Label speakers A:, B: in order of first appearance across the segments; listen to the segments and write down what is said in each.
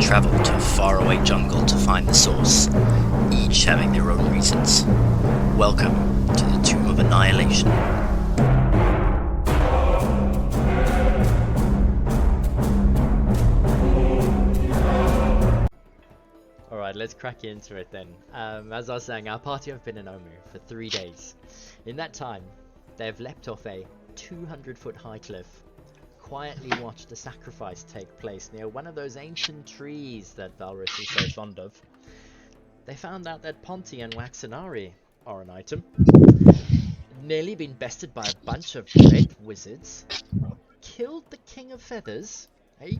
A: travel to a faraway jungle to find the source, each having their own reasons. Welcome to the Tomb of Annihilation.
B: Alright, let's crack into it then. As I was saying, our party have been in Omu for 3 days. In that time, they have leapt off a 200-foot high cliff, quietly watched a sacrifice take place near one of those ancient trees that Valrus is so fond of. They found out that Ponti and Waxinari are an item. Nearly been bested by a bunch of red wizards. Killed the King of Feathers, a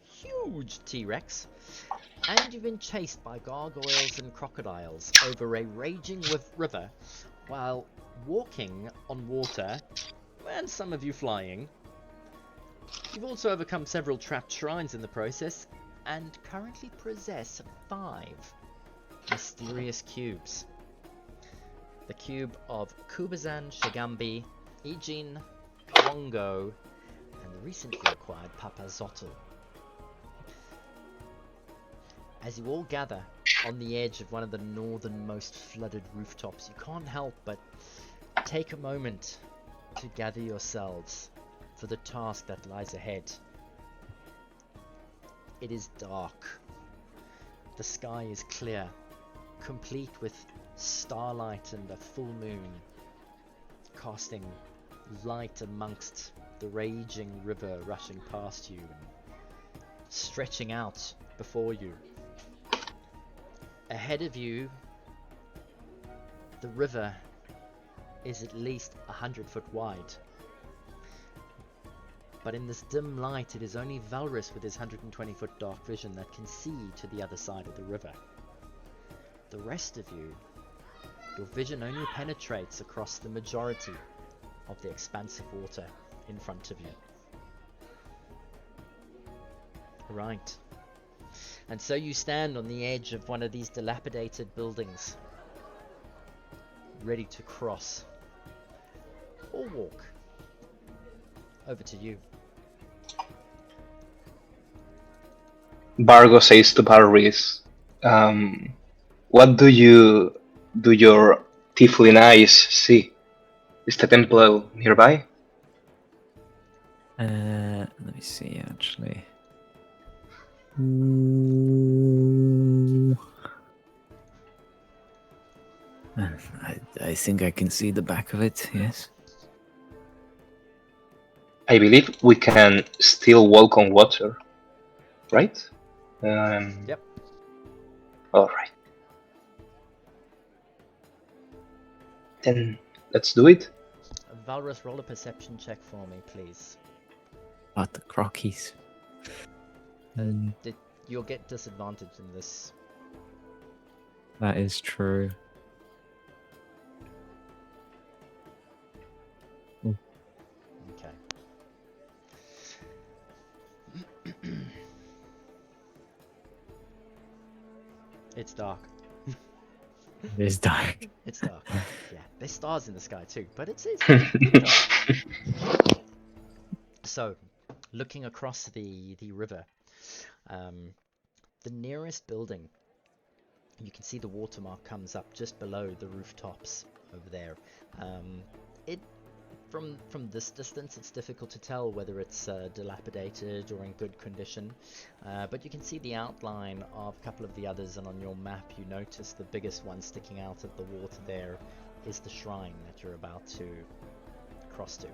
B: huge T-Rex. And you've been chased by gargoyles and crocodiles over a raging river while walking on water, and some of you flying. You've also overcome several trapped shrines in the process, and currently possess 5 mysterious cubes. The cube of Kubazan, Shigambi, Ijin, Wongo, and the recently acquired Papazotl. As you all gather on the edge of one of the northernmost flooded rooftops, you can't help but take a moment to gather yourselves for the task that lies ahead. It is dark. The sky is clear, complete with starlight and a full moon, casting light amongst the raging river rushing past you and stretching out before you. Ahead of you, the river is at least 100 foot wide. But in this dim light, it is only Valrus with his 120 foot dark vision that can see to the other side of the river. The rest of you, your vision only penetrates across the majority of the expansive water in front of you. Right. And so you stand on the edge of one of these dilapidated buildings, ready to cross or walk. Over to you.
C: Bargo says to Barris, what do your tiefling eyes see? Is the temple nearby?
D: Let me see, actually. I think I can see the back of it, yes.
C: I believe we can still walk on water, right?
B: Yep.
C: Alright. Then let's do it.
B: Valrus, roll a perception check for me, please.
D: About the crockies.
B: You'll get disadvantage in this.
D: That is true.
B: Okay. It's dark.
D: It is dark.
B: It's dark. Yeah, there's stars in the sky too, but it's dark. So, looking across the river, the nearest building, you can see the watermark comes up just below the rooftops over there. From this distance, it's difficult to tell whether it's dilapidated or in good condition, but you can see the outline of a couple of the others, and on your map you notice the biggest one sticking out of the water there is the shrine that you're about to cross to.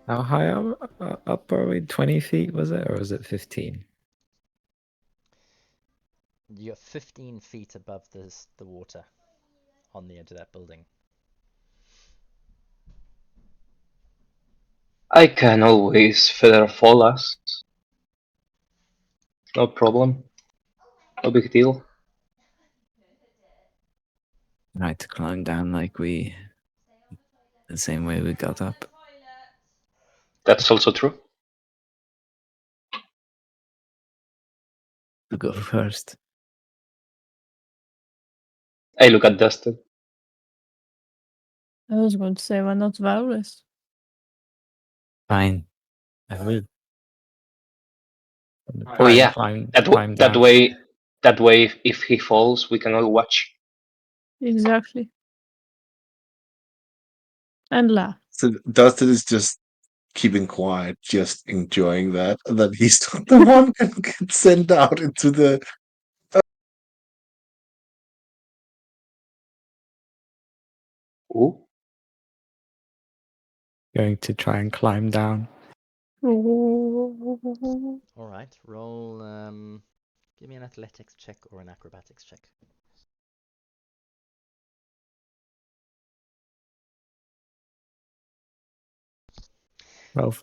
D: How high up are we? 20 feet, was it? Or was it 15?
B: You're 15 feet above the water on the edge of that building.
C: I can always feather fall us. No problem. No big deal.
D: Right, to climb down like the same way we got up.
C: That's also true.
D: To go first.
C: I look at Dustin.
E: I was going to say, why not Varus?
D: Fine. I will.
C: Oh
D: Try and
C: yeah,
D: climb
C: that
D: down.
C: way, if he falls, we can all watch.
E: Exactly. And laugh.
F: So Dustin is just keeping quiet, just enjoying that, and then he's not the one who gets sent out into the.
C: Ooh.
D: Going to try and climb down.
B: Alright, roll. Give me an athletics check or an acrobatics check.
D: Well,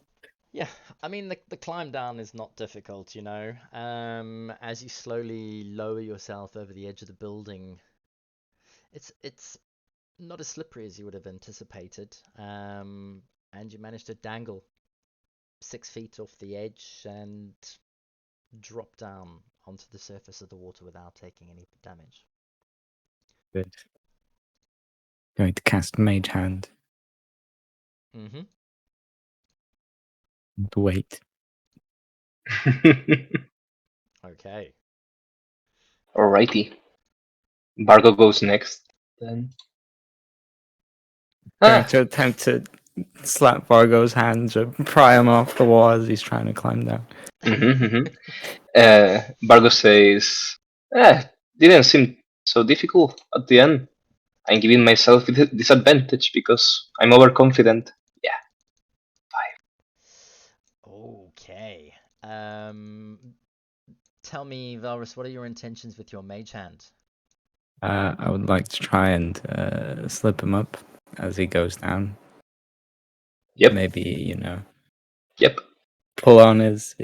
B: Yeah, I mean the climb down is not difficult, you know. As you slowly lower yourself over the edge of the building, it's not as slippery as you would have anticipated. And you manage to dangle 6 feet off the edge and drop down onto the surface of the water without taking any damage.
D: good. Going to cast Mage Hand
B: Mm-hmm.
D: and wait.
B: Okay.
C: Alrighty. Bargo goes next. Then.
D: Going
C: Ah,
D: to attempt to slap Vargo's hands or pry him off the wall as he's trying to climb down.
C: Bargo says, didn't seem so difficult at the end. I'm giving myself disadvantage because I'm overconfident. Yeah.
B: Okay. Tell me, Valrus, what are your intentions with your mage hand?
D: I would like to try and slip him up as he goes down.
C: Yep.
D: Maybe,
C: Yep.
D: pull on his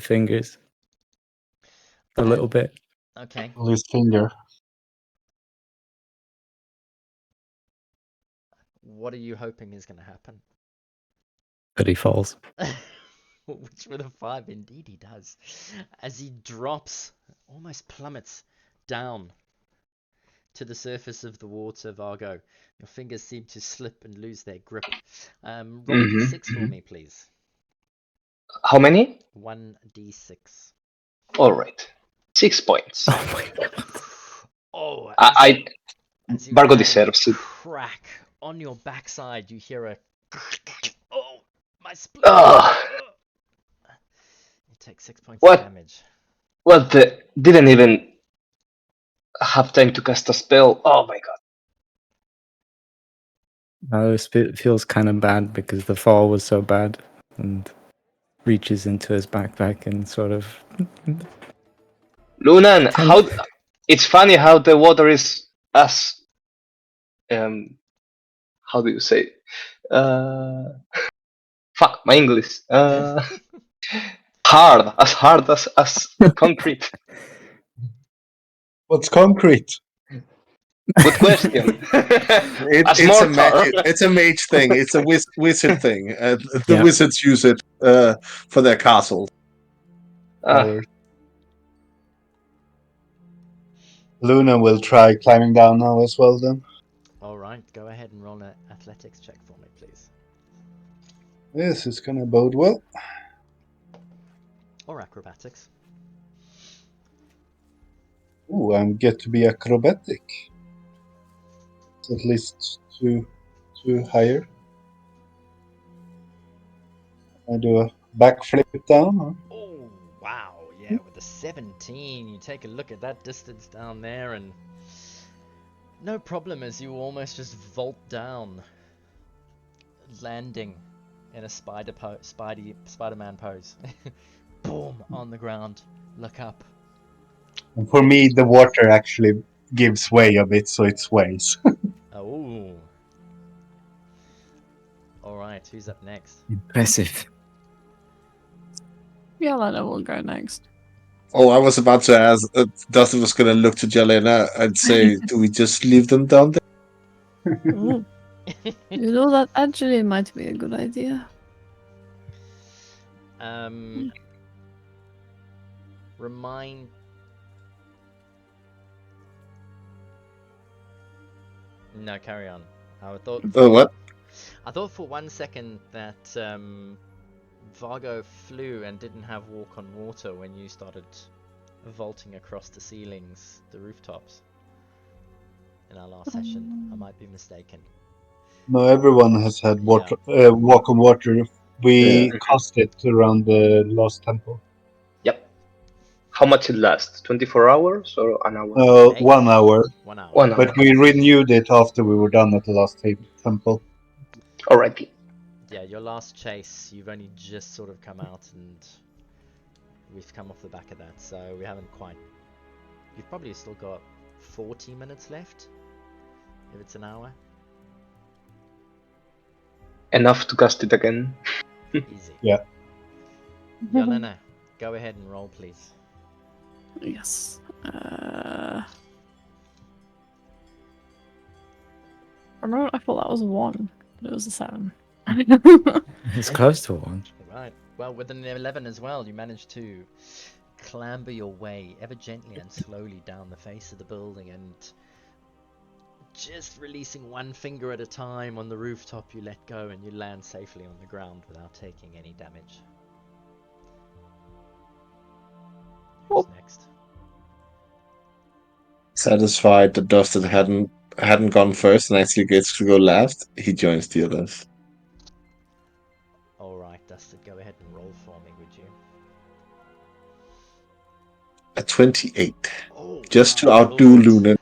D: fingers a little bit.
B: Okay.
F: His finger.
B: What are you hoping is going to happen?
D: But he falls.
B: Which with a 5, indeed he does. As he drops, almost plummets down to the surface of the water, Vargo. Your fingers seem to slip and lose their grip. Roll a d6 for me, please.
C: How many?
B: 1d6.
C: Alright. 6 points.
D: Oh my god.
B: Oh, as you
C: Bargo
B: land,
C: deserves it.
B: crack on your backside, you hear a oh, my spleen.
C: Ugh.
B: You take 6 points
C: What?
B: of damage.
C: What the? Didn't even have time to cast a spell. Oh my god.
D: It feels kind of bad because the fall was so bad, and reaches into his backpack and sort of.
C: Lunan, it's funny how the water is as how do you say? Fuck my English. Hard as concrete.
F: What's concrete?
C: Good question. As
F: It's a
C: mortar.
F: it's a mage thing. It's a wizard thing. The
D: Yeah.
F: wizards use it for their castles.
G: Luna will try climbing down now as well then.
B: Alright, go ahead and roll an athletics check for me, please.
G: This is gonna bode well.
B: Or acrobatics.
G: Ooh, I'm get to be acrobatic. It's at least two higher. I do a backflip down. Huh?
B: Oh, wow. Yeah, with a 17, you take a look at that distance down there and no problem as you almost just vault down, landing in a Spider-Man pose. Boom, on the ground. Look up.
G: And for me, the water actually gives way a bit, so it sways.
B: Oh. Alright, who's up next?
D: Impressive.
E: Yelena will go next.
F: Oh, I was about to ask. Dustin was going to look to Jelena and say, "Do we just leave them down there?"
E: Ooh. You know, that actually might be a good idea.
B: Remind... No, carry on. I thought.
F: What?
B: I thought for 1 second that Vargo flew and didn't have walk on water when you started vaulting across the ceilings, the rooftops. In our last session, I might be mistaken.
G: No, everyone has had water, walk on water. We
C: Yeah.
G: cast it around the last temple.
C: Yep. How much it lasts? 24 hours or an hour?
G: 1 hour.
B: 1 hour.
C: 1 hour.
G: But we renewed it after we were done at the last temple.
C: Alrighty.
B: Yeah, your last chase, you've only just sort of come out, and we've come off the back of that, so we haven't quite. You've probably still got 40 minutes left, if it's an hour.
C: Enough to cast it again.
B: Easy.
G: Yeah.
B: Yelena, go ahead and roll, please.
E: Yes. I thought that was a 1, but it was a 7.
D: It's close to 1.
B: Right. Well, with an 11 as well, you managed to clamber your way ever gently and slowly down the face of the building, and just releasing one finger at a time on the rooftop, you let go and you land safely on the ground without taking any damage. Who's next?
F: Satisfied that Dustin hadn't gone first and actually gets to go last, he joins the others.
B: Alright, Dustin, go ahead and roll for me, would you?
F: A 28.
B: Oh,
F: Just to
B: wow,
F: outdo
B: brilliant.
F: Luna.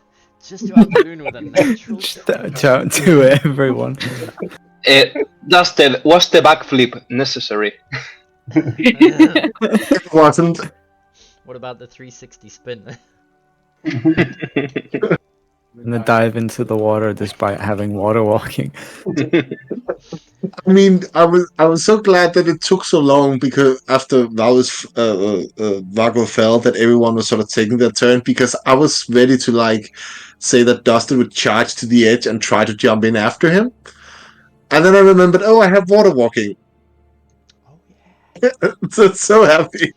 B: Just to outdo Luna with a natural 20.
D: Don't do it, everyone.
C: Dustin, was the backflip necessary?
F: It wasn't.
B: What about the 360 spin?
D: And then dive into the water despite having water walking.
F: I mean, I was so glad that it took so long, because after Vago fell, that everyone was sort of taking their turn, because I was ready to say that Dustin would charge to the edge and try to jump in after him. And then I remembered, I have water walking.
B: Oh yeah.
F: So happy.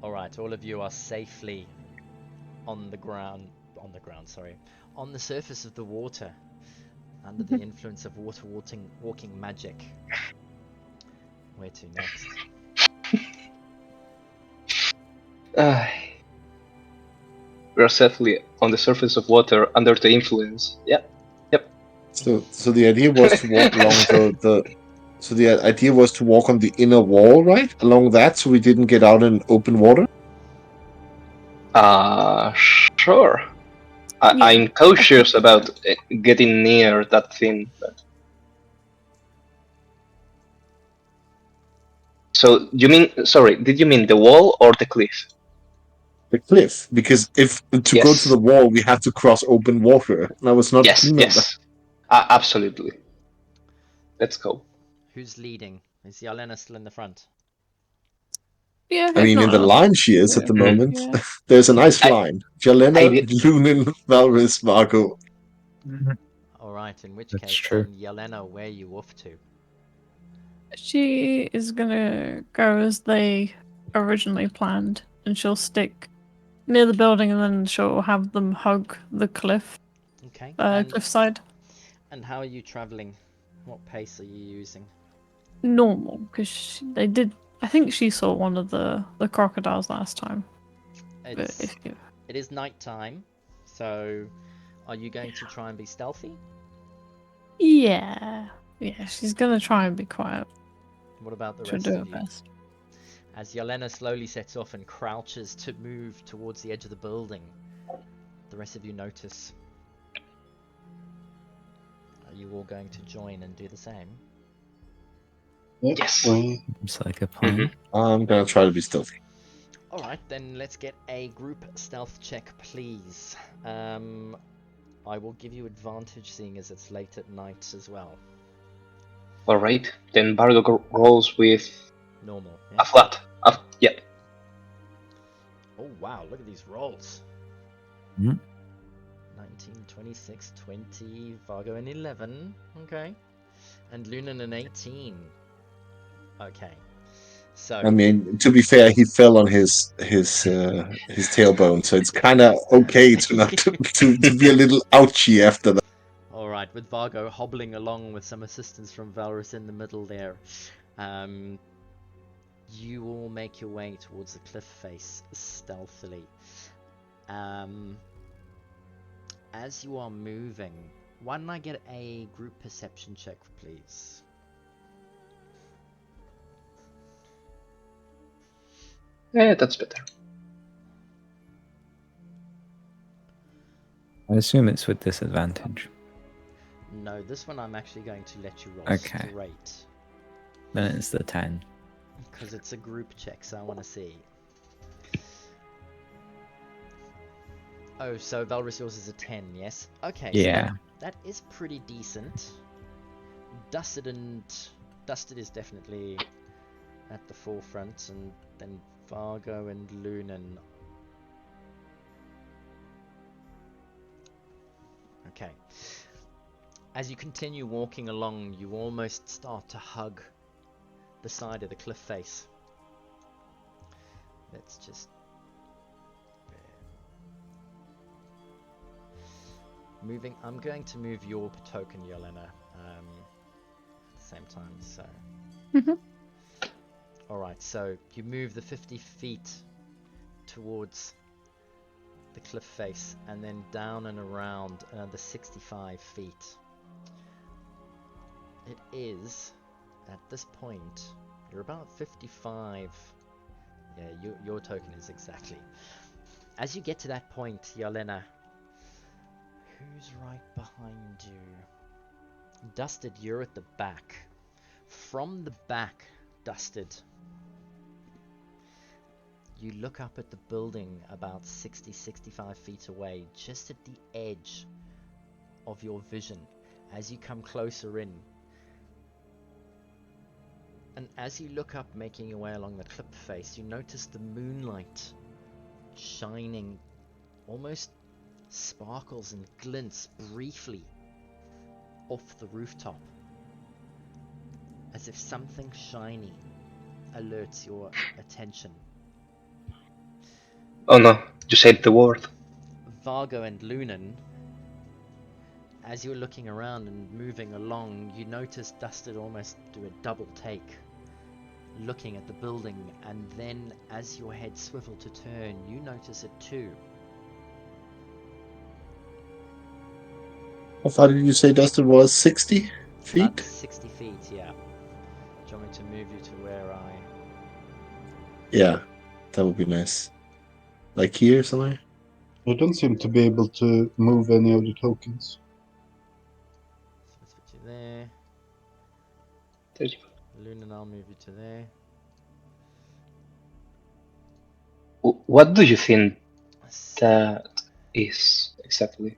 B: Alright, all of you are safely on the surface of the water, under the influence of walking magic. Where to next?
C: We're safely on the surface of water under the influence. Yep.
F: So the idea was to walk along So the idea was to walk on the inner wall, right? Along that, so we didn't get out in open water?
C: Sure. I'm cautious about getting near that thing. But... So did you mean the wall or the cliff?
F: The cliff. Because if to go to the wall, we had to cross open water. And I was not keen on that.
C: Absolutely. Let's go.
B: Who's leading? Is Yelena still in the front?
E: Yeah,
F: I mean, in the line she is at the moment.
E: Yeah.
F: There's a nice line. Jelena, Lunin, Valris, Marco.
B: Alright, in which
D: That's
B: case
D: true.
B: then, Yelena, where are you off to?
E: She is gonna go as they originally planned, and she'll stick near the building, and then she'll have them hug the cliff,
B: Okay.
E: cliffside.
B: And how are you travelling? What pace are you using?
E: Normal, because they did. I think she saw one of the crocodiles last time.
B: It is night time, so are you going to try and be stealthy?
E: Yeah, she's gonna try and be quiet.
B: What about the
E: She'll
B: rest
E: do
B: of
E: her
B: you?
E: best.
B: As Yelena slowly sets off and crouches to move towards the edge of the building, the rest of you notice. Are you all going to join and do the same?
C: Yes.
D: It's like a plan.
F: I'm gonna try to be stealthy.
B: Alright, then let's get a group stealth check, please. I will give you advantage, seeing as it's late at night as well.
C: Alright, then Bardo rolls with
B: Normal.
C: a flat. Yep.
B: Oh wow, look at these rolls.
D: Mhm.
B: 19, 26, 20, Vargo an 11. Okay. And Lunan an 18. Okay. So
F: I mean, to be fair, he fell on his tailbone, so it's kind of okay to not to be a little ouchy after that.
B: all right, with Vargo hobbling along with some assistance from Valrus in the middle there, you all make your way towards the cliff face stealthily. As you are moving, why don't I get a group perception check, please?
C: Yeah, that's better.
D: I assume it's with disadvantage.
B: No, this one I'm actually going to let you roll
D: Okay.
B: straight.
D: Then it's the 10.
B: Because it's a group check, so I want to see. Oh, so Valrus, yours is a 10, yes? Okay,
D: Yeah.
B: so that is pretty decent. Dusted is definitely at the forefront, and then Vargo and Lunan. Okay. As you continue walking along, you almost start to hug the side of the cliff face. Let's just... Moving, I'm going to move your token, Yelena, at the same time, so...
E: Mhm.
B: Alright, so you move the 50 feet towards the cliff face, and then down and around another 65 feet. It is, at this point, you're about 55... Yeah, your token is exactly. As you get to that point, Yelena, who's right behind you? Dusted, you're at the back. From the back, Dusted, you look up at the building about 60-65 feet away, just at the edge of your vision. As you come closer in, and as you look up, making your way along the cliff face, you notice the moonlight shining, almost sparkles and glints briefly off the rooftop, as if something shiny alerts your attention.
C: Oh no, you said the word.
B: Vargo and Lunan, as you're looking around and moving along, you notice Dusted almost do a double take, looking at the building, and then as your head swivel to turn, you notice it too.
F: How far did you say Dustin was? 60
B: About
F: feet?
B: 60 feet, yeah. Do you want me to move you to where I...
F: Yeah, that would be nice. Like here somewhere?
G: I don't seem to be able to move any of the tokens.
B: So let's put you there.
C: There you
B: Lunan, I'll move you to there.
C: go. What do you think
B: So,
C: that is exactly?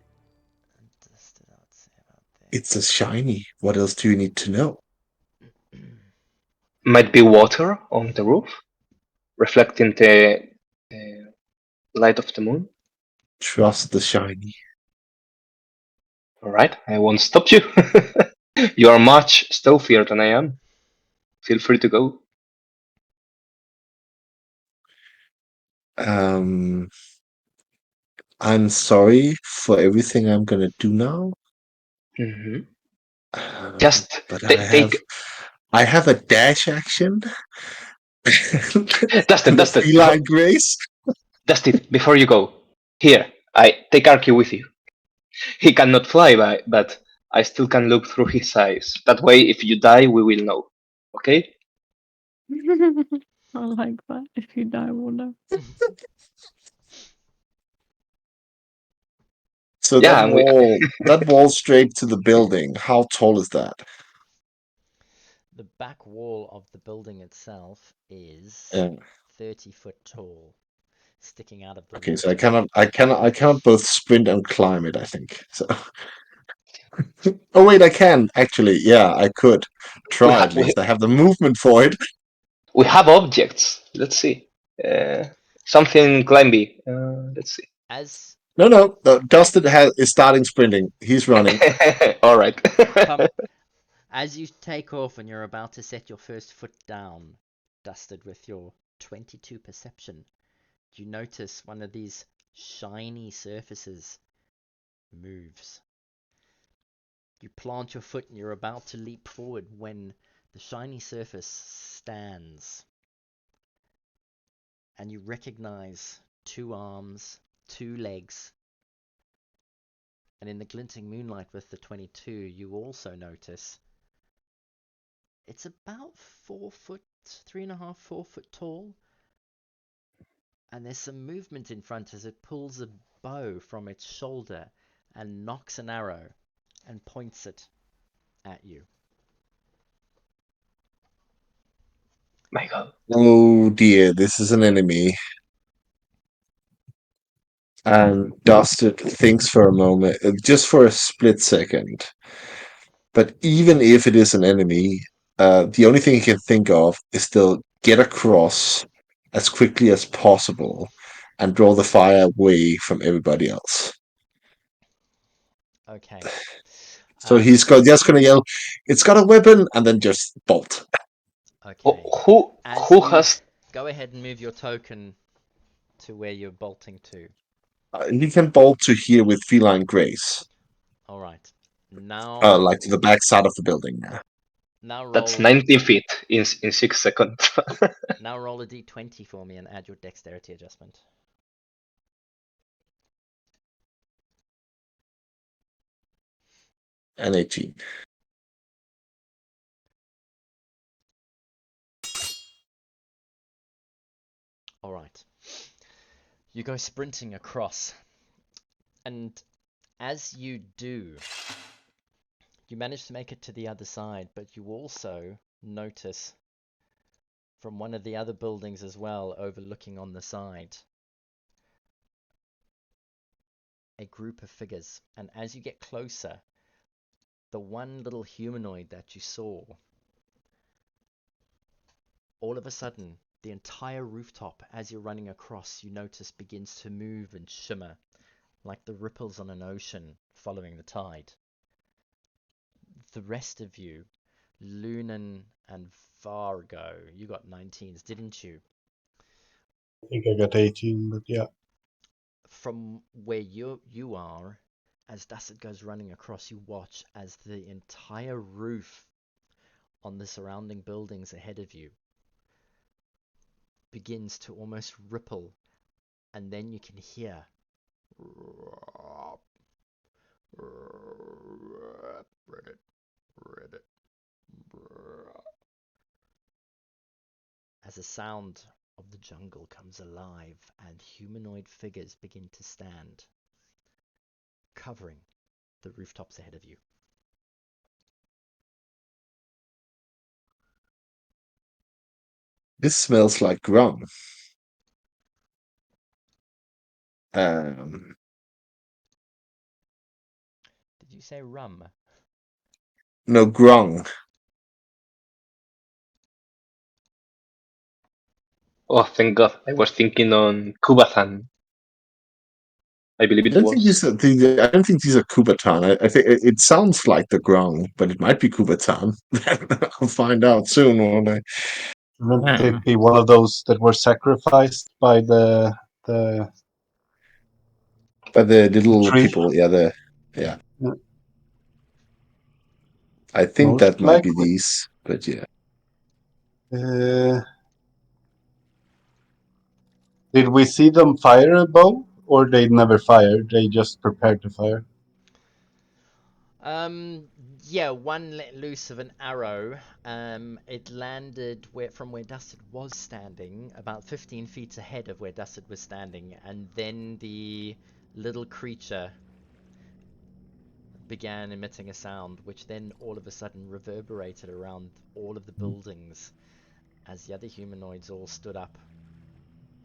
B: Dusted, I would say about there.
F: It's a shiny. What else do you need to know?
C: Might be water on the roof, reflecting the light of the moon.
F: Trust the shiny.
C: All right, I won't stop you. You are much stealthier than I am. Feel free to go.
F: I'm sorry for everything I'm gonna do now.
C: Hmm. Just
F: But
C: take.
F: I have a dash action.
C: Dustin,
F: And a
C: Dustin,
F: feline grace.
C: Dustin, before you go, here, I take Arky with you. He cannot fly, but I still can look through his eyes. That way, if you die, we will know. Okay?
E: I like that. If you die, we'll know.
F: So
C: Yeah,
F: that wall straight to the building, how tall is that?
B: The back wall of the building itself is
F: Yeah.
B: 30 foot tall, sticking out of the
F: Okay, so
B: water.
F: I cannot both sprint and climb it, I think. So oh wait, I can actually. Yeah, I could
C: we
F: try
C: have
F: at least. I have the movement for it.
C: we have objects. Let's see. Something climby. Let's see.
B: As
F: No. Dustin is starting sprinting. He's running.
C: All right.
B: you take off and you're about to set your first foot down, Dusted, with your 22 perception, you notice one of these shiny surfaces moves. You plant your foot and you're about to leap forward when the shiny surface stands. And you recognize 2 arms, 2 legs. And in the glinting moonlight with the 22, you also notice it's about 4 foot, 3.5, 4 foot tall. And there's some movement in front as it pulls a bow from its shoulder and knocks an arrow and points it at you.
C: My God.
F: Oh dear, this is an enemy. And Dusted thinks for a moment, just for a split second. But even if it is an enemy, the only thing he can think of is to get across as quickly as possible and draw the fire away from everybody else.
B: Okay.
F: So he's just going to yell, "It's got a weapon!" and then just bolt.
B: Okay.
C: Who
B: As
C: who
B: you
C: has
B: go ahead and move your token to where you're bolting to.
F: He can bolt to here with feline grace,
B: All right. Now,
F: like to the back side of the building.
B: now
C: that's
B: roll
C: 90 feet in 6 seconds.
B: now roll a d20 for me and add your dexterity adjustment.
F: And 18.
B: All right. You go sprinting across, and as you do, you manage to make it to the other side, but you also notice from one of the other buildings as well, overlooking on the side, a group of figures. And as you get closer, the one little humanoid that you saw, all of a sudden, the entire rooftop, as you're running across, you notice begins to move and shimmer, like the ripples on an ocean following the tide. The rest of you, Lunan and Vargo, you got 19s, didn't you?
G: I think I got 18, but yeah.
B: From where you are, as Dusset goes running across, you watch as the entire roof on the surrounding buildings ahead of you begins to almost ripple, and then you can hear as the sound of the jungle comes alive and humanoid figures begin to stand, covering the rooftops ahead of you.
F: This smells like grung. Um,
B: Did you say rum?
F: no, grung.
C: Oh, thank God! I was thinking on Kubathan. I believe
F: I
C: it
F: don't think
C: was.
F: I don't think these are Kubatan. I think it sounds like the grung, but it might be Kubatan. I'll find out soon, won't I?
G: They'd be one of those that were sacrificed by the
F: By the little
G: tree.
F: people, yeah.
G: Yeah.
F: I think
G: Most
F: that might be
G: likely.
F: these, but yeah.
G: Did we see them fire a bow, or they never fired? They just prepared to fire.
B: Yeah, one let loose of an arrow. It landed from where Dusted was standing, about 15 feet ahead of where Dusted was standing, and then the little creature began emitting a sound, which then all of a sudden reverberated around all of the buildings as the other humanoids all stood up,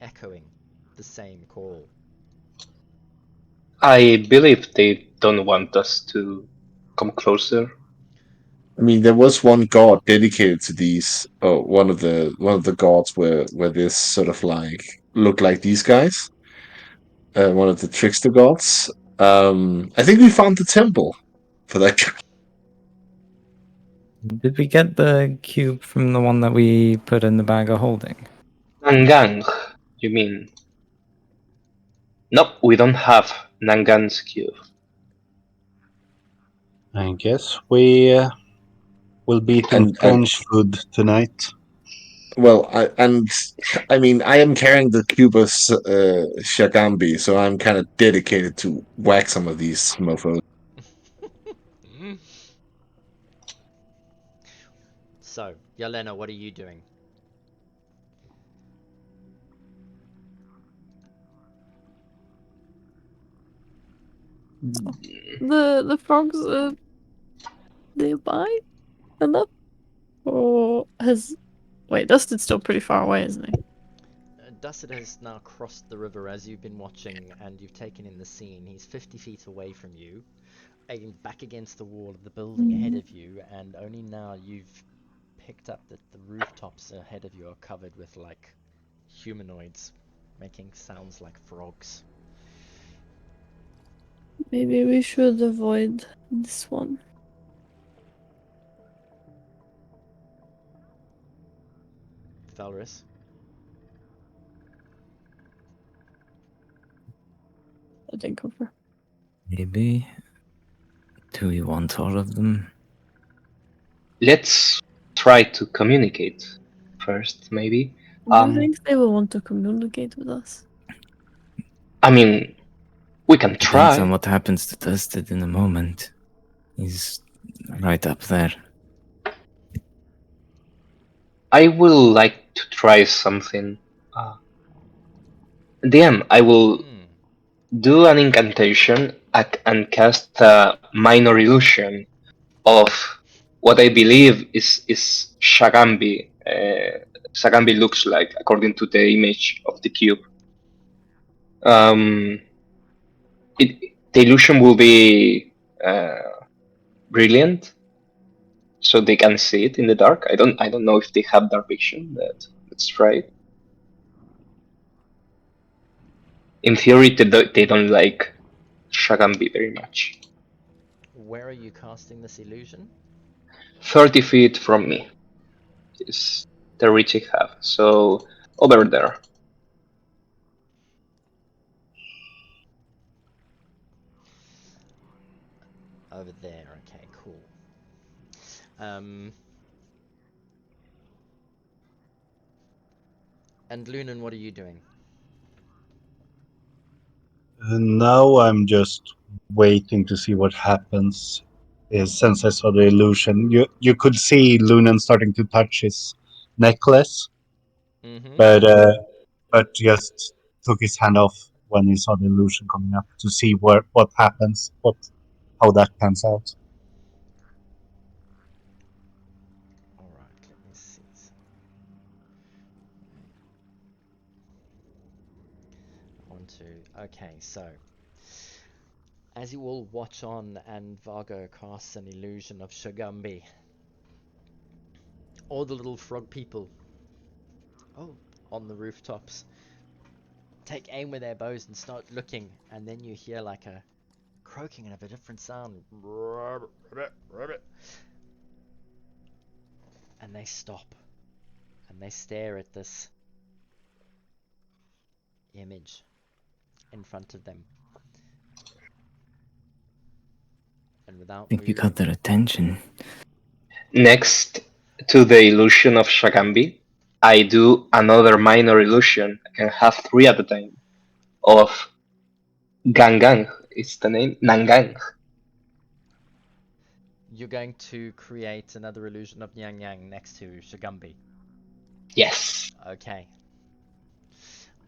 B: echoing the same call.
C: I believe they don't want us to come closer.
F: I mean, there was one god dedicated to these. Oh, one of the gods where this sort of like look like these guys. One of the trickster gods. I think we found the temple for that guy.
D: Did we get the cube from the one that we put in the bag of holding?
C: Nagnang, you mean? Nope, we don't have Nangang's cube.
G: I guess we will be eating
F: And
G: French food tonight.
F: well, I mean, I am carrying the cube of Shagambi, so I'm kind of dedicated to whack some of these mofos.
B: So, Yelena, what are you doing?
E: The frogs are nearby enough? Or has... Wait, Dustin's still pretty far away, isn't he?
B: Dustin has now crossed the river as you've been watching and you've taken in the scene. He's 50 feet away from you, aimed back against the wall of the building ahead of you, and only now you've picked up that the rooftops ahead of you are covered with, like, humanoids making sounds like frogs.
E: Maybe we should avoid this one.
B: Valorous?
E: I didn't cover.
D: Maybe. Do we want all of them?
C: Let's try to communicate first, maybe.
E: Do you think they will want to communicate with us?
C: I mean, we can
D: Depends on
C: try.
D: what happens to Dustin in a moment. He's right up there.
C: I will like to try something. DM, I will do an incantation and cast a minor illusion of what I believe is Shagambi. Shagambi looks like, according to the image of the cube. The illusion will be brilliant, so they can see it in the dark. I don't know if they have dark vision, but let's try it. In theory, they don't like Shagambi very much.
B: Where are you casting this illusion?
C: 30 feet from me is the reach I have, so over there.
B: Over there, okay, cool. And Lunan, what are you doing?
G: Now I'm just waiting to see what happens. Since I saw the illusion, you could see Lunan starting to touch his necklace,
B: Mm-hmm.
G: but just took his hand off when he saw the illusion coming up to see what happens, how that pans out.
B: Alright, let me see. Okay, so as you all watch on and Vargo casts an illusion of Shagambi, all the little frog people on the rooftops take aim with their bows and start looking, and then you hear like a croaking of a different sound, and they stop and they stare at this image in front of them, and without
D: I think you
B: moving,
D: got their attention.
C: Next to the illusion of Shagambi, I do another minor illusion. I can have 3 at a time. Of Gangang is the name. Nangang.
B: you're going to create another illusion of Nagnang next to Shagambi.
C: Yes.
B: Okay.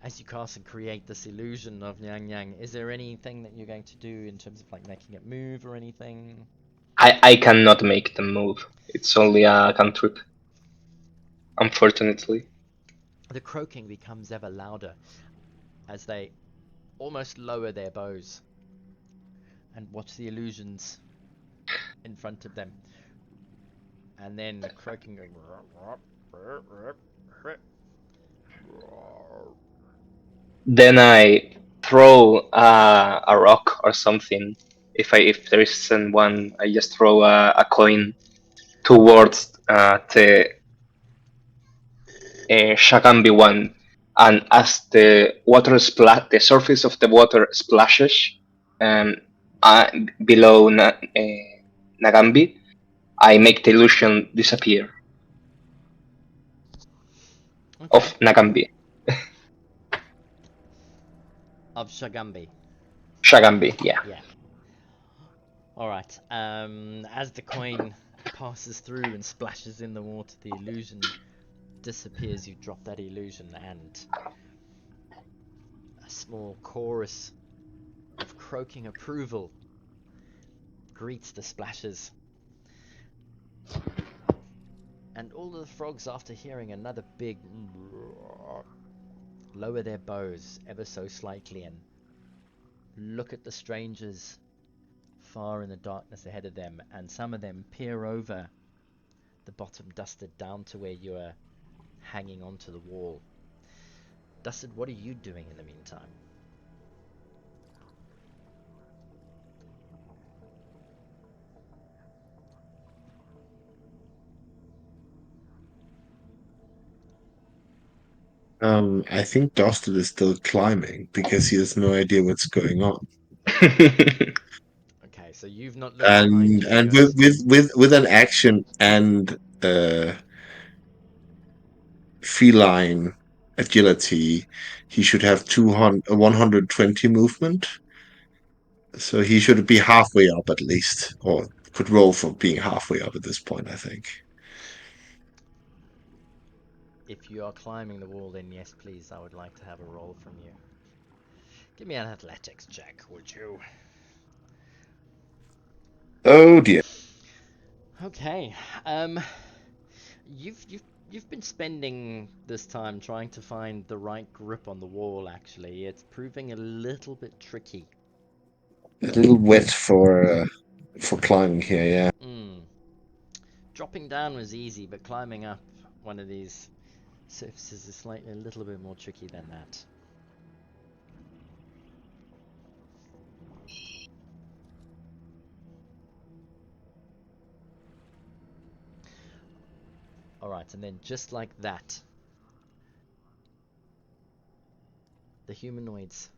B: As you cast and create this illusion of Nagnang, is there anything that you're going to do in terms of like making it move or anything?
C: I cannot make them move. It's only a cantrip. Unfortunately.
B: The croaking becomes ever louder as they almost lower their bows and watch the illusions in front of them. And then the croaking going.
C: Then I throw a rock or something. If there isn't one, I just throw a coin towards the Shagambi one, and as the the surface of the water splashes um, below Nagambi, I make the illusion disappear
B: Okay.
C: of Nagambi.
B: Of Shagambi.
C: Shagambi, yeah.
B: Yeah. Alright. As the coin passes through and splashes in the water, the illusion disappears. You drop that illusion, and a small chorus of croaking approval greets the splashes. And all of the frogs, after hearing another big lower their bows ever so slightly and look at the strangers far in the darkness ahead of them, and some of them peer over the bottom, Dusted, down to where you are hanging onto the wall. Dusted, what are you doing in the meantime?
F: I think Dosted is still climbing because he has no idea what's going on.
B: Okay, so you've not looked behind you.
F: And
B: You're
F: with an action and feline agility, he should have 120 movement. So he should be halfway up at least, or could roll for being halfway up at this point, I think.
B: If you are climbing the wall, then yes, please, I would like to have a roll from you. Give me an athletics check, would you?
F: Oh dear.
B: Okay. You've been spending this time trying to find the right grip on the wall. Actually, it's proving a little bit tricky.
F: A little wet for climbing here, yeah.
B: Dropping down was easy, but climbing up one of these surfaces is slightly a little bit more tricky than that. Alright, and then just like that, the humanoids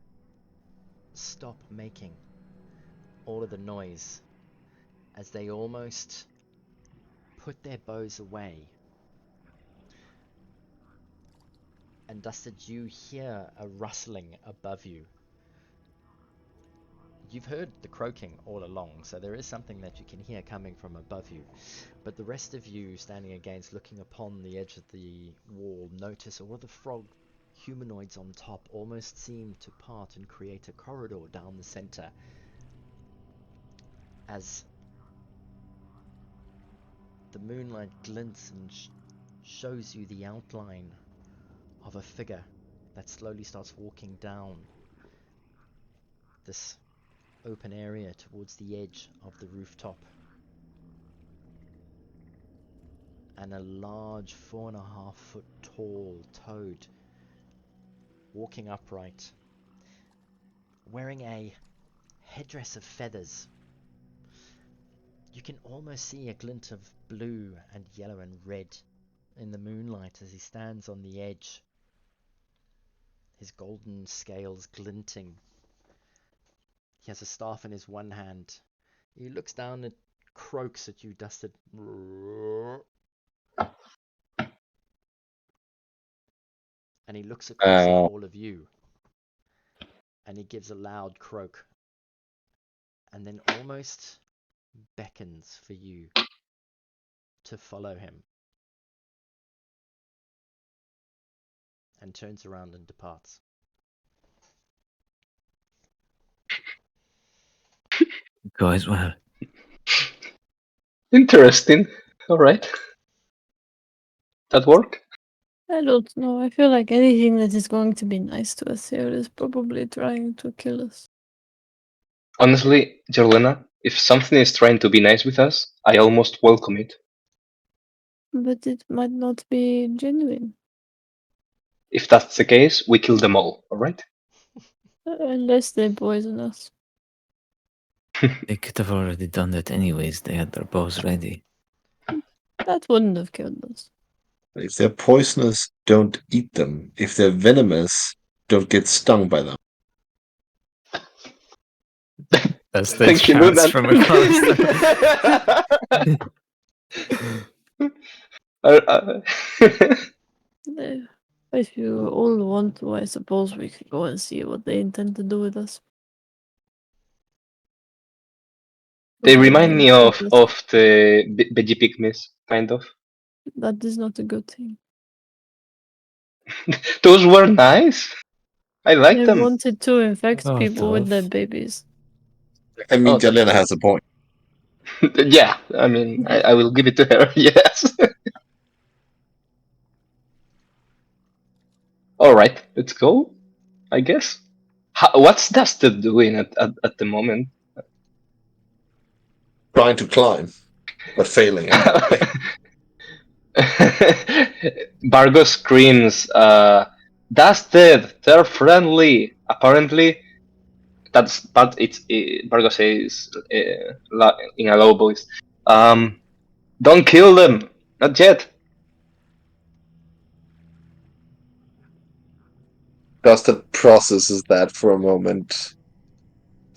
B: stop making all of the noise as they almost put their bows away. And Dusted, you hear a rustling above you. You've heard the croaking all along, so there is something that you can hear coming from above you. But the rest of you standing against, looking upon the edge of the wall, notice all of the frog humanoids on top almost seem to part and create a corridor down the center, as the moonlight glints and shows you the outline of a figure that slowly starts walking down this open area towards the edge of the rooftop. And a large 4.5-foot tall toad walking upright, wearing a headdress of feathers. You can almost see a glint of blue and yellow and red in the moonlight as he stands on the edge, his golden scales glinting. He has a staff in his one hand. He looks down and croaks at you, Dusted. And he looks across at all of you. And he gives a loud croak. And then almost beckons for you to follow him. And turns around and departs.
D: Go as well.
C: Interesting. All right. That worked.
E: I don't know. I feel like anything that is going to be nice to us here is probably trying to kill us.
C: Honestly, Jorlena, if something is trying to be nice with us, I almost welcome it.
E: But it might not be genuine.
C: If that's the case, we kill them all, alright?
E: Unless they poison us.
D: They could have already done that anyways. They had their bows ready.
E: That wouldn't have killed us.
F: If they're poisonous, don't eat them. If they're venomous, don't get stung by them.
D: That's the
C: Thank you,
D: shouts
C: Lunan.
D: from across.
E: If you all want to, I suppose we could go and see what they intend to do with us.
C: They
E: Before
C: remind me
E: kill
C: of
E: us.
C: the veggie pygmies, kind of.
E: That is not a good thing.
C: Those were nice. I like
E: They
C: them.
E: wanted to infect
D: Oh,
E: people with their
D: tough.
E: babies.
F: I mean,
C: Oh.
F: Jelena has a point.
C: Yeah, I mean, I will give it to her. Yes. All right, let's go. I guess. What's Dusted doing at the moment?
F: Trying to climb, but failing apparently.
C: Bargo screams, Dusted, they're friendly. Apparently, Bargo says in a low voice, don't kill them, not yet.
F: Dustin processes that for a moment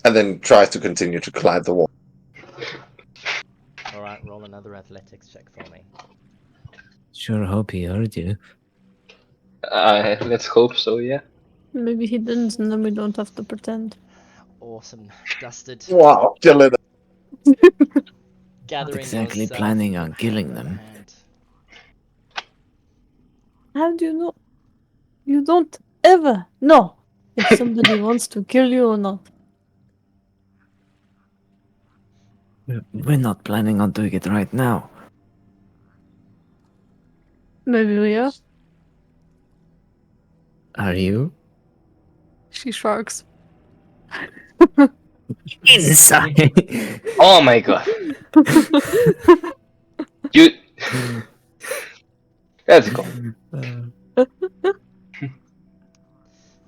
F: and then tries to continue to climb the wall.
B: Alright, roll another athletics check for me.
D: Sure hope he heard you.
C: Let's hope so, yeah.
E: Maybe he didn't, and then we don't have to pretend.
B: Awesome. Dusted.
F: Wow, Jelena.
B: Gathering
D: exactly
B: yourself
D: planning on
B: hand
D: killing
B: over
D: them.
B: hand.
E: How do you know? You don't ever know if somebody wants to kill you or not.
D: We're not planning on doing it right now.
E: Maybe we are.
D: Are you?
E: She shrugs.
D: Inside.
C: Oh my god. You. Let's go.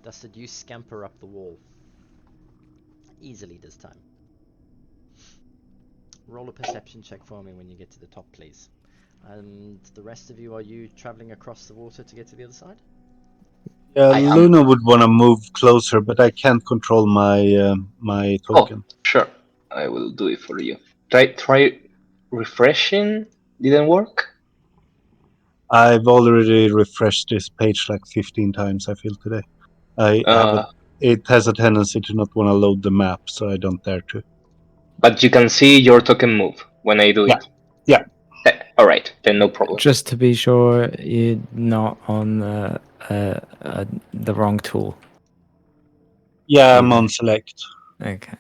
B: Dusted, you scamper up the wall. Easily this time. Roll a perception check for me when you get to the top, please. And the rest of you, are you traveling across the water to get to the other side?
G: Yeah,
C: I am.
G: Luna would want to move closer, but I can't control my my token.
C: Oh, sure. I will do it for you. Try refreshing. Didn't work.
G: I've already refreshed this page like 15 times, I feel, today. It has a tendency to not want to load the map, so I don't dare to.
C: But you can see your token move when I do
G: Yeah.
C: it.
G: Yeah.
C: All right, then no problem.
D: Just to be sure, you're not on the wrong tool.
G: Yeah, I'm on select.
D: Okay.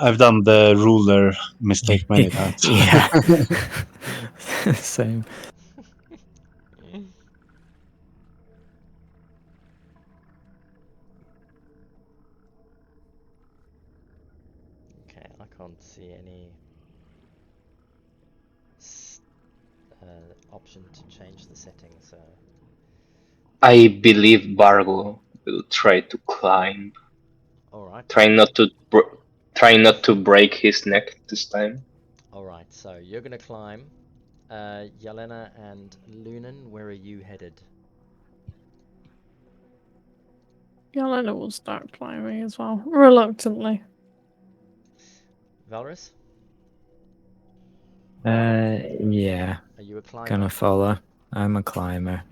G: I've done the ruler mistake many times.
D: Yeah. Same.
B: Okay, I can't see any option to change the settings, so...
C: I believe Bargo will try to climb.
B: Alright.
C: Try not to break his neck this time.
B: Alright, so you're gonna climb. Yelena and Lunan, where are you headed?
E: Yelena will start climbing as well, reluctantly.
B: Valrus?
D: Yeah.
B: Are you a climber?
D: Gonna follow. I'm a climber.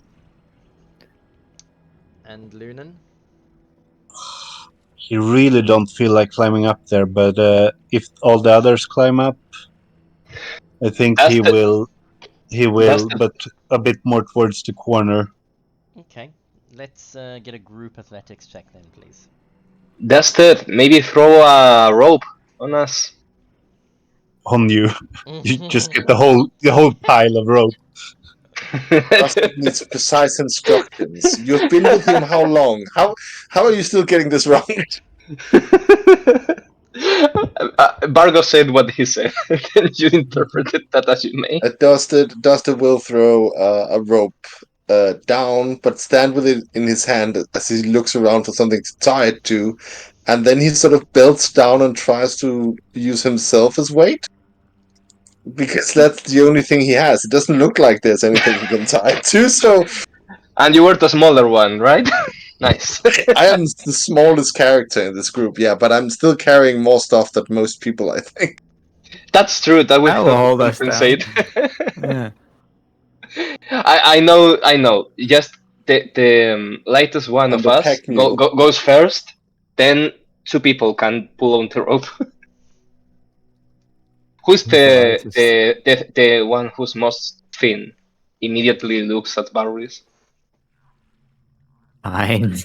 B: And Lunan?
G: He really don't feel like climbing up there, but if all the others climb up, I think he will,
C: the-
G: but a bit more towards the corner.
B: Okay, let's get a group athletics check then, please.
C: Dusted, maybe throw a rope on us.
G: On you. You just get the whole pile of rope.
F: Dustin needs precise instructions. You've been with him how long? How are you still getting this wrong?
C: Bargo said what he said. Then you interpreted that as you may.
F: Dustin will throw a rope down, but stand with it in his hand as he looks around for something to tie it to, and then he sort of belts down and tries to use himself as weight. Because that's the only thing he has. It doesn't look like there's anything he can tie to, so
C: And you were the smaller one, right? Nice.
F: I am the smallest character in this group, yeah, but I'm still carrying more stuff than most people, I think.
C: That's true. That will
D: That will
C: help
D: hold us down.
C: compensate.
D: Yeah.
C: I know. Just the lightest one
F: I'm
C: of
F: the
C: us
F: pack mule.
C: goes first. Then two people can pull on the rope. Who's
D: Who's the lightest?
C: the one who's most thin? Immediately looks at Varys.
D: Fine.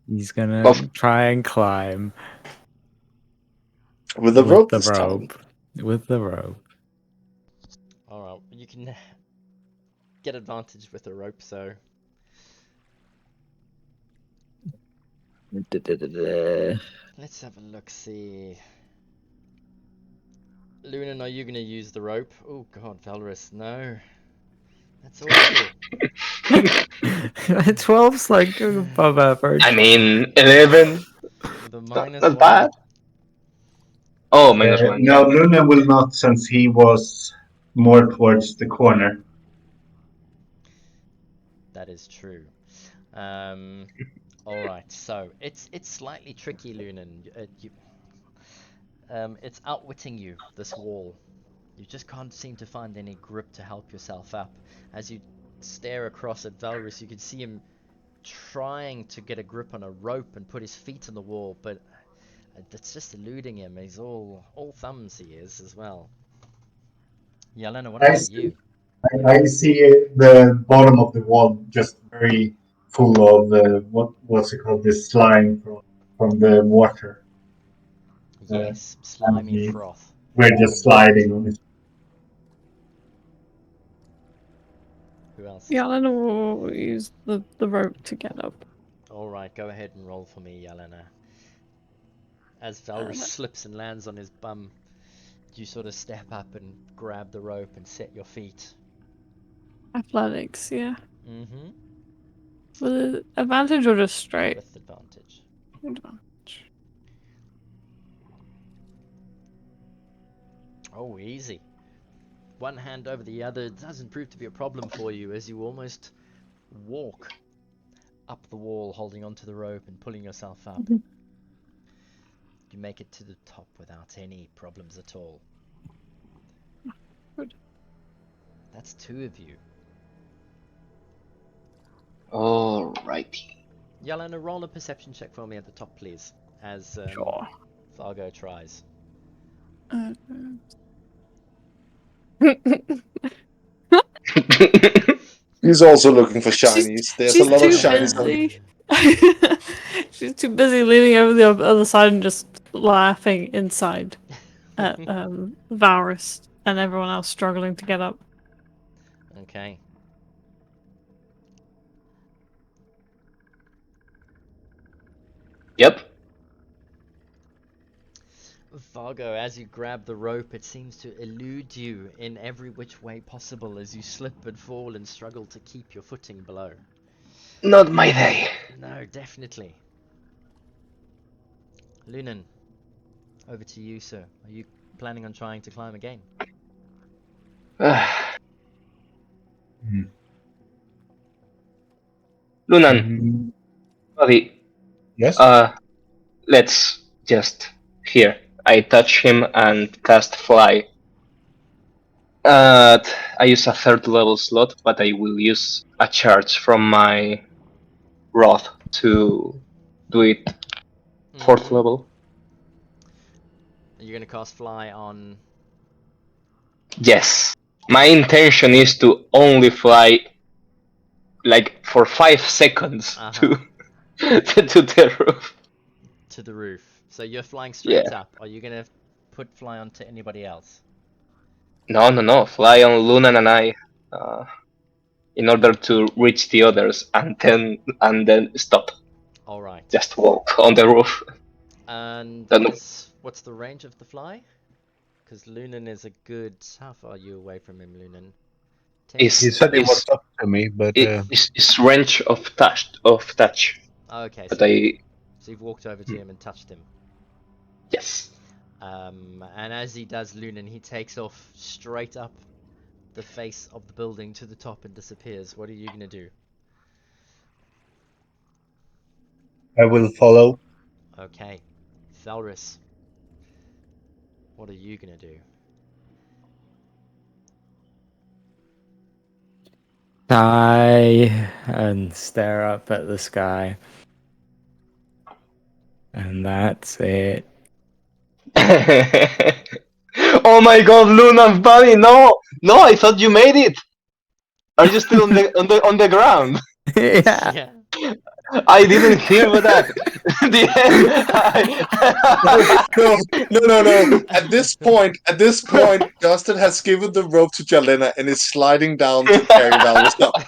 D: He's gonna
C: Of-
D: try and climb
F: With the rope
D: the
F: this time.
D: rope. With the rope.
B: Alright, you can get advantage with the rope, so. Let's have a look, see. Lunan, are you going to use the rope? Oh god, Valorous, no. That's awful.
D: 12's like above average.
C: I mean, 11.
B: With a
C: Not
B: -1.
C: bad. Oh, -1.
G: No, Luna will not, since he was more towards the corner.
B: That is true. Alright, so it's slightly tricky, Lunan. It's outwitting you, this wall. You just can't seem to find any grip to help yourself up. As you stare across at Valorous, you can see him trying to get a grip on a rope and put his feet on the wall, but it's just eluding him. He's all thumbs, he is, as well. Yelena, what about you?
G: I see the bottom of the wall just very full of what's it called, this slime from the water.
B: Yes, slimy
G: and
B: froth.
G: We're just sliding on it.
B: Who else?
E: Yelena will use the rope to get up.
B: Alright, go ahead and roll for me, Yelena. As Valorous slips and lands on his bum, you sort of step up and grab the rope and set your feet.
E: Athletics, yeah.
B: Mm-hmm.
E: With advantage or just straight?
B: With advantage.
E: Advantage.
B: Oh, easy. One hand over the other doesn't prove to be a problem for you as you almost walk up the wall holding onto the rope and pulling yourself up.
E: Mhm.
B: You make it to the top without any problems at all.
E: Good.
B: That's 2 of you.
C: Alrighty.
B: Yelena, roll a perception check for me at the top, please, as
E: Sure.
B: Fargo tries.
F: He's also looking for shinies. There's a
E: she's
F: lot of
E: too
F: shinies on
E: busy. She's too busy leaning over the other side and just laughing inside at Varus and everyone else struggling to get up.
B: Okay.
C: Yep.
B: Fargo, as you grab the rope, it seems to elude you in every which way possible as you slip and fall and struggle to keep your footing below.
C: Not my day.
B: No, definitely. Lunan, over to you, sir. Are you planning on trying to climb again?
C: Lunan,
G: Mm,
C: buddy,
G: yes.
C: let's just here. I touch him and cast fly. I use a 3rd level slot, but I will use a charge from my Wrath to do it 4th level.
B: You're gonna cast fly on.
C: Yes. My intention is to only fly like for 5 seconds to the roof.
B: To the roof. So you're flying straight up. Are you gonna put fly onto anybody else?
C: No. Fly on Lunan and I, in order to reach the others, and then stop.
B: All right.
C: Just walk on the roof.
B: And
C: Then-
B: what's the range of the fly? Because Lunan is a good. How far are you away from him, Lunan? 10?
C: Is
G: He said he was up to me, but
C: it's range of touch.
B: Okay,
C: But
B: so you've walked over to him and touched him.
C: yes.
B: And as he does, Lunan, he takes off straight up the face of the building to the top and disappears. What are you gonna do?
G: I will follow.
B: Okay, Thalris, what are you gonna do?
D: Die and stare up at the sky. And that's it.
C: Oh my god, Luna, buddy, no! No, I thought you made it! Are you still on the ground?
D: Yeah.
B: Yeah.
C: I didn't hear about that. The end.
F: No. At this point, Dustin has given the rope to Jalena and is sliding down to carry Valorous up.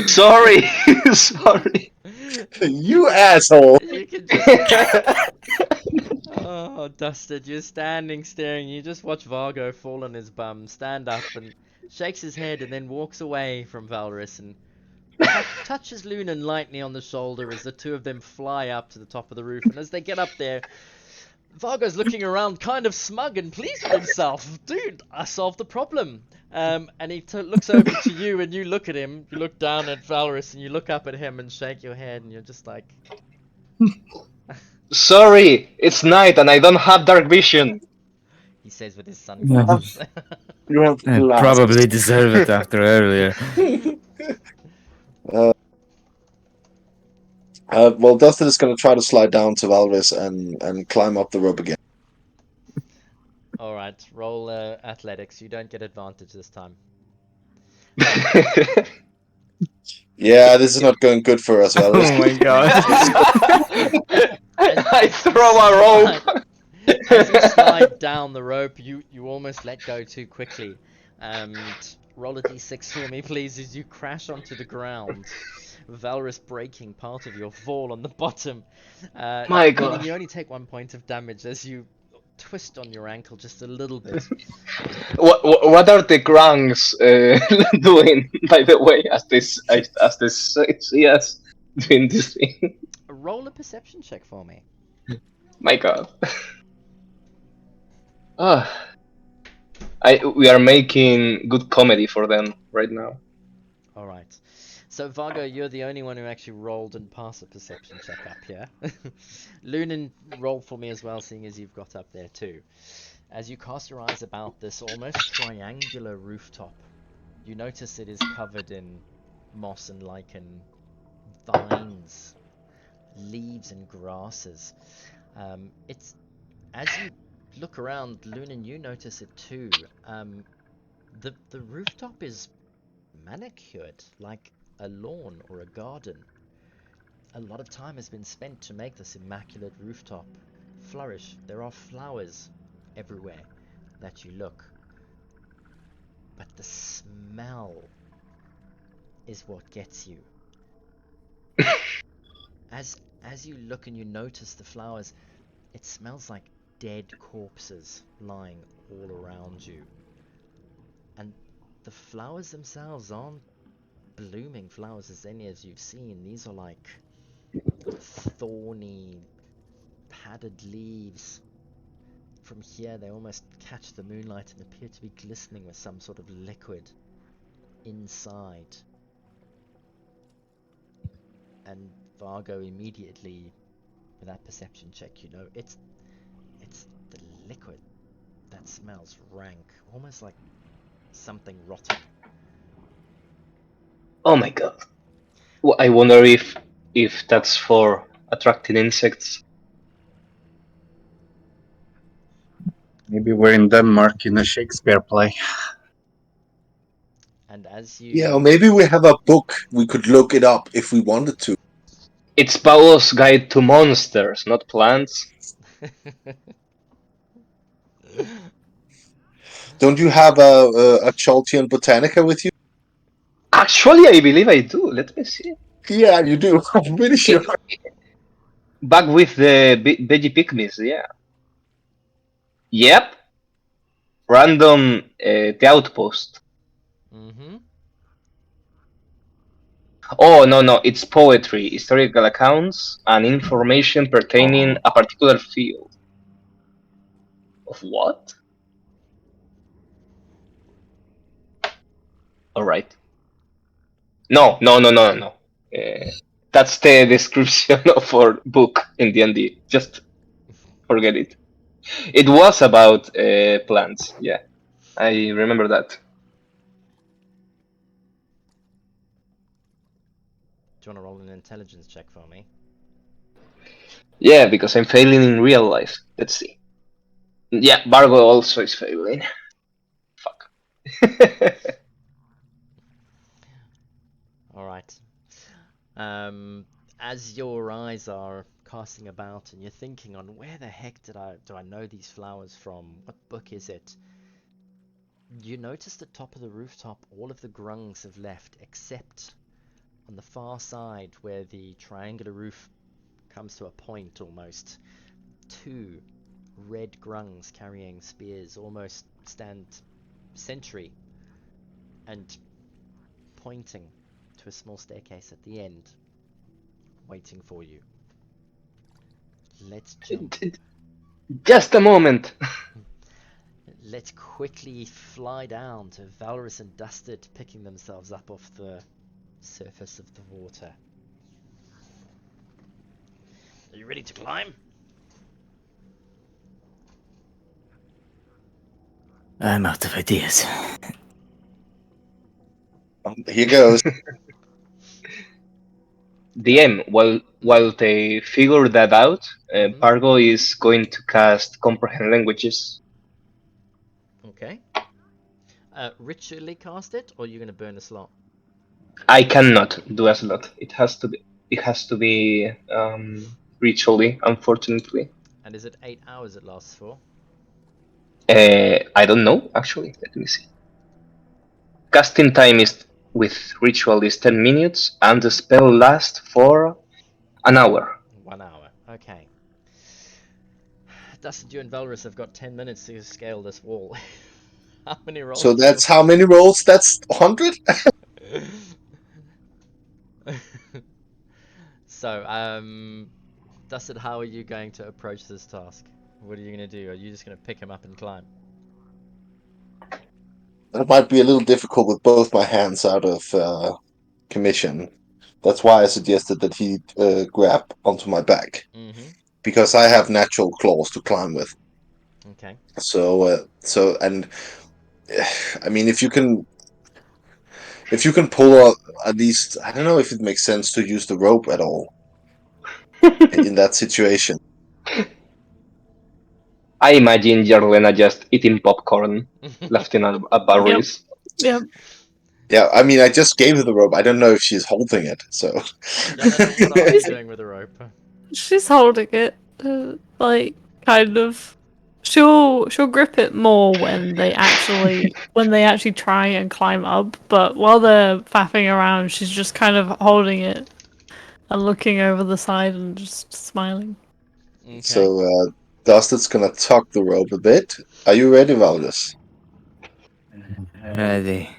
C: Sorry, sorry.
F: You asshole!
B: You can just. Oh, Dusted, you're standing staring. You just watch Vargo fall on his bum, stand up, and shakes his head, and then walks away from Valorous and touches Lunan lightly on the shoulder as the two of them fly up to the top of the roof. And as they get up there, Vargo's looking around, kind of smug and pleased with himself. Dude, I solved the problem. And he looks over to you, and you look at him. You look down at Valorous, and you look up at him and shake your head, and you're just like,
C: Sorry, it's night and I don't have dark vision.
B: he says with his sunglasses.
F: You have
D: I
F: glasses.
D: probably deserve it after earlier.
F: Well, Dustin is going to try to slide down to Valorous and climb up the rope again.
B: Alright, roll athletics. You don't get advantage this time.
F: Yeah, this is not going good for us, Valorous.
D: Oh my god.
C: I throw a rope.
B: As you slide down the rope, you almost let go too quickly. And roll a d6 for me, please, as you crash onto the ground. Valorous breaking part of your fall on the bottom.
C: My god.
B: You only take 1 point of damage as you twist on your ankle just a little bit.
C: What are the grungs doing, by the way, as this see us doing this thing?
B: Roll a perception check for me.
C: My god. We are making good comedy for them right now.
B: Alright. So, Vargo, you're the only one who actually rolled and passed a perception check up here. Lunan, roll for me as well, seeing as you've got up there too. As you cast your eyes about this almost triangular rooftop, you notice it is covered in moss and lichen, vines, leaves and grasses. It's as you look around, Lunan, you notice it too. The rooftop is manicured like a lawn or a garden. A lot of time has been spent to make this immaculate rooftop flourish. There are flowers everywhere that you look. But the smell is what gets you. As you look and you notice the flowers, it smells like dead corpses lying all around you. And the flowers themselves aren't blooming flowers as any as you've seen. These are like thorny, padded leaves. From here they almost catch the moonlight and appear to be glistening with some sort of liquid inside. And Vargo immediately, with that perception check, you know, it's the liquid that smells rank, almost like something rotten.
C: Oh my god. Well, I wonder if that's for attracting insects.
G: Maybe we're in Denmark in a Shakespeare play.
B: And as you
F: Yeah, or maybe we have a book. We could look it up if we wanted to.
C: It's Paolo's Guide to Monsters, not plants.
F: Don't you have a Chaltian Botanica with you?
C: Actually, I believe I do. Let me see.
F: Yeah, you do. I'm pretty sure.
C: Back with the veggie pygmies, yeah. Yep. Random the outpost.
B: Mm-hmm.
C: Oh, no, it's poetry, historical accounts, and information pertaining a particular field. Of what? Alright. No. That's the description of our book in D&D. Just forget it. It was about plants, yeah. I remember that.
B: Do you want to roll an intelligence check for me?
C: Yeah, because I'm failing in real life. Let's see. Yeah, Bargo also is failing. Fuck.
B: Alright. As your eyes are casting about and you're thinking on where the heck do I know these flowers from? What book is it? You notice the top of the rooftop, all of the grungs have left except on the far side where the triangular roof comes to a point almost. Two red grungs carrying spears almost stand sentry and pointing to a small staircase at the end, waiting for you. Let's jump.
C: Just a moment.
B: Let's quickly fly down to Valorous and Dusted picking themselves up off the surface of the water. Are you ready to climb?
D: I'm out of ideas.
F: Here goes.
C: DM, while they figure that out, Bargo is going to cast Comprehend Languages.
B: Okay. Ritually cast it, or are you going to burn a slot?
C: I cannot do a slot. It has to be ritually, unfortunately.
B: And is it 8 hours it lasts for?
C: I don't know, actually. Let me see. Casting time is with ritual is 10 minutes, and the spell lasts for an hour.
B: 1 hour. Okay. Dustin, you and Valorous have got 10 minutes to scale this wall. How many rolls?
F: So that's how many rolls? That's 100?
B: So, Dustin, how are you going to approach this task? What are you going to do? Are you just going to pick him up and climb?
F: That might be a little difficult with both my hands out of commission. That's why I suggested that he grab onto my back.
B: Mm-hmm.
F: Because I have natural claws to climb with.
B: Okay.
F: So, and I mean, if you can pull out at least, I don't know if it makes sense to use the rope at all in that situation.
C: I imagine Jarlena just eating popcorn, laughing at Barris.
E: Yep.
F: Yeah, I mean, I just gave her the rope. I don't know if she's holding it. So,
B: Jelena, what are you doing with the rope?
E: She's holding it, like kind of. She'll grip it more when they actually try and climb up. But while they're faffing around, she's just kind of holding it and looking over the side and just smiling.
B: Okay.
F: so Dusted's gonna tug the rope a bit. Are you ready, Valdez?
D: Ready.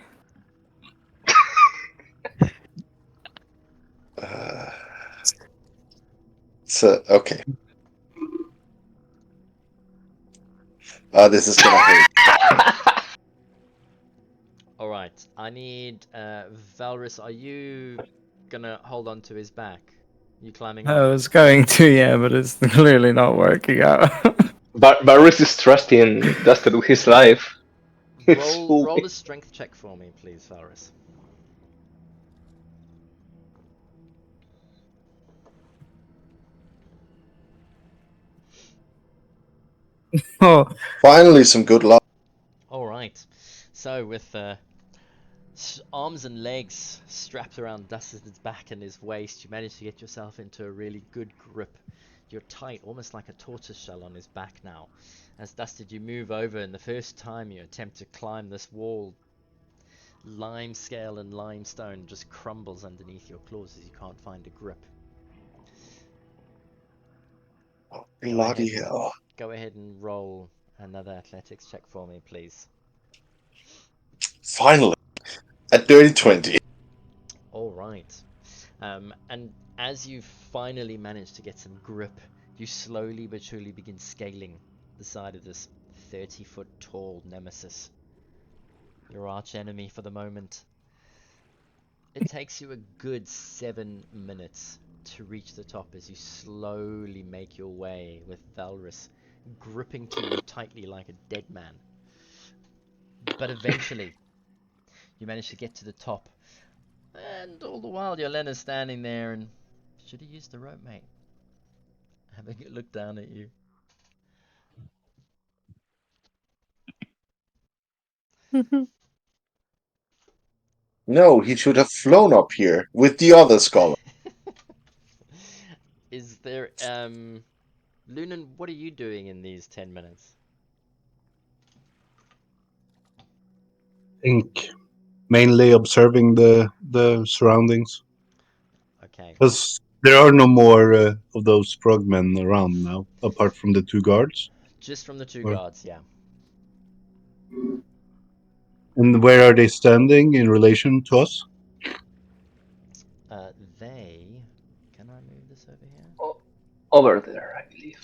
F: So okay. This is gonna hurt.
B: Alright, I need Valorous, are you gonna hold on to his back? You climbing
D: I
B: up?
D: was going to, yeah, but it's clearly not working out.
C: Barris is trusting Dusted with his life.
B: Roll a strength check for me, please, Valorous.
D: Oh,
F: Finally, some good luck.
B: Alright, so with arms and legs strapped around Dusted's back and his waist, you manage to get yourself into a really good grip. You're tight, almost like a tortoise shell on his back now. As Dusted, you move over, and the first time you attempt to climb this wall, lime scale and limestone just crumbles underneath your claws as you can't find a grip.
F: Bloody hell.
B: Go ahead and roll another athletics check for me, please.
F: Finally. At dirty 20.
B: Alright. And as you finally manage to get some grip, you slowly but surely begin scaling the side of this 30-foot tall nemesis. Your arch enemy for the moment. It takes you a good 7 minutes to reach the top as you slowly make your way with Valrus gripping to you tightly like a dead man. But eventually, you manage to get to the top. And all the while, Yolena's standing there and... Should have used the rope, mate. Having a look down at you.
F: No, he should have flown up here with the other scholar.
B: Is there, Lunan, what are you doing in these 10 minutes?
G: I think mainly observing the surroundings,
B: Okay,
G: because there are no more of those frogmen around now, apart from the 2 guards.
B: just from the 2
G: Or-
B: guards, yeah.
G: And where are they standing in relation to us?
B: They... Can I move this over here?
C: Over there, I believe.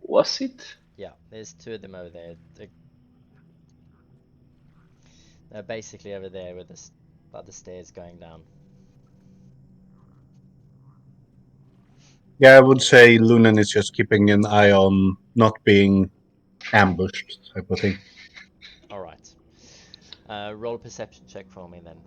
C: Was it?
B: Yeah, there's 2 of them over there. They're basically over there with by the stairs going down.
G: Yeah, I would say Lunan is just keeping an eye on not being ambushed, type of thing.
B: Alright. Roll a perception check for me then.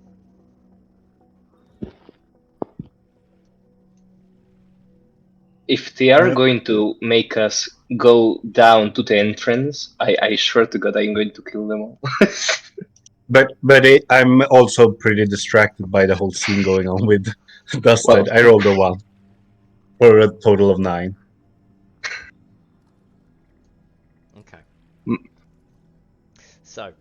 C: If they are
G: Yeah.
C: going to make us go down to the entrance, I swear to God I'm going to kill them all.
G: But I'm also pretty distracted by the whole scene going on with Dusted.
C: Well,
G: I rolled a 1 for a total of 9.
B: Okay.
C: Mm.
B: So,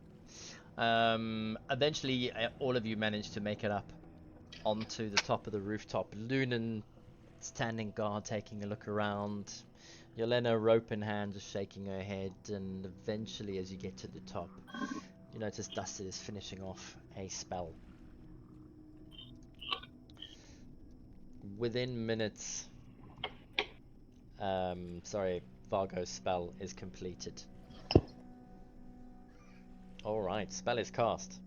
B: eventually all of you manage to make it up onto the top of the rooftop. Lunan standing guard, taking a look around. Yelena, rope in hand, just shaking her head. And eventually, as you get to the top, you notice Dusted is finishing off a spell. Within minutes, Vargo's spell is completed. Alright, spell is cast.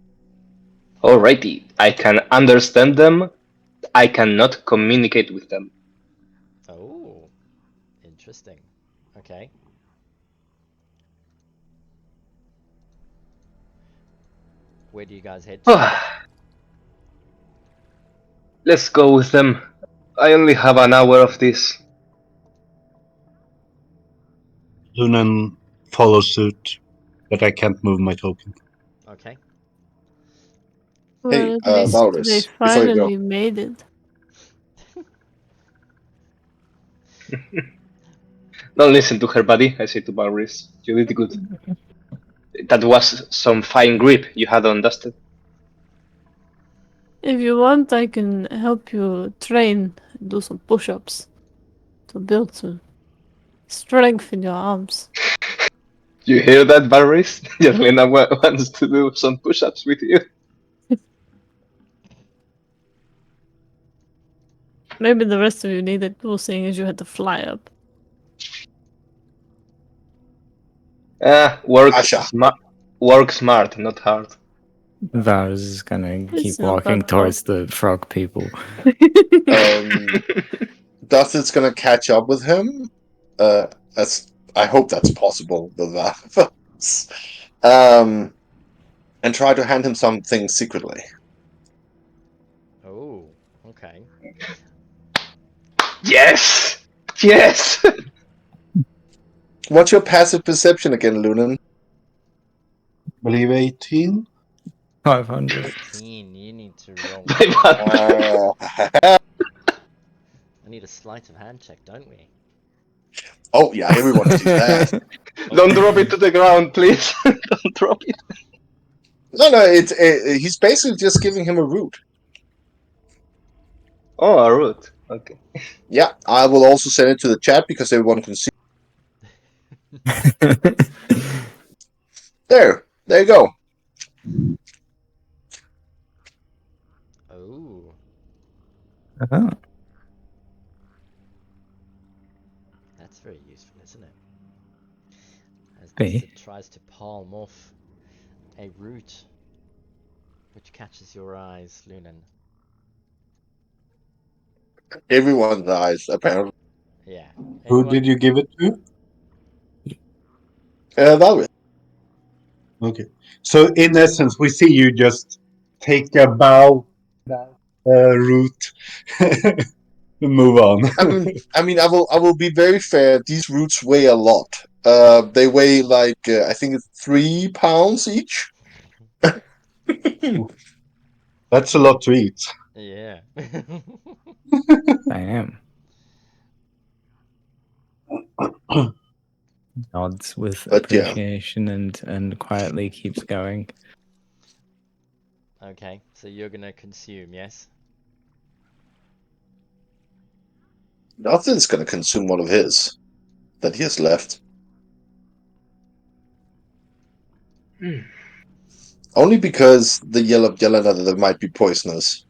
C: alrighty. I can understand them. I cannot communicate with them.
B: Oh, interesting. Okay. Where do you guys head to?
C: Let's go with them. I only have an hour of this.
G: Lunan follows suit, but I can't move my token.
B: Okay.
F: Hey,
E: Well, at least they
F: Valrus, before you go.
E: finally made it.
C: Don't listen to her, buddy. I say to Barris. You did good. That was some fine grip you had on Dusted.
E: If you want, I can help you train, do some push-ups to build some strength in your arms.
C: You hear that, Barris? Jelena wants to do some push-ups with you.
E: Maybe the rest of you need it too, seeing as you had to fly up.
C: Work
F: Asha.
C: smart. Work smart, not hard.
D: Varus is gonna
E: It's
D: keep
E: not
D: walking
E: that
D: towards the frog people.
F: Dustin's gonna catch up with him. That's I hope that's possible with that. And try to hand him something secretly.
B: Oh, okay.
C: Yes! Yes!
F: What's your passive perception again, Lunan?
G: I believe 18.
D: 500.
B: 18, you need to roll.
C: 500.
B: I need a sleight of hand check, don't we?
F: Oh yeah, everyone do that.
C: Don't drop it to the ground, please. Don't drop it.
F: No, he's basically just giving him a route.
C: Oh, a root. Okay.
F: Yeah, I will also send it to the chat because everyone can see. There you go.
B: Oh.
D: Oh,
B: That's very useful, isn't it? As
D: okay.
B: it tries to palm off a root which catches your eyes, Lunan.
F: Everyone dies, apparently.
B: Yeah.
G: Who
B: Anyone?
G: did you give it to?
F: Valve.
G: Okay. So in essence, we see you just take a bow, route, and move on.
F: I will be very fair. These roots weigh a lot. They weigh like I think it's 3 pounds each.
G: That's a lot to eat.
B: Yeah.
D: I am. Nods with
F: But yeah,
D: appreciation and quietly keeps going.
B: Okay, so you're gonna consume, yes?
F: nothing's gonna consume one of his that he has left. Only because the yellow that might be poisonous.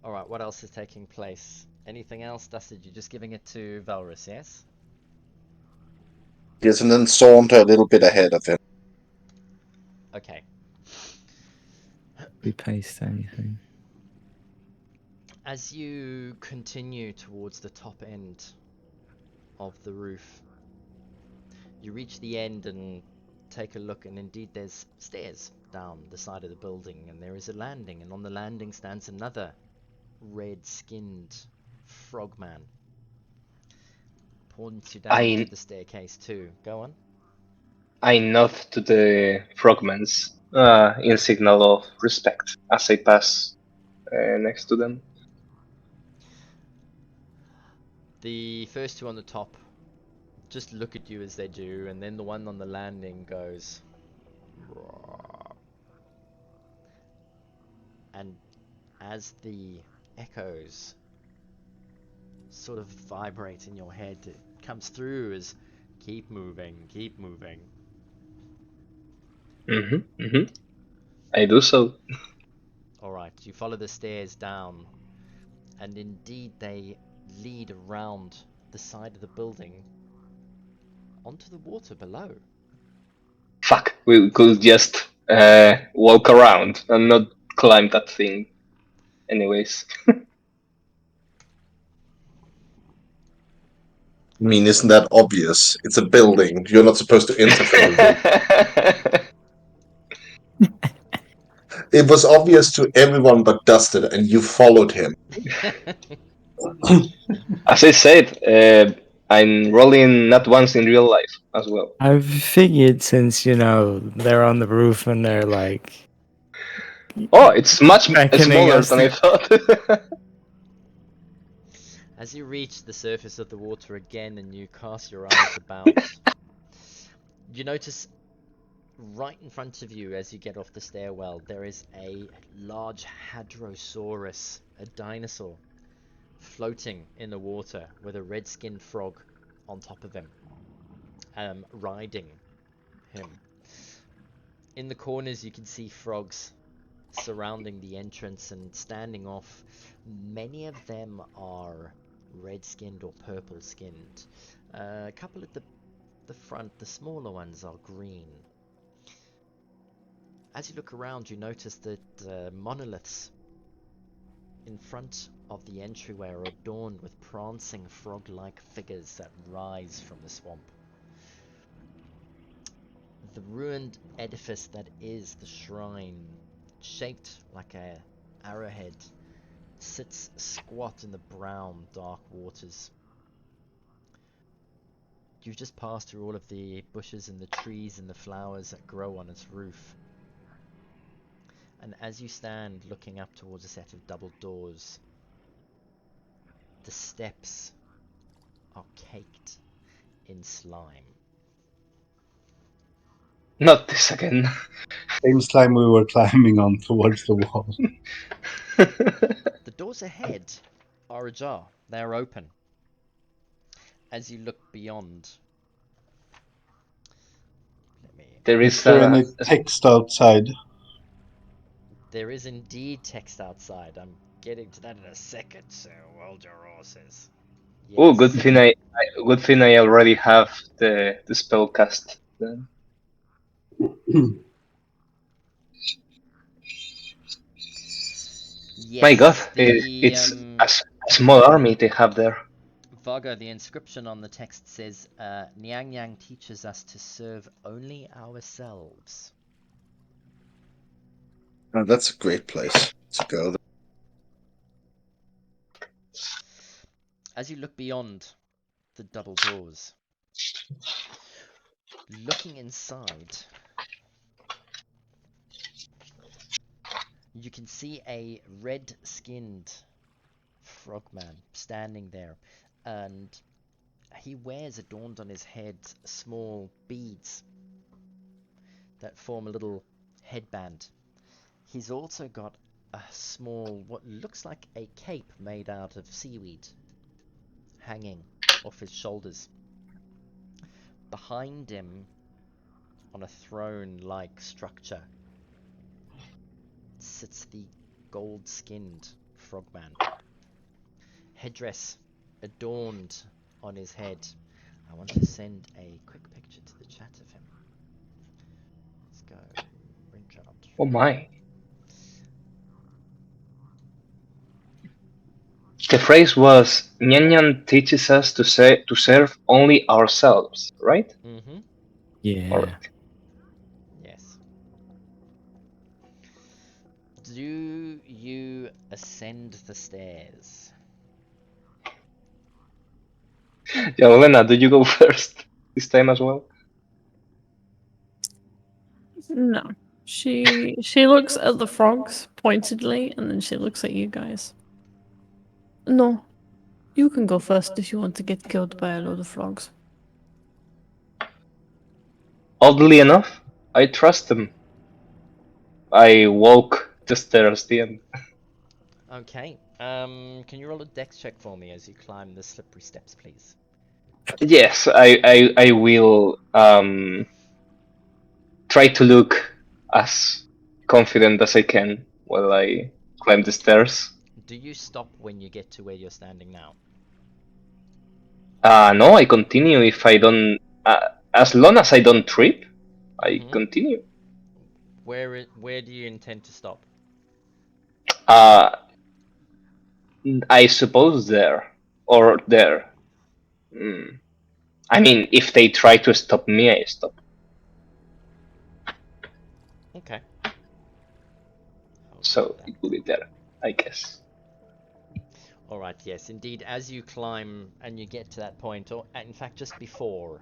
B: Alright, what else is taking place? Anything else, Dusted? You're just giving it to Valrus, yes?
F: Yes, and then saunter a little bit ahead of him.
B: Okay.
D: We paste anything.
B: As you continue towards the top end of the roof, you reach the end and take a look, and indeed there's stairs down the side of the building, and there is a landing, and on the landing stands another red-skinned frogman. Points you down to
C: I
B: the staircase too. Go on.
C: I nod to the frogmans in signal of respect as I pass next to them.
B: The first two on the top just look at you as they do, and then the one on the landing goes. And as the echoes sort of vibrate in your head, it comes through as keep moving, keep moving.
C: I do so.
B: Alright, you follow the stairs down, and indeed they lead around the side of the building onto the water below.
C: Fuck, we could just walk around and not climb that thing. Anyways.
F: I mean, isn't that obvious? It's a building. You're not supposed to interfere with it. It was obvious to everyone but Dusted, and you followed him.
C: As I said, I'm rolling not once in real life as well.
D: I've figured since, they're on the roof and they're like
C: Oh, it's much
D: beckoning
C: smaller
D: us
C: than I
D: to...
C: thought.
B: As you reach the surface of the water again and you cast your eyes about, you notice right in front of you as you get off the stairwell there is a large hadrosaurus, a dinosaur, floating in the water with a red-skinned frog on top of him, riding him. In the corners you can see frogs surrounding the entrance and standing off. Many of them are red-skinned or purple-skinned. A couple at the front, the smaller ones, are green. As you look around, you notice that monoliths in front of the entryway are adorned with prancing frog-like figures that rise from the swamp. The ruined edifice that is the shrine, shaped like a arrowhead, sits squat in the brown, dark waters. You've just passed through all of the bushes and the trees and the flowers that grow on its roof. And as you stand looking up towards a set of double doors, the steps are caked in slime.
C: Not this again.
G: Same slime we were climbing on towards the wall.
B: The doors ahead are ajar. They are open. As you look beyond,
C: There
G: Is
C: is
G: there any text outside?
B: There is indeed text outside. I'm getting to that in a second, so hold your horses.
C: Oh, good
B: Yes.
C: thing good thing I already have the spell cast. Then. My God,
B: Yes, the
C: it's a small army they have there.
B: Vago, the inscription on the text says, Nagnang teaches us to serve only ourselves.
F: Oh, that's a great place to go.
B: As you look beyond the double doors, looking inside, you can see a red-skinned frogman standing there, and he wears, adorned on his head, small beads that form a little headband. He's also got a small, what looks like a cape made out of seaweed, hanging off his shoulders. Behind him, on a throne-like structure, sits the gold-skinned frogman. Headdress adorned on his head. I want to send a quick picture to the chat of him. Let's go, Richard.
C: Oh my. The phrase was Nyanyan teaches us to serve only ourselves, right?
B: Mm-hmm.
D: Yeah.
C: Alright.
B: Yes. Do you ascend the stairs?
C: Yelena, do you go first this time as well?
E: No. She looks at the frogs pointedly, and then she looks at you guys. No. You can go first if you want to get killed by a load of frogs.
C: Oddly enough, I trust them. I walk the stairs at the end.
B: Okay. Can you roll a dex check for me as you climb the slippery steps, please?
C: Yes, I will try to look as confident as I can while I climb the stairs.
B: Do you stop when you get to where you're standing now?
C: No, I continue if I don't. As long as I don't trip, I
B: Mm-hmm.
C: continue.
B: Where do you intend to stop?
C: Uh, I suppose there or there. Mm. I mean, if they try to stop me, I stop.
B: Okay. I'll
C: So
B: do that
C: it will
B: then.
C: be there, I guess.
B: Alright, yes, indeed, as you climb and you get to that point, or in fact just before,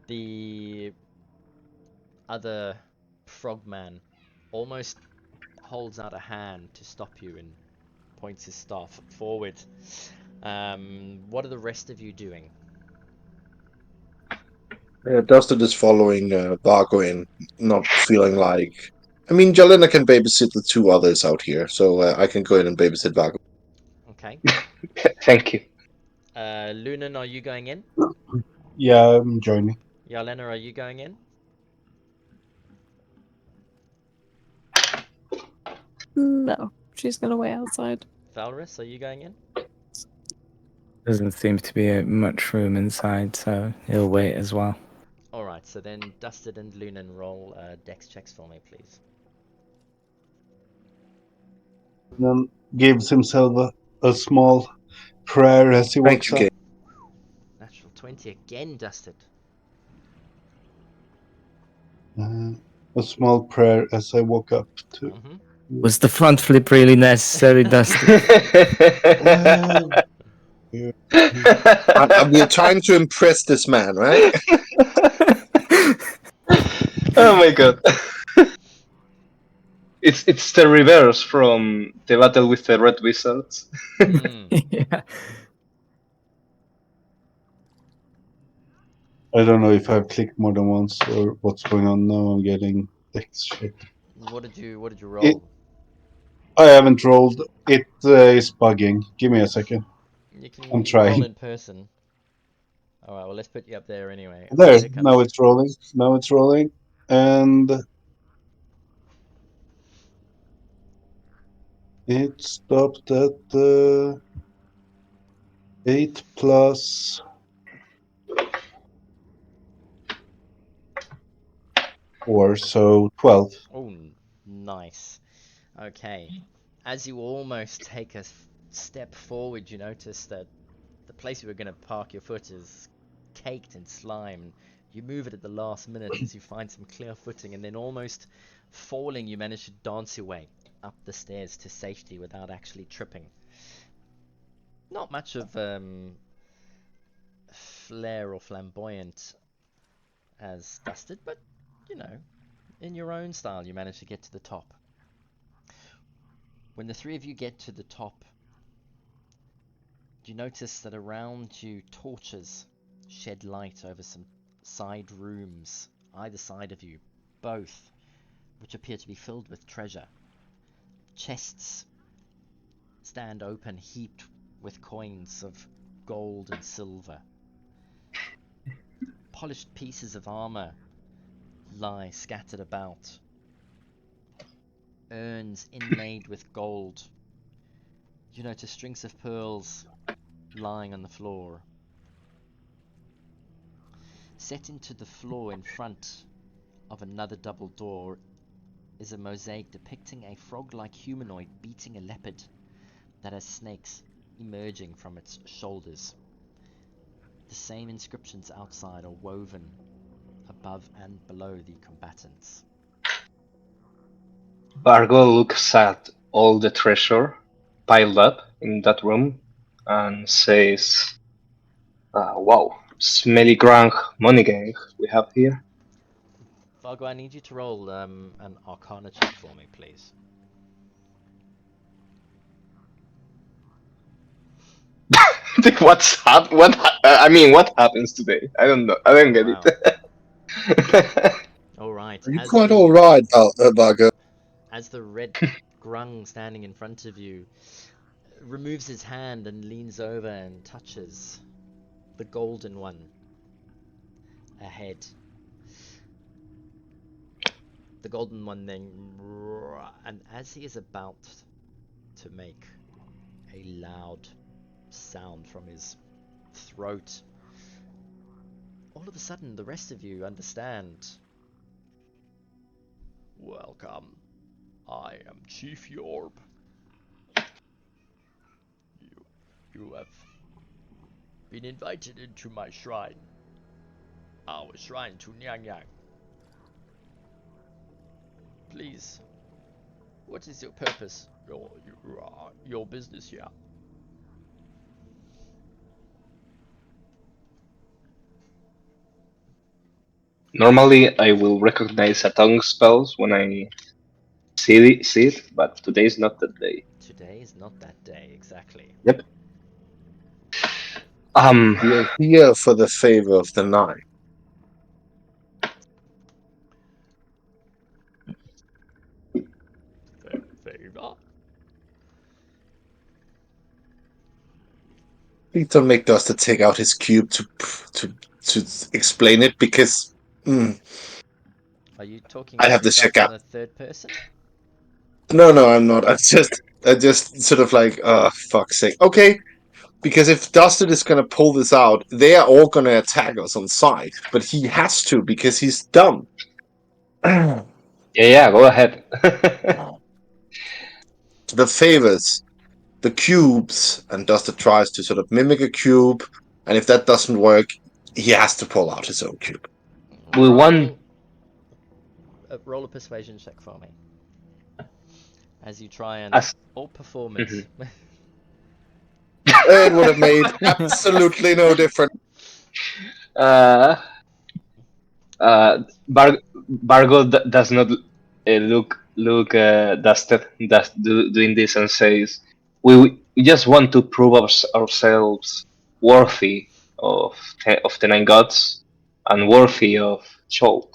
B: the other frogman almost holds out a hand to stop you and points his staff forward. What are the rest of you doing?
F: Dustin is following Vargo in, not feeling like. I mean, Jalena can babysit the two others out here, so I can go in and babysit Vargo.
B: Okay.
C: Thank you.
B: Lunan, are you going in?
G: Yeah, I'm joining.
B: Yarlena, are you going in?
E: No. She's gonna wait outside.
B: Valrus, are you going in?
D: Doesn't seem to be much room inside, so he'll wait as well.
B: Alright, so then Dustin and Lunan roll dex checks for me, please.
G: Then gives himself a small prayer as he
F: Thank
G: walks
F: you,
G: up.
F: Gabe.
B: Natural 20 again, Dustin.
G: A small prayer as I walk up to.
B: Mm-hmm.
D: Was the front flip really necessary, Dusty?
F: We're trying to impress this man, right?
C: Oh my god. It's the reverse from the battle with the red wizards.
D: Yeah.
G: I don't know if I've clicked more than once or what's going on now. I'm getting dex check.
B: What did you roll?
G: I haven't rolled. It is bugging. Give me a second.
B: You can
G: I'm
B: roll
G: trying.
B: in person. Alright, well let's put you up there anyway.
G: There.
B: Here it comes.
G: Now it's rolling. Now it's rolling. And It stopped at 8 plus 4, so 12.
B: Oh, nice. Okay. As you almost take a step forward, you notice that the place you were going to park your foot is caked in slime. You move it at the last minute as you find some clear footing, and then almost falling, you manage to dance your way up the stairs to safety without actually tripping. Not much of flair or flamboyant as Dusted, but you know, in your own style, you manage to get to the top. When the three of you get to the top, you notice that around you torches shed light over some side rooms, either side of you, both which appear to be filled with treasure. Chests stand open, heaped with coins of gold and silver. Polished pieces of armor lie scattered about. Urns inlaid with gold. You notice strings of pearls lying on the floor. Set into the floor in front of another double door is a mosaic depicting a frog-like humanoid beating a leopard that has snakes emerging from its shoulders. The same inscriptions outside are woven above and below the combatants.
C: Bargo looks at all the treasure piled up in that room and says, wow, smelly grung money gang we have here.
B: Vargo, I need you to roll an Arcana check for me, please.
C: What happens today? I don't know. I don't get
B: Wow.
C: it.
B: Alright,
F: Are you quite alright, Bugger?
B: as the red grung standing in front of you removes his hand and leans over and touches the golden one ahead. The golden one then, and as he is about to make a loud sound from his throat, all of a sudden the rest of you understand. Welcome. I am Chief Yorb. You have been invited into my shrine. Our shrine to Nagnang. Please, what is your purpose? Your business here?
C: Normally, I will recognize a tongue spells when I see it, but today is not that day.
B: Today is not that day, exactly.
C: Yep.
F: You're here for the favor of the night.
B: Favor?
F: Please don't make Duster take out his cube to explain it, because
B: Are you talking
F: I'd
B: to
F: have to
B: yourself
F: check out.
B: in the third person?
F: No, I'm not. I just sort of like, fuck's sake. Okay, because if Dustin is gonna pull this out, they are all gonna attack us on sight. But he has to because he's dumb.
C: Yeah, go ahead.
F: The favors, the cubes, and Duster tries to sort of mimic a cube, and if that doesn't work, he has to pull out his own cube.
C: We want.
B: Roll a persuasion check for me. As you try and
C: As
B: or performance.
C: Mhm.
F: It would have made absolutely no difference.
C: Bargo does not look dusted doing this and says, "We just want to prove ourselves worthy of the nine gods and worthy of Chol."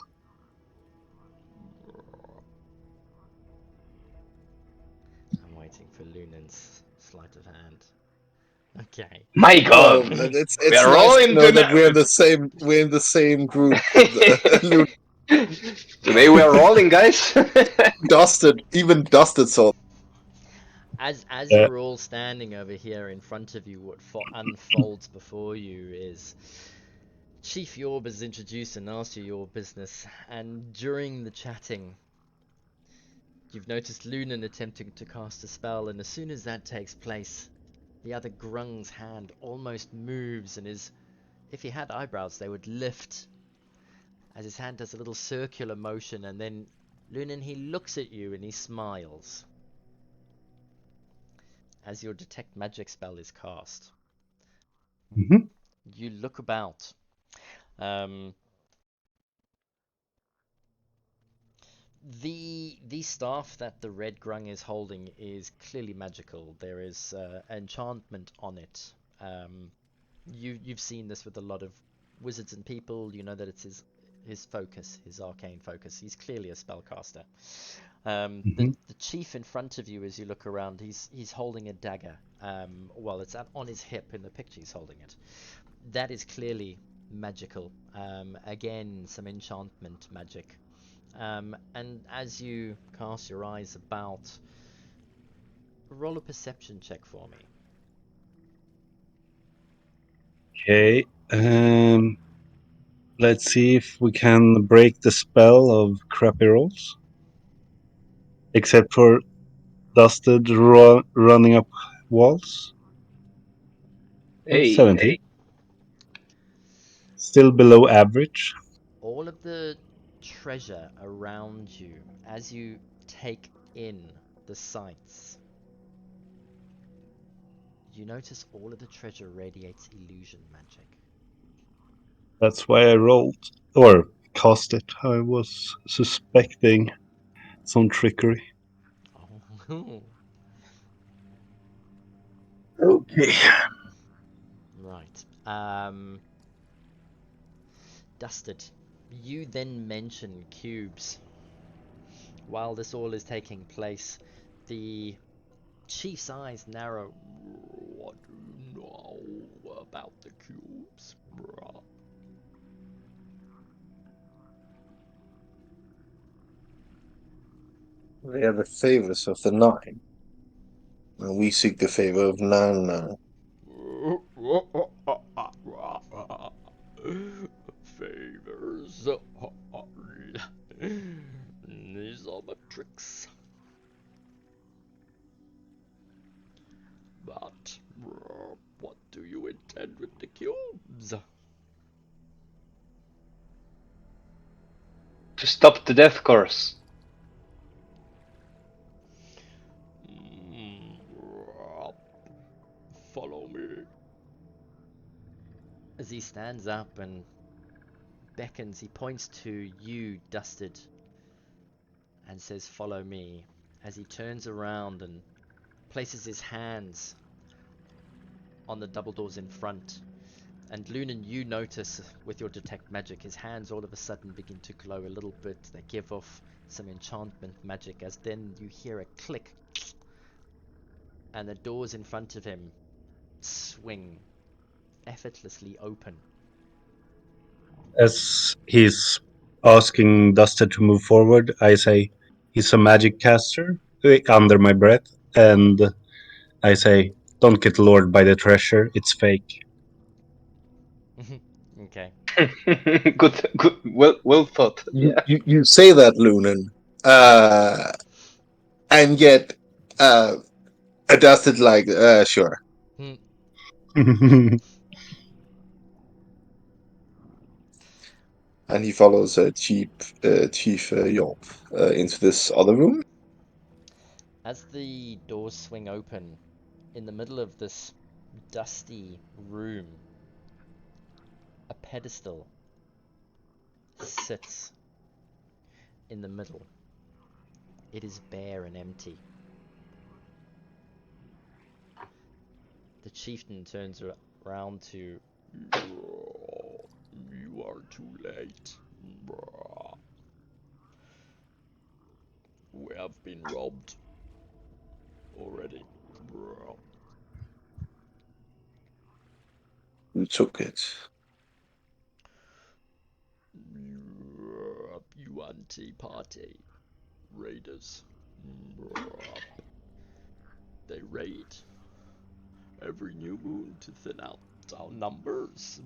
B: I'm waiting for Lunan's sleight of hand. Okay.
C: My
F: Well,
C: God,
F: it's
C: we are
F: nice
C: rolling
F: to know that
C: tonight.
F: we're in the same group.
C: Today we are rolling, guys.
F: Even Dusted saw.
B: As
G: Uh,
B: you're all standing over here in front of you, what unfolds before you is Chief Yorb is introduced and asks you your business, and during the chatting, you've noticed Lunan attempting to cast a spell, and as soon as that takes place, the other grung's hand almost moves, and if he had eyebrows, they would lift as his hand does a little circular motion, and then Lunan, he looks at you and he smiles as your detect magic spell is cast.
G: mhm.
B: You look about. Um, the staff that the red grung is holding is clearly magical. There is enchantment on it. You've seen this with a lot of wizards and people. You know that it's his focus, his arcane focus. He's clearly a spellcaster. The chief in front of you, as you look around, he's holding a dagger. Well, it's on his hip in the picture. He's holding it. That is clearly magical. Again, some enchantment magic. And as you cast your eyes about, roll a perception check for me.
G: Okay. Let's see if we can break the spell of crappy rolls. Except for dusted running up walls.
C: Hey,
G: 17.
C: hey.
G: Still below average.
B: All of the treasure around you, as you take in the sights, you notice all of the treasure radiates illusion magic.
G: That's why I rolled. Or cast it. I was suspecting some trickery.
B: Oh,
G: Okay.
B: right. Dusted. You then mention cubes. While this all is taking place, the chief's eyes narrow. What do you know about the cubes?
F: They are the favors of the nine, and we seek the favor of Nagnang.
B: Favors. These are the tricks. But what do you intend with the cubes?
C: To stop the death course.
B: Follow me. As he stands up and beckons, he points to you, Dusted, and says, "Follow me." As he turns around and places his hands on the double doors in front. And Lunan, you notice with your detect magic, his hands all of a sudden begin to glow a little bit. They give off some enchantment magic, as then you hear a click, and the doors in front of him swing effortlessly open.
G: As he's asking Duster to move forward, I say he's a magic caster under my breath, and I say, "Don't get lured by the treasure; it's fake."
B: Okay.
C: Good. Well thought.
F: You,
C: Yeah.
F: you, you say that, Lunan, uh, and yet adjusted like, sure. And he follows Chief Yorb into this other room.
B: As the doors swing open, in the middle of this dusty room, a pedestal sits in the middle. It is bare and empty. The chieftain turns around to, "You are too late. We have been robbed already."
F: Who took it?
B: You anti-party raiders. They raid every new moon to thin out our numbers.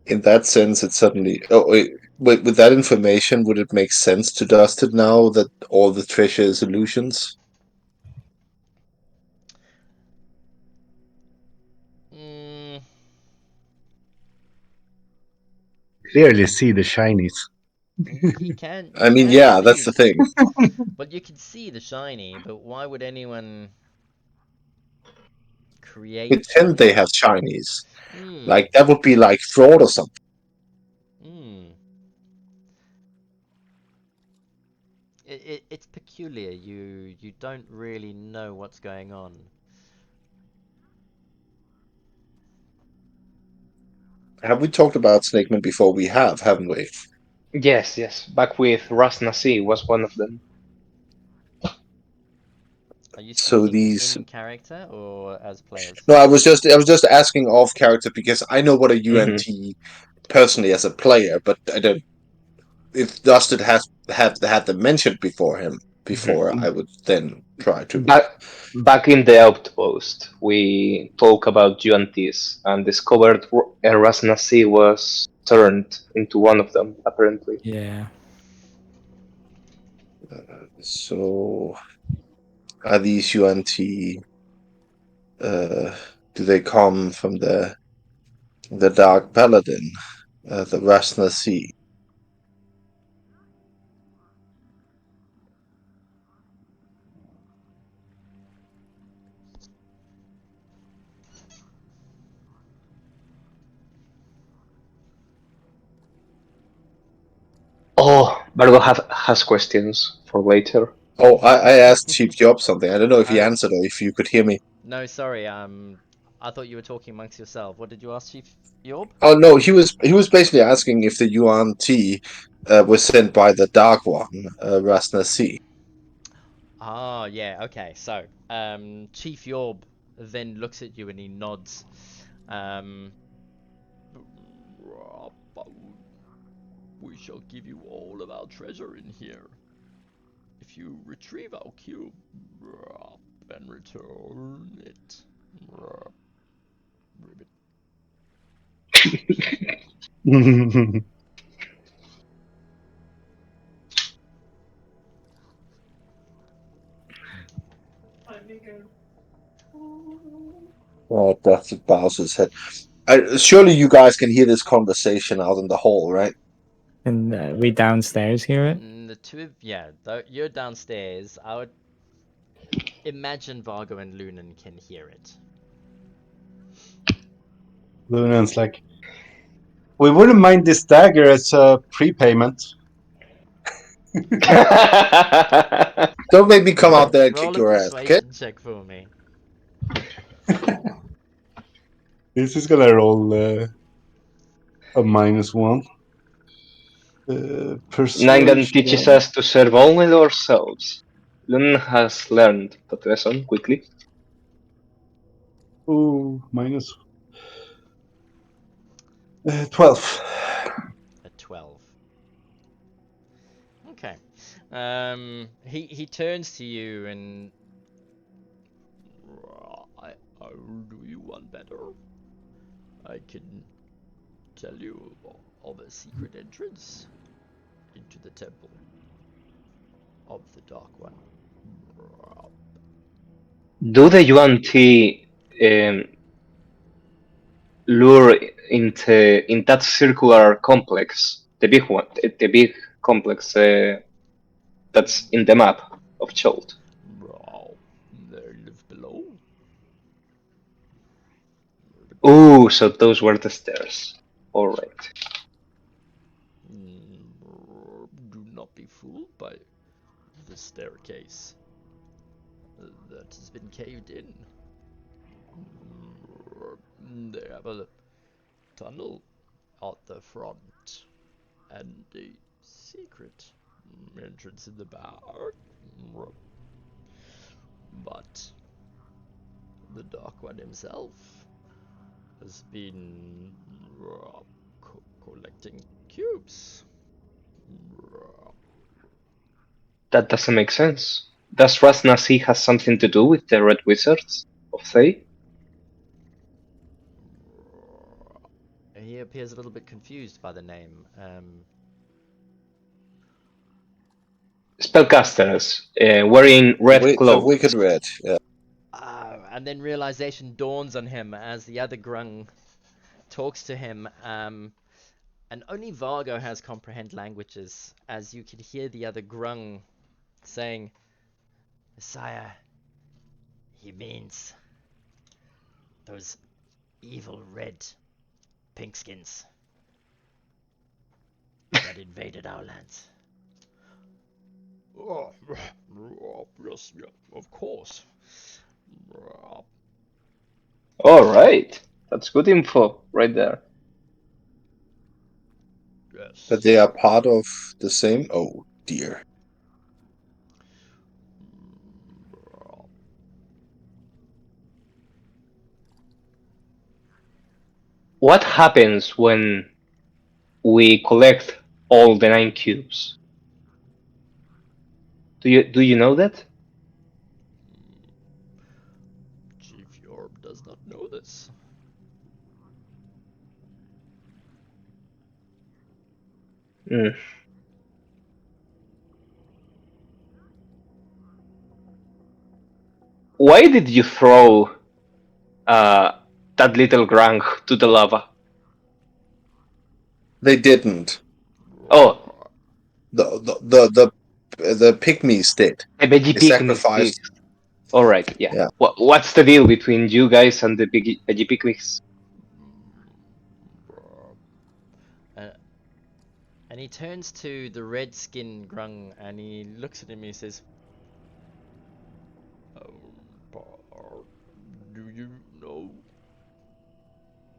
F: In that sense, it suddenly. Oh, with that information, would it make sense to Dusted now that all the treasure is illusions?
B: Mm,
G: Clearly see the shinies.
B: he can.
F: I
B: You
F: mean,
B: can
F: yeah,
B: see.
F: that's the thing.
B: But you can see the shiny. But why would anyone create
F: Pretend
B: one?
F: they have shinies.
B: Hmm.
F: Like that would be like fraud or something.
B: Hmm. It's peculiar. You don't really know what's going on.
F: Have we talked about Snakeman before? We have, haven't we?
C: Yes, yes. Back with Rasnasi was one of them.
B: Are you
F: So
B: speaking
F: these.
B: in character or as players?
F: No, I was just asking off character because I know what a
C: Hmm.
F: UNT personally as a player, but I don't. If Dusted has had them mentioned before
C: Hmm.
F: I would then try to.
C: Back in the outpost, we talk about UNTs and discovered Rasnasi was turned into one of them, apparently.
D: Yeah.
F: So are these UNT? Uh, do they come from the Dark Paladin, the Rasna Sea?
C: Oh, Vargo has questions for later.
F: Oh, I asked Chief Job something. I don't know if he
B: Oh,
F: answered or if you could hear me.
B: no, sorry. I thought you were talking amongst yourself. What did you ask, Chief Yorb?
F: Oh no, he was basically asking if the UNT was sent by the Dark One, Rasna Sea.
B: Ah, yeah. Okay. So, Chief Yorb then looks at you and he nods. Um, we shall give you all of our treasure in here if you retrieve our cube and return it. Ribbit.
F: Oh, Dusted bows his head. Surely you guys can hear this conversation out in the hall, right?
D: And we downstairs hear it.
B: The two of yeah, you're downstairs. I would imagine Vargo and Lunan can hear it.
G: Lunan's like, we wouldn't mind this dagger as a prepayment.
F: Don't make me come out there and kick
B: Roll a
F: your ass, okay?
B: persuasion check for me.
G: This is gonna roll a -1.
C: Nangan teaches
G: Persuasion.
C: us to serve only ourselves. Lun has learned that lesson quickly.
G: Ooh, minus 12.
B: A 12. Okay. He turns to you and I'll do you one better. I can tell you of a secret entrance into the temple of the Dark One.
C: Do the UNT lure in that circular complex, the big one, the big complex that's in the map of Cholt?
B: They live below.
C: Ooh, so those were the stairs. All right.
B: Do not be fooled by the staircase that has been caved in. They have a tunnel at the front and a secret entrance in the back. But the Dark One Sagan himself has been collecting cubes.
C: That doesn't make sense. Does Rasnasi has something to do with the Red Wizards of Thay?
B: He appears a little bit confused by the name.
C: Spellcasters wearing red
H: The
C: clothes.
H: Wicked Red. Yeah.
B: And then realization dawns on him as the other grung talks to him. And only Vargo has comprehend languages, as you can hear the other grung saying, Messiah, he means those evil red pinkskins that invaded our lands. Oh, yes, yeah, of course.
C: All right, that's good info right there.
B: Yes.
H: But they are part of the same. Oh dear.
C: What happens when we collect all the 9 cubes? Do you know that?
B: Chief Yorb does not know this.
C: Hmm. Why did you throw that little grung to the lava?
H: They didn't.
C: Oh,
H: The pygmies did.
C: the veggie
H: They
C: picnic.
H: sacrificed.
C: All right, yeah.
H: Yeah.
C: What's the deal between you guys and the veggie picnics?
B: And he turns to the red skinned grung and he looks at him and he says, do you know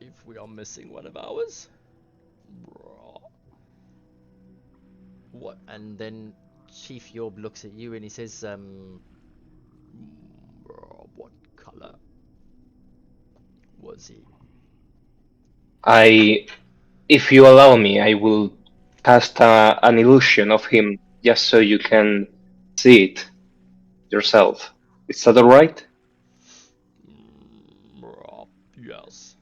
B: if we are missing one of ours? What? And then Chief Yorb looks at you and he says, what color was he?
C: If you allow me, I will cast an illusion of him just so you can see it yourself. Is that alright?
B: Yes.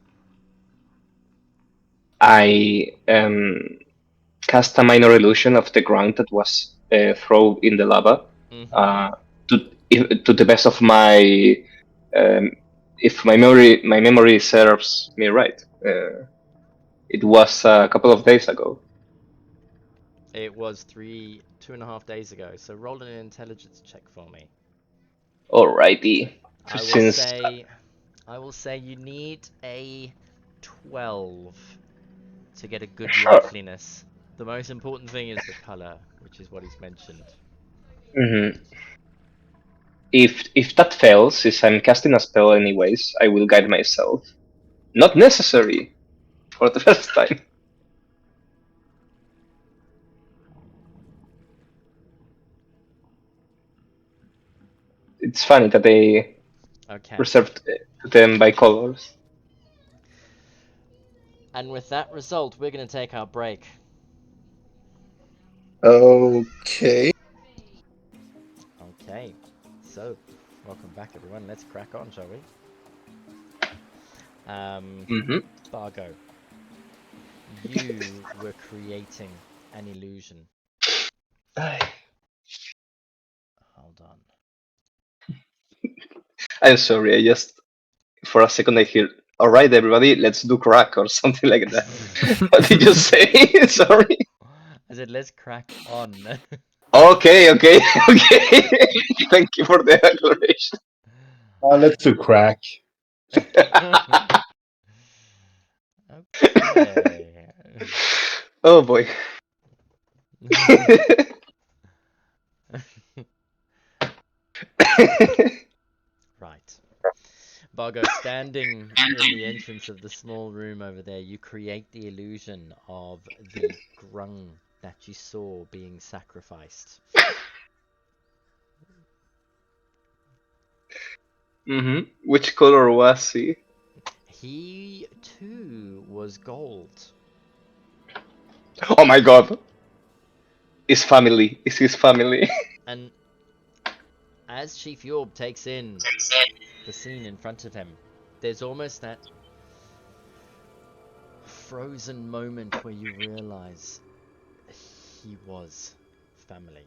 C: I cast a minor illusion of the ground that was thrown in the lava. To the best of my, if my memory serves me right, it was a couple of days ago.
B: It was 2.5 days ago. So roll an intelligence check for me.
C: Alrighty.
B: I will say you need a 12 to get a good
C: Sure.
B: liveliness. The most important thing is the color, which is what he's mentioned.
C: Mm-hmm. If that fails, since I'm casting a spell anyways, I will guide myself. Not necessary for the first time. It's funny that they reserved them by colors.
B: And with that result, we're going to take our break.
H: Okay.
B: Okay. So, welcome back, everyone. Let's crack on, shall we? Bargo, you were creating an illusion. Hold on.
C: I'm sorry, I just for a second I hear, alright everybody, let's do crack or something like that. What did you say? Sorry.
B: I said let's crack on.
C: Okay. Thank you for the acceleration.
G: Let's do crack.
B: Okay.
C: Oh boy.
B: Right. Bargo, standing in the entrance of the small room over there, you create the illusion of the grung that you saw being sacrificed.
C: Which color was he?
B: He too was gold.
C: Oh my god! His family. It's his family.
B: And as Chief Yorb takes in the scene in front of him, there's almost that frozen moment where you realize he was family.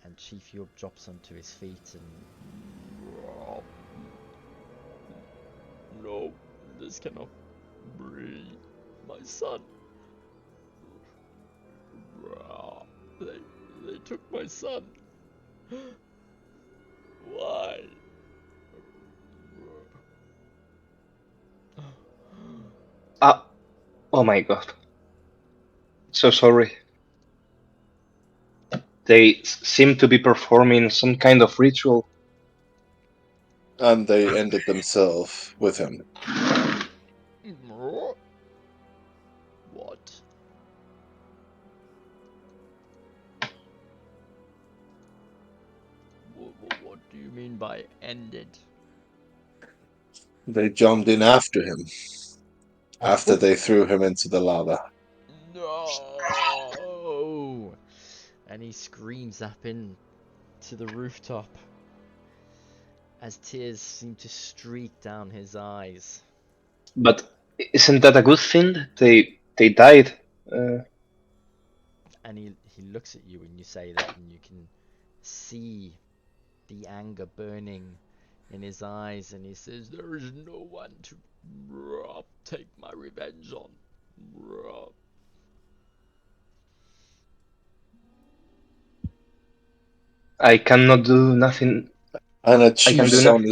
B: And Chief Yorb drops onto his feet and... No, this cannot be my son. They took my son. Why?
C: Oh my god. So sorry. They seem to be performing some kind of ritual.
H: And they ended themselves with him.
B: What? What do you mean by ended?
H: They jumped in after him. After they threw him into the lava.
B: No! And he screams up into the rooftop as tears seem to streak down his eyes.
C: But isn't that a good thing? They died.
B: And he looks at you when you say that, and you can see the anger burning in his eyes, and he says, "There is no one to take my revenge on."
C: I cannot do nothing.
H: And a
C: I can
H: chief's
C: do
H: son
C: nothing.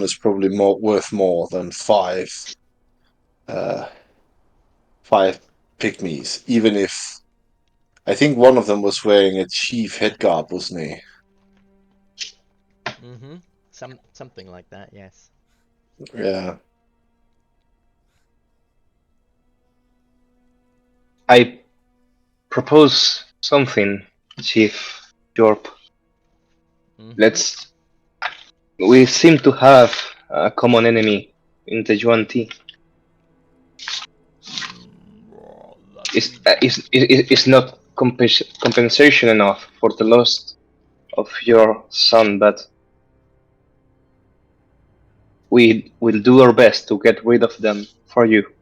H: is probably worth more than five pygmies. Even if I think one of them was wearing a chief headguard, wasn't he?
B: Mm-hmm. Something like that, yes.
H: Yeah.
C: I propose something, Chief Yorb.
B: Mm-hmm.
C: We seem to have a common enemy in the Yuan-Ti. It's not compensation enough for the loss of your son, but we will do our best to get rid of them for you,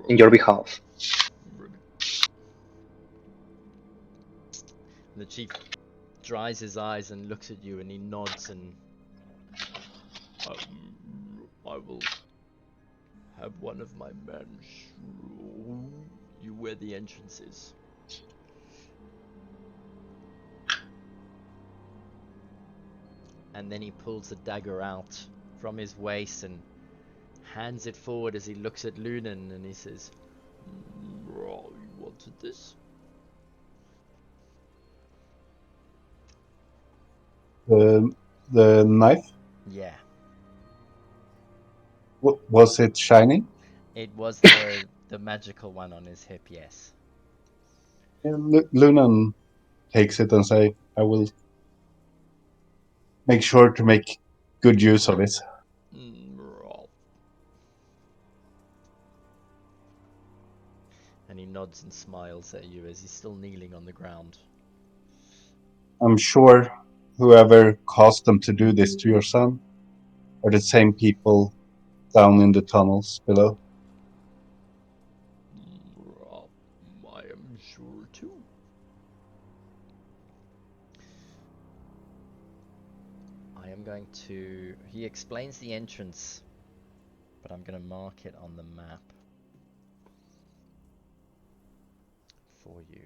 C: in your behalf.
B: The chief dries his eyes and looks at you, and he nods, and I will have one of my men show you where the entrance is. And then he pulls a dagger out from his waist and hands it forward as he looks at Lunan, and he says, "You wanted this?"
G: The knife,
B: Yeah.
G: was it shiny?
B: It was the magical one on his hip, yes.
G: Lunan takes it and say, "I will make sure to make good use of it."
B: And he nods and smiles at you as he's still kneeling on the ground.
G: I'm sure whoever caused them to do this to your son are the same people down in the tunnels below.
B: I am sure too. I am going to... He explains the entrance, but I'm going to mark it on the map for you.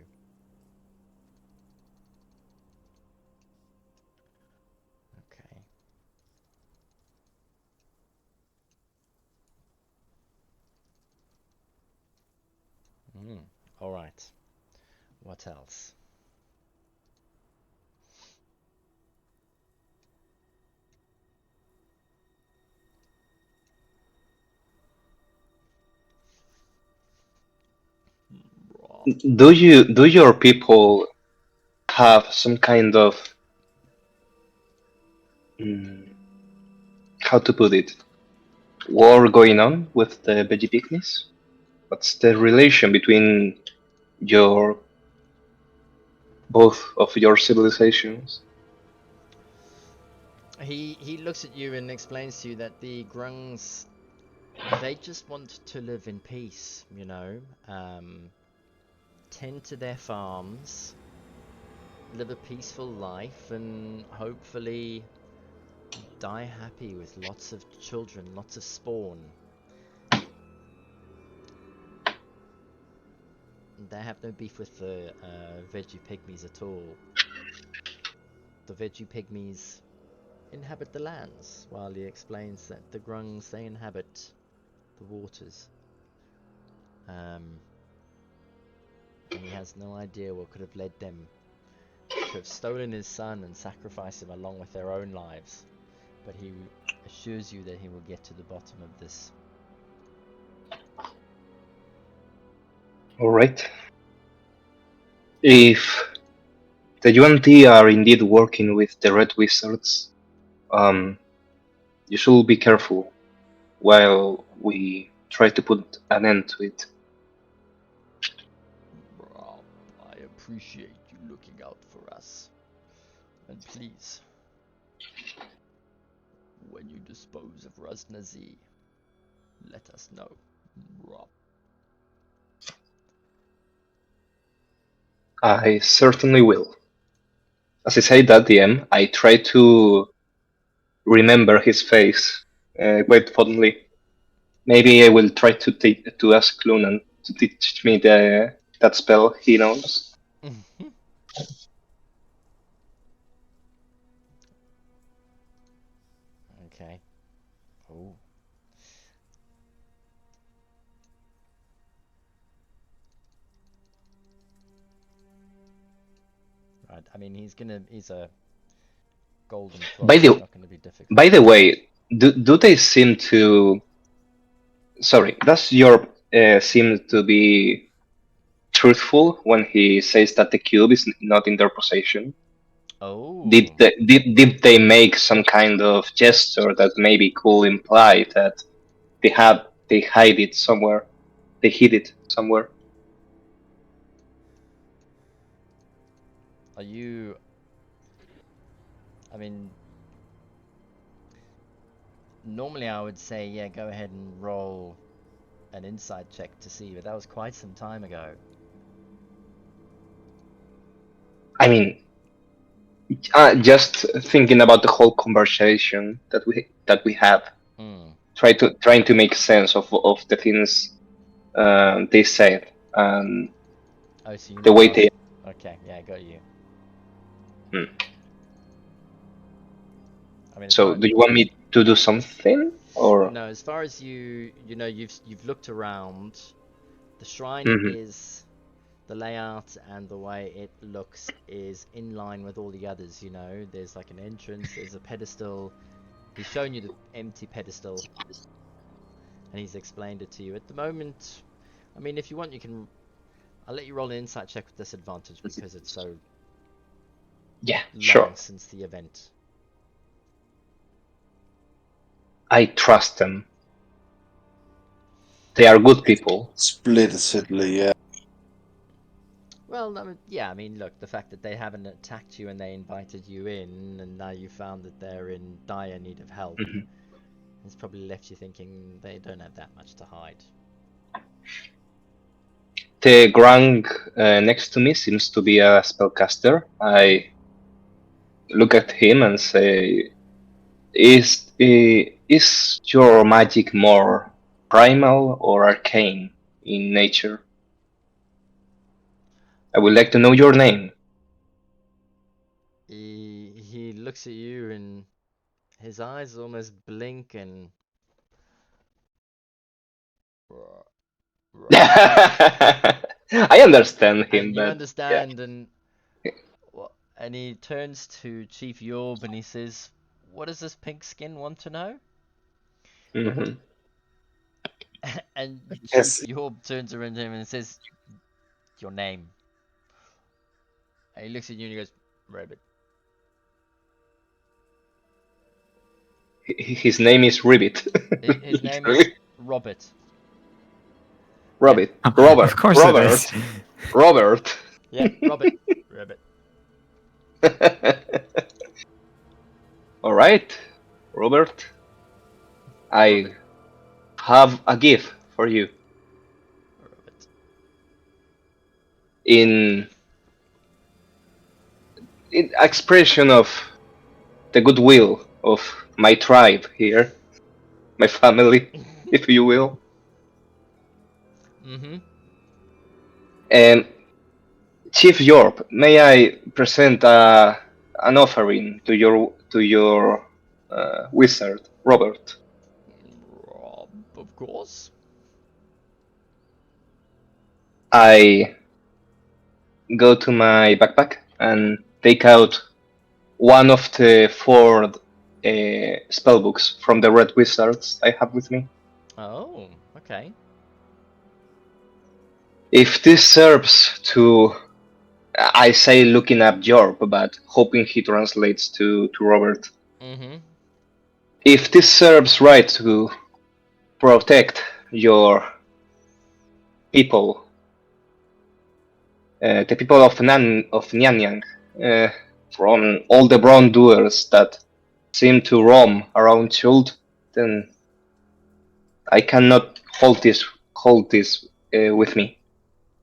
B: Okay. All right. What else?
C: Do your people have some kind of mm, how to put it, war going on with the veggie pygmies? What's the relation between your both of your civilizations?
B: He looks at you and explains to you that the grungs, they just want to live in peace, you know, tend to their farms, live a peaceful life, and hopefully die happy with lots of children, lots of spawn. They have no beef with the veggie pygmies at all. The veggie pygmies inhabit the lands, while he explains that the grungs, they inhabit the waters. And he has no idea what could have led them to have stolen his son and sacrificed him along with their own lives. But he assures you that he will get to the bottom of this.
C: All right. If the UNT are indeed working with the Red Wizards, you should be careful while we try to put an end to it.
B: I appreciate you looking out for us. And please, when you dispose of Raznazi, let us know.
C: I certainly will. As I said that, DM, I try to remember his face quite fondly. Maybe I will try to ask Clunan to teach me that spell he knows.
B: Okay. Oh. Right. I mean, he's a golden troll.
C: By
B: It's
C: the
B: not going to be difficult.
C: by the way, do they seem to? Sorry, does Yorb seem to be truthful when he says that the cube is not in their possession?
B: Oh.
C: Did they make some kind of gesture that maybe could imply that they hide it somewhere, they hid it somewhere?
B: Are you? I mean, normally I would say, yeah, go ahead and roll an insight check to see, but that was quite some time ago.
C: I mean, just thinking about the whole conversation that we have, trying to make sense of the things they said and
B: Oh, so you
C: the
B: need
C: way
B: roll.
C: they.
B: Okay, yeah, I got you.
C: Hmm.
B: I mean, as
C: So,
B: far
C: do you want me to do something or?
B: no, as far as you know, you've looked around. The shrine
C: Mhm.
B: is the layout and the way it looks is in line with all the others. You know, there's like an entrance, there's a pedestal. He's shown you the empty pedestal, and he's explained it to you. At the moment, I mean, if you want, you can. I'll let you roll an insight check with disadvantage because it's so
C: Yeah,
B: long
C: sure.
B: since the event.
C: I trust them. They are good people.
H: Explicitly, yeah.
B: Well, yeah, I mean, look, the fact that they haven't attacked you and they invited you in, and now you found that they're in dire need of help,
C: Mhm.
B: has probably left you thinking they don't have that much to hide.
C: The grung next to me seems to be a spellcaster. I look at him and say, "Is your magic more primal or arcane in nature? I would like to know your name."
B: He looks at you and his eyes almost blink and
C: I understand him,
B: and you
C: but yeah.
B: understand and he turns to Chief Yorb and he says, "What does this pink skin want to know?"
C: Mhm.
B: And Chief
H: Yes.
B: Yorb turns around to him and says, "Your name." And he looks at you and he goes, "Rabbit."
C: His name is Ribbit.
B: His name is Robert.
C: Robert.
D: Of course it is.
C: Robert.
B: Yeah, Robert. Robert.
C: All right, Robert. I have a gift for you
B: Robert.
C: in expression of the goodwill of my tribe here, my family, if you will.
B: Mm-hmm.
C: And Chief Yorb, may I present an offering to your wizard, Robert?
B: Of course.
C: I go to my backpack and take out one of the four spell books from the Red Wizards I have with me.
B: Oh, okay.
C: If this serves to, I say looking at Yorb, but hoping he translates to Robert.
B: Mm-hmm.
C: If this serves right to protect your people, the people of Nagnang, from all the wrongdoers that seem to roam around Chult, then I cannot hold this with me.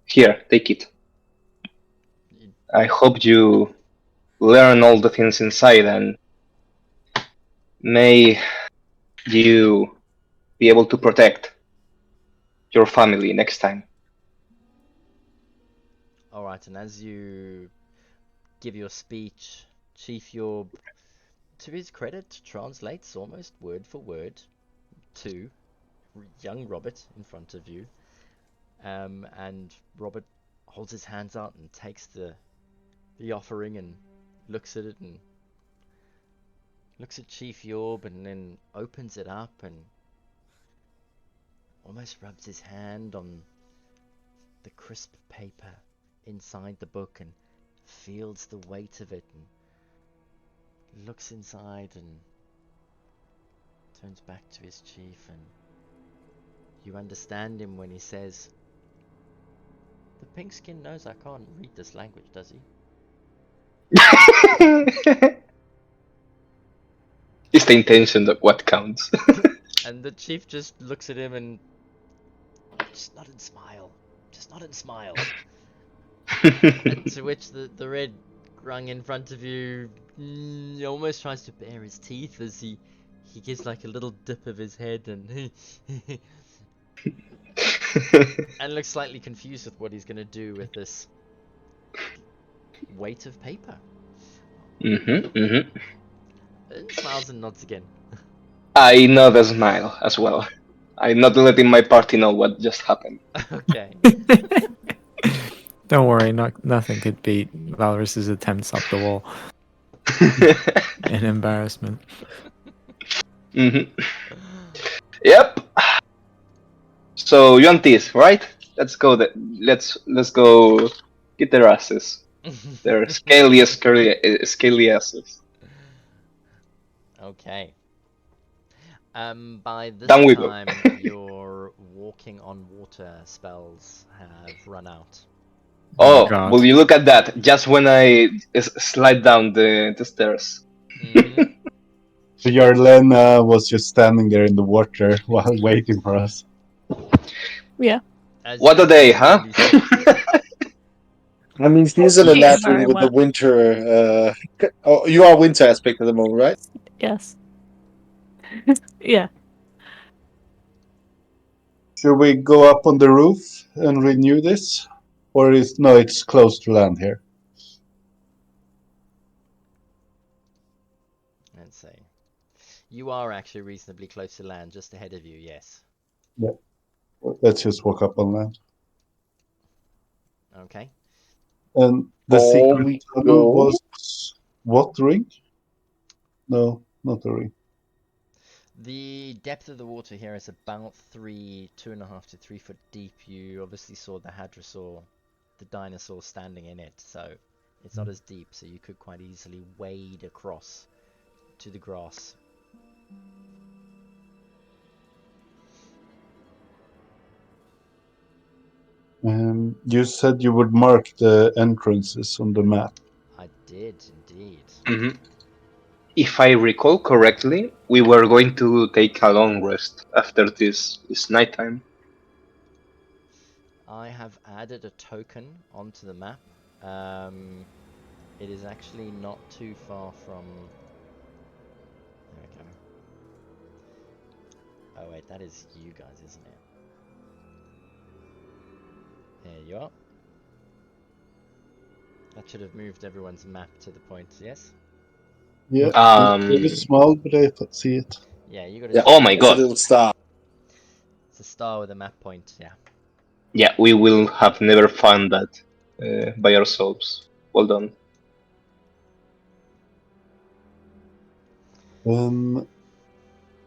C: Here, take it. I hope you learn all the things inside, and may you be able to protect your family next time.
B: All right, and as you give your speech, Chief Yorb, to his credit, translates almost word for word to young Robert in front of you. And Robert holds his hands out and takes the offering and looks at it and looks at Chief Yorb and then opens it up and almost rubs his hand on the crisp paper inside the book and feels the weight of it and looks inside and turns back to his chief, and you understand him when he says, "The pink skin knows I can't read this language, does he?"
C: It's the intention that what counts.
B: And the chief just looks at him and just nod and smile. Just nod and smile. And to which the red grung in front of you almost tries to bare his teeth as he gives like a little dip of his head and and looks slightly confused with what he's gonna do with this weight of paper. And smiles and nods again.
C: I nod a smile as well. I'm not letting my party know what just happened.
B: Okay.
D: Don't worry, nothing could beat Valrus's attempts up the wall in embarrassment.
C: Yep. So you want this, right? Let's go. Let's go get their asses. Their scaly asses.
B: Okay. By this
C: Down we go.
B: time, your walking on water spells have run out.
C: Oh,
D: God.
C: will you look at that? Just when I slide down the stairs.
G: So Yarlena was just standing there in the water while waiting for us.
E: Yeah.
B: As
C: What
B: you
C: a day, huh?
B: slowly
F: I mean, she's in a
E: Yeah,
F: natural
E: very
F: with the
E: well.
F: winter. Oh, you are winter aspect at the moment, right?
E: Yes. Yeah.
G: Should we go up on the roof and renew this? Or it's close to land here.
B: Let's see. You are actually reasonably close to land, just ahead of you, yes.
G: Yeah. Let's just walk up on land.
B: Okay.
G: And the
F: Or
G: secret
F: we
G: tunnel
F: go.
G: was what ring? No, not a ring.
B: The depth of the water here is about 2.5 to 3 foot deep. You obviously saw the hadrosaur, the dinosaur standing in it, so it's not as deep, so you could quite easily wade across to the grass
G: You said you would mark the entrances on the map.
B: I did indeed.
C: Mhm. If I recall correctly, we were going to take a long rest after this nighttime.
B: I have added a token onto the map. It is actually not too far from. There we go. Oh wait, that is you guys, isn't it? There you are. That should have moved everyone's map to the point, yes?
G: Yeah,
C: Um,
G: it is small, but I see it.
B: Yeah, you got to
H: Yeah,
B: see
C: oh
B: it.
C: my
H: it's a
C: god.
H: little star.
B: It's a star with a map point, yeah.
C: Yeah, we will have never found that by ourselves. Well done.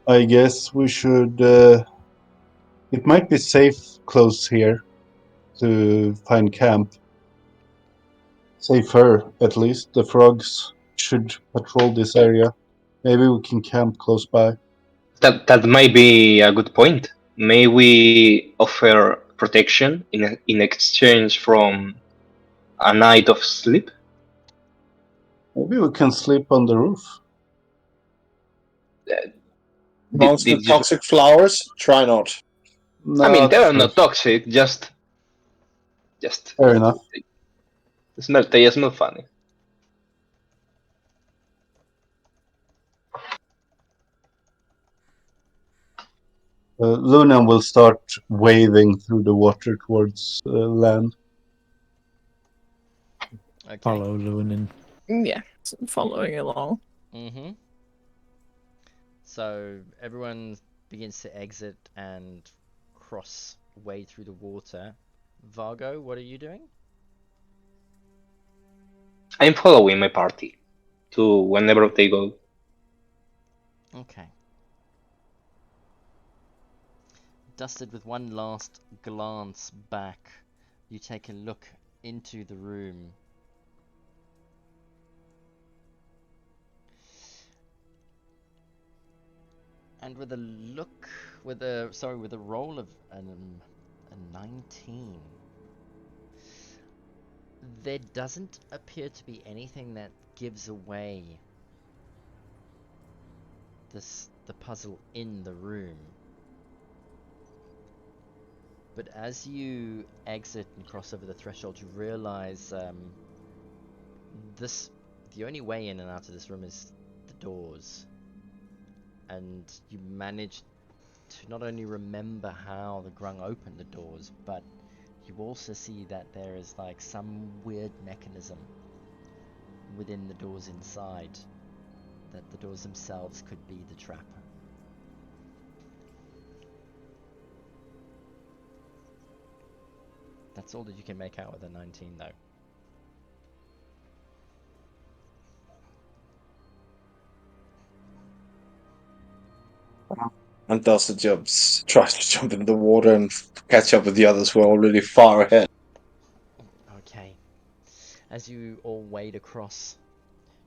G: I guess we should. It might be safe close here to find camp. Safer, at least. The frogs should patrol this area. Maybe we can camp close by.
C: That might be a good point. May we offer protection in exchange from a night of sleep?
G: Maybe we can sleep on the roof.
H: Amongst the
C: Did you?
H: toxic flowers, try not.
C: I
G: No,
C: mean, they
G: that's
C: are
G: true.
C: not toxic. Just
G: Fair enough.
C: smell. They smell funny.
G: Luna will start wading through the water towards land.
B: Okay.
D: Follow Lunan.
E: Yeah, following along.
B: Mm-hmm. So everyone begins to exit and cross way through the water. Vargo, what are you doing?
C: I'm following my party to whenever they go.
B: Okay. Dusted with one last glance back, you take a look into the room. And with a look, with a roll of a 19, there doesn't appear to be anything that gives away the puzzle in the room. But as you exit and cross over the threshold, you realize the only way in and out of this room is the doors. And you manage to not only remember how the grung opened the doors, but you also see that there is like some weird mechanism within the doors inside, that the doors themselves could be the trap. That's all that you can make out with a 19 though.
H: And Dustin tries to jump into the water and catch up with the others who are already far ahead.
B: Okay. As you all wade across,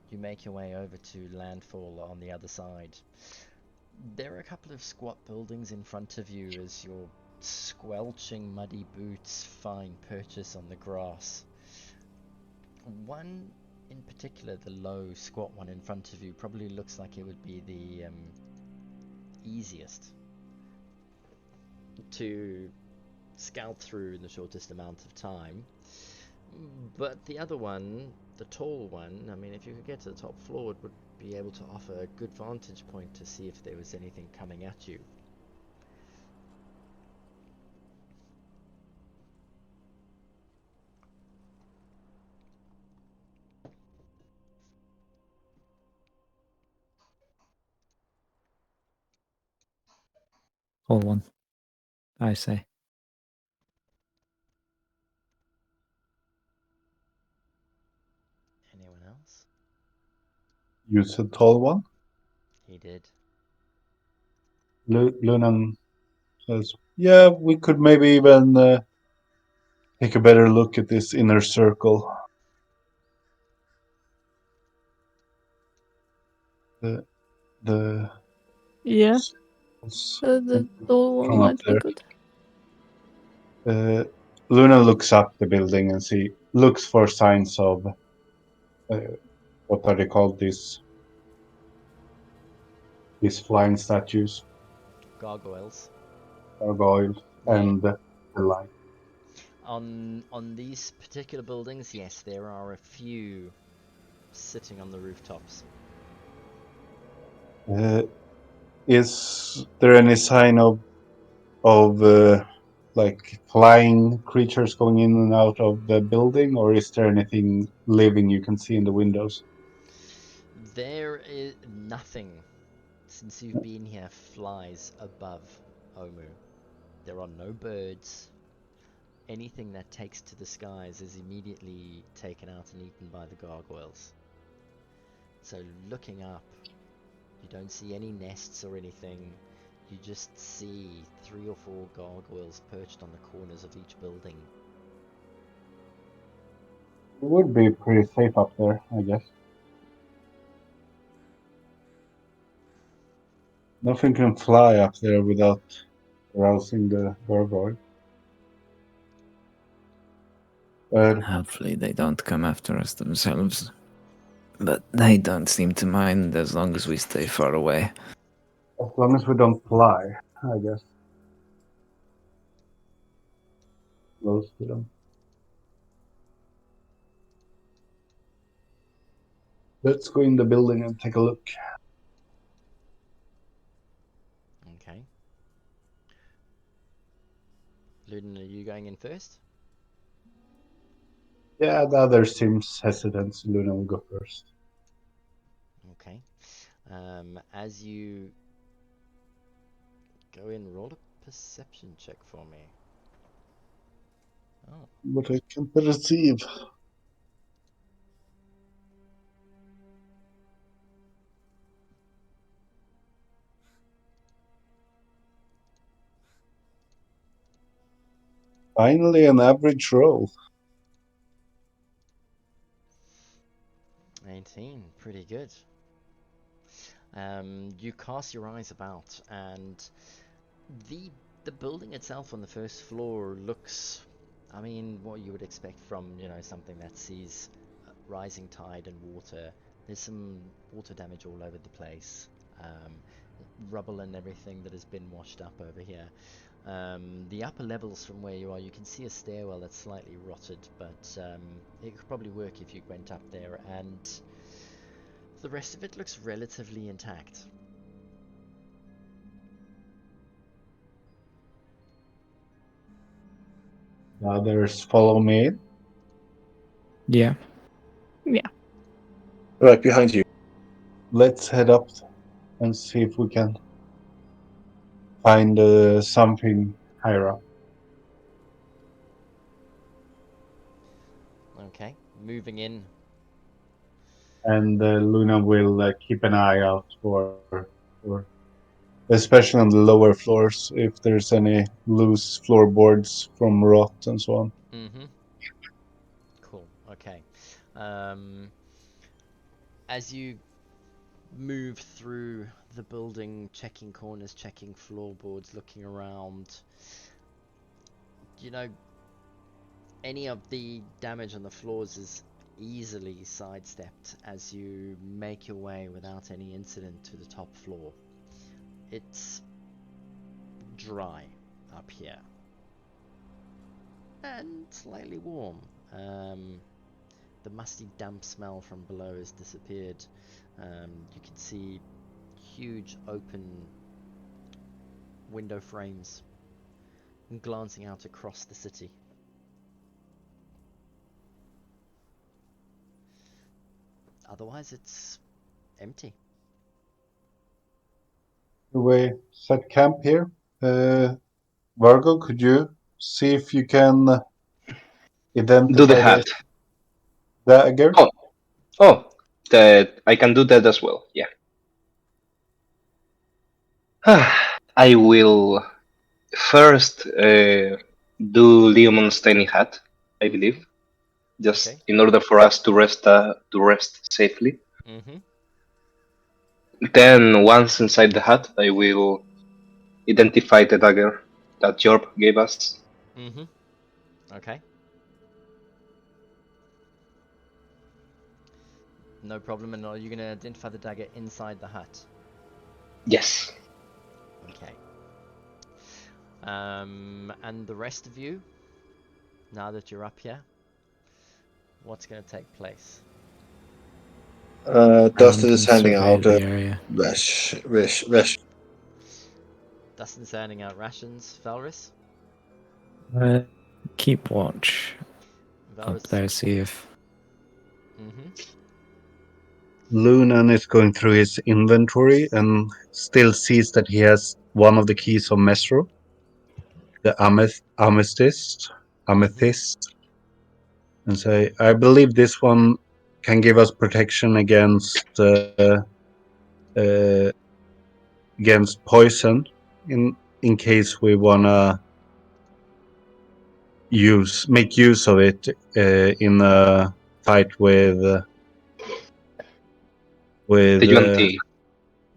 B: you make your way over to landfall on the other side. There are a couple of squat buildings in front of you as your squelching muddy boots find purchase on the grass. One in particular, the low squat one in front of you, probably looks like it would be the easiest to scout through in the shortest amount of time. But the other one, the tall one, I mean, if you could get to the top floor, it would be able to offer a good vantage point to see if there was anything coming at you.
D: Hold one, I say.
B: Anyone else?
G: You said tall one?
B: He did.
G: Lunan says, yeah, we could maybe even take a better look at this inner circle. The
E: Yeah,
G: It's
E: the door one
G: from up
E: might be
G: there.
E: good.
G: Luna looks up the building and looks for signs of what are they called? These flying statues,
B: Gargoyles.
G: gargoyles,
B: Yeah.
G: and the light.
B: On these particular buildings, yes, there are a few sitting on the rooftops.
G: Is there any sign of like flying creatures going in and out of the building, or is there anything living you can see in the windows?
B: There is nothing since you've been here flies above Omu. There are no birds. Anything that takes to the skies is immediately taken out and eaten by the gargoyles. So looking up, you don't see any nests or anything. You just see 3 or 4 gargoyles perched on the corners of each building.
G: It would be pretty safe up there, I guess. Nothing can fly up there without arousing the gargoyle. But
D: Hopefully they don't come after us themselves. But they don't seem to mind as long as we stay far away.
G: as long as we don't fly, I guess. Close to them. Let's go in the building and take a look.
B: Okay. Luden, are you going in first?
G: Yeah, the other seems hesitant, so Luna will go first.
B: Okay. As you go in, roll a perception check for me. Oh,
G: But I can't perceive. Finally, an average roll.
B: 18. Pretty good. You cast your eyes about, and the building itself on the first floor looks, I mean, what you would expect from, something that sees rising tide and water. There's some water damage all over the place. Rubble and everything that has been washed up over here. The upper levels from where you are, you can see a stairwell that's slightly rotted, but it could probably work if you went up there, and the rest of it looks relatively intact.
G: The others follow me.
D: Yeah.
H: Right behind you.
G: Let's head up and see if we can find something higher up.
B: Okay, moving in.
G: And Luna will keep an eye out for, especially on the lower floors, if there's any loose floorboards from rot and so on.
B: Mm-hmm. Cool. Okay. As you move through the building, checking corners, checking floorboards, looking around, any of the damage on the floors is easily sidestepped as you make your way without any incident to the top floor. It's dry up here and slightly warm. The musty damp smell from below has disappeared. You can see huge open window frames glancing out across the city. Otherwise, it's empty.
G: We set camp here. Vargo, could you see if you can
C: Do the
G: identify
C: hat.
G: the dagger?
C: Oh, that I can do that as well. Yeah. I will first do Leomon's tiny hat, I believe, just
B: Okay.
C: in order for us to rest safely.
B: Mm-hmm.
C: Then, once inside the hut, I will identify the dagger that Yorb gave us.
B: Mm-hmm. Okay. No problem. And are you going to identify the dagger inside the hut?
C: Yes.
B: Okay. And the rest of you, now that you're up here, what's going to take place?
F: Dustin
D: Around
F: is
D: and
F: handing
D: survey
F: out
D: the area.
F: rash.
B: Dustin's handing out rations. Valrus?
D: Uh, keep watch up
B: Valrus.
D: there, see if
B: Mm-hmm.
G: Lunan is going through his inventory and still sees that he has one of the keys of Mesro, the amethyst, and say, I believe this one can give us protection uh, against poison in case we wanna make use of it in a fight with
C: The UNT.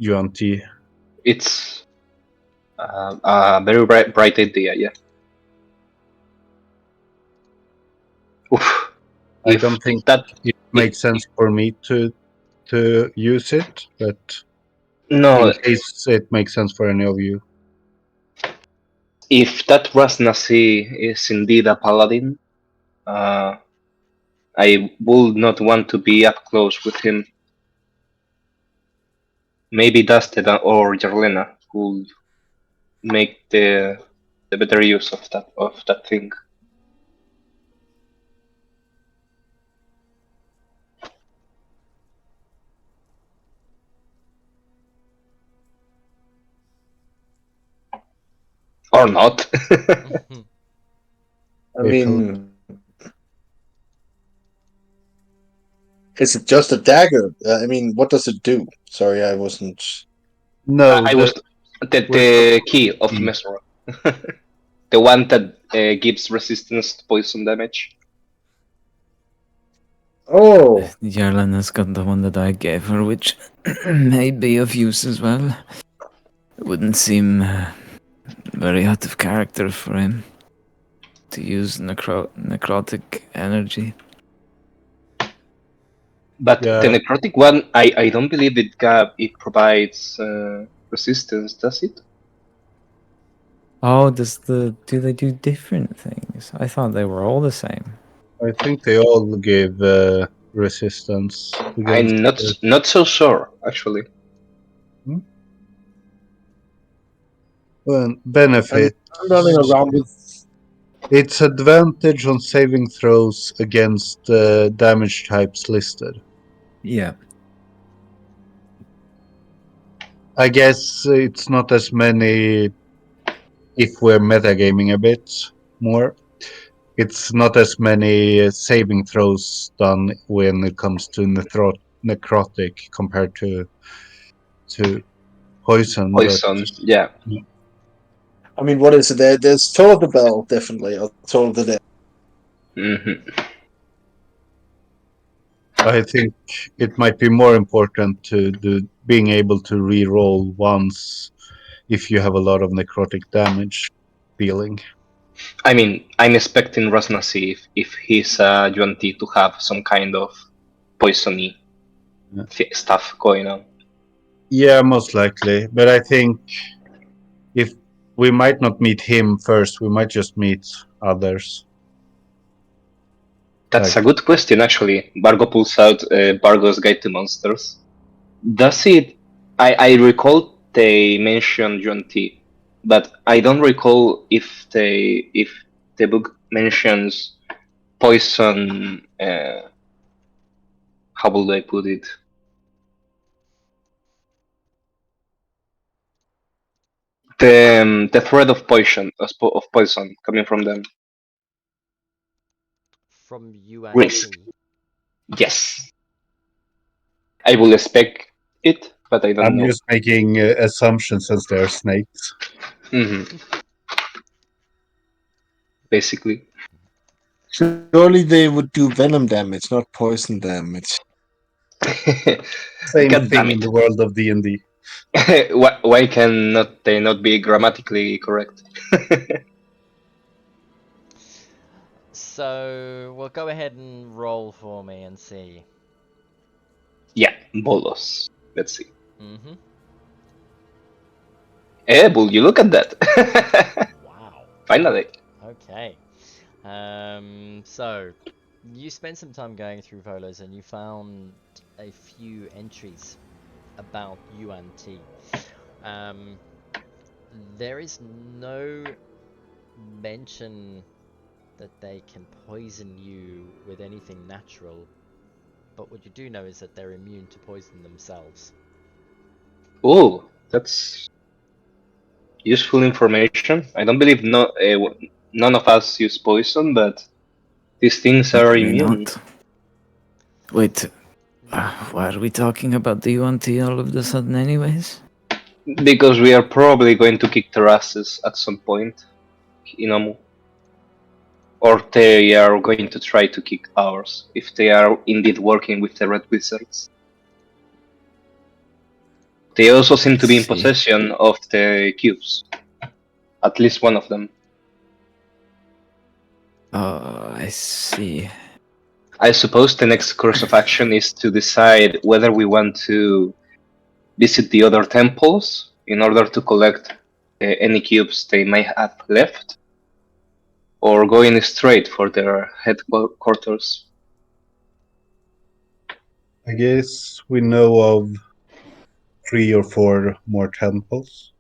G: UNT.
C: It's a very bright idea, yeah. Oof.
G: I don't think
C: that
G: it
C: if
G: makes sense for me to use it, but
C: no,
G: in case it makes sense for any of you.
C: if that Rasnasi is indeed a paladin, uh, I would not want to be up close with him. Maybe Dusted or Jarlena would make the better use of that thing. Or not.
F: I mean, is it just a dagger? I mean, what does it do? Sorry, I wasn't.
G: No,
C: I was
G: we're
C: the key of
G: talking-
C: Mesro. The one that gives resistance to poison damage.
F: Oh,
D: Jarlan has got the one that I gave her, which may be of use as well. It wouldn't seem very out of character for him to use necrotic energy.
C: But
G: yeah,
C: the necrotic one, I don't believe it provides resistance, does it?
D: Oh, do they do different things? I thought they were all the same.
G: I think they all give resistance against
C: I'm not so sure actually.
G: well,
F: I'm
G: benefit.
F: running around with.
G: Its advantage on saving throws against damage types listed.
D: Yeah.
G: I guess it's not as many if we're metagaming a bit more. It's not as many saving throws done when it comes to necrotic compared to poison, but
C: Poison, yeah.
F: I mean, what is it? There's Toll of the Bell, definitely, or Toll of the Dead.
C: hmm
G: I think it might be more important to do being able to re-roll once if you have a lot of necrotic damage dealing.
C: I mean, I'm expecting Rasnasi if he's UNT to have some kind of poisony
G: Yeah.
C: stuff going on.
G: Yeah, most likely. But I think if we might not meet him first, we might just meet others.
C: That's
G: Like,
C: a good question, actually. Bargo pulls out Bargo's Guide to Monsters. Does it? I recall they mentioned UNT, but I don't recall if the book mentions poison. How would I put it? The threat of poison coming from them.
B: From UNT.
C: Risk. Yes, I will expect it, but I don't
G: I'm
C: know.
G: just making assumptions since they're snakes.
C: hmm Basically,
F: Surely they would do venom damage, not poison damage.
G: Same
C: God damn
G: thing in
C: it.
G: the world of D&D.
C: Why can not they not be grammatically correct?
B: So we'll go ahead and roll for me and see.
C: Yeah, bolos. Let's see.
B: Mm-hmm.
C: Will you look at that?
B: Wow.
C: Finally.
B: Okay. So you spent some time going through Volos and you found a few entries about Yuan Ti. There is no mention that they can poison you with anything natural, but what you do know is that they're immune to poison themselves.
C: Oh, that's useful information. I don't believe none of us use poison, but these things are
D: Apparently
C: immune.
D: not. Wait, why are we talking about the UNT all of a sudden, anyways?
C: Because we are probably going to kick their asses at some point, Inamu. Or they are going to try to kick ours, if they are indeed working with the Red Wizards. They also seem to be in
D: See.
C: possession of the cubes. At least one of them.
D: Oh, I see.
C: I suppose the next course of action is to decide whether we want to visit the other temples in order to collect any cubes they may have left, or going straight for their headquarters.
G: I guess we know of 3 or 4 more temples.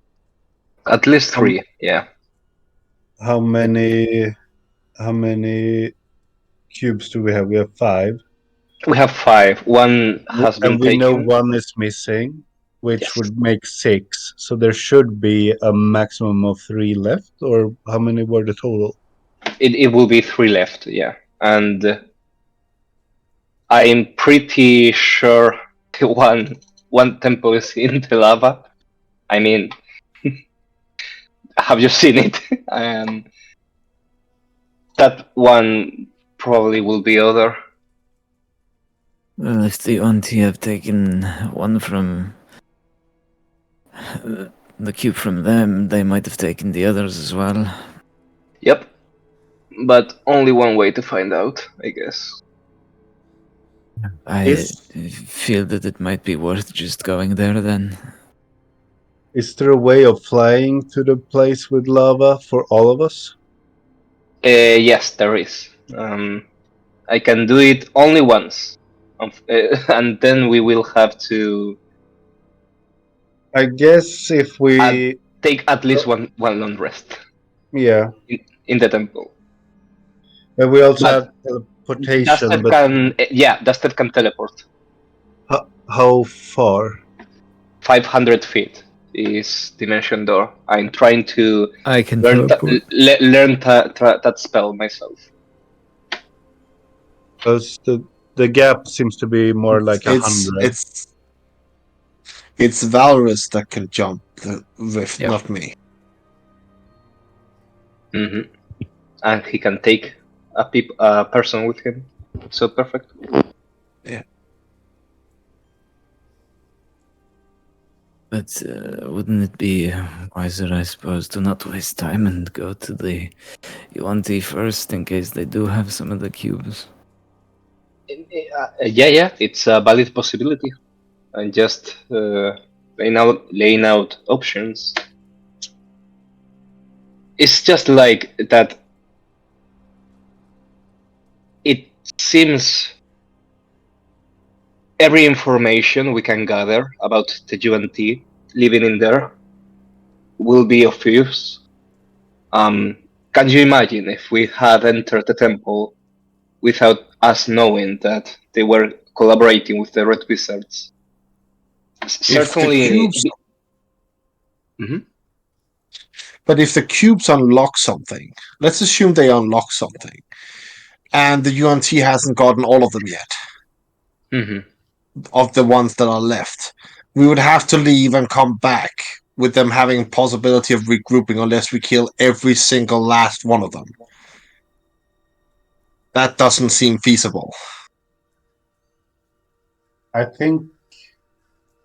C: At least
G: Um,
C: 3, yeah.
G: How many cubes do we have? We have 5.
C: We have 5. One has been
G: And we know
C: taken.
G: one is missing, which
C: Yes.
G: would make 6. So there should be a maximum of 3 left, or how many were the total?
C: It will be 3 left, yeah. And I'm pretty sure one temple is in the lava. I mean, have you seen it? That one probably will be other.
D: Well, if the UNT have taken one from the cube from them, they might have taken the others as well.
C: Yep. But only one way to find out, I guess.
D: I feel that it might be worth just going there then.
G: Is there a way of flying to the place with lava for all of us?
C: Yes, there is. I can do it only once. And then we will have to
G: I guess if we
C: take at least one long rest
G: yeah,
C: in the temple.
G: and we also
C: But
G: have teleportation,
C: Duster
G: but
C: can, Duster can teleport.
G: how far?
C: 500 feet is Dimension Door. I'm trying to
D: I can
C: learn
D: teleport.
C: learn that spell myself.
G: Because the gap seems to be more like 100.
F: It's Valorous that can jump the rift,
D: Yep.
F: not me.
C: Mm-hmm. And he can take a person with him. So perfect.
F: Yeah.
D: But wouldn't it be wiser, I suppose, to not waste time and go to the UNT first in case they do have some of the cubes?
C: Yeah, it's a valid possibility. And just laying out options. It's just like that. It seems every information we can gather about the UNT living in there will be of use. Can you imagine if we had entered the temple without us knowing that they were collaborating with the Red Wizards?
F: If the
C: Certainly.
F: cubes,
C: Mhm.
F: but if the cubes unlock something, let's assume they unlock something, and the UNT hasn't gotten all of them yet,
C: Mhm.
F: of the ones that are left, we would have to leave and come back with them having possibility of regrouping unless we kill every single last one of them. That doesn't seem feasible.
G: I think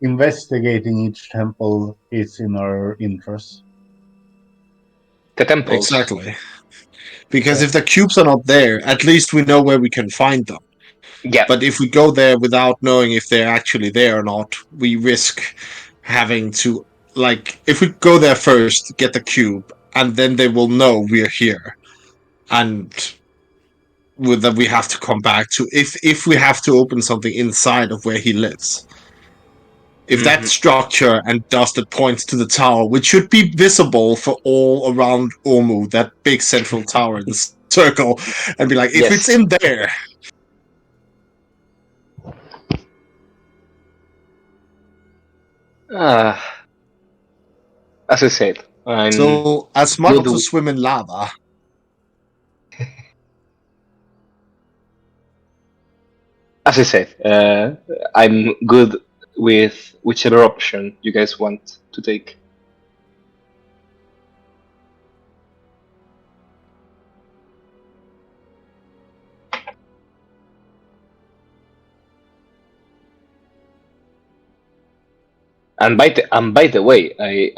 G: investigating each temple is in our interest.
C: The temples.
F: Exactly. Because if the cubes are not there, at least we know where we can find them.
C: Yeah.
F: But if we go there without knowing if they're actually there or not, we risk having to, like, if we go there first, get the cube, and then they will know we're here, and with that we have to come back to if we have to open something inside of where he lives. If that structure and dust that points to the tower, which should be visible for all around Ormu, that big central tower in the circle, and be like, if it's in there,
C: As I said, I'm
F: so as much
C: good.
F: to swim in lava.
C: As I said, I'm good with whichever option you guys want to take. And by the way, I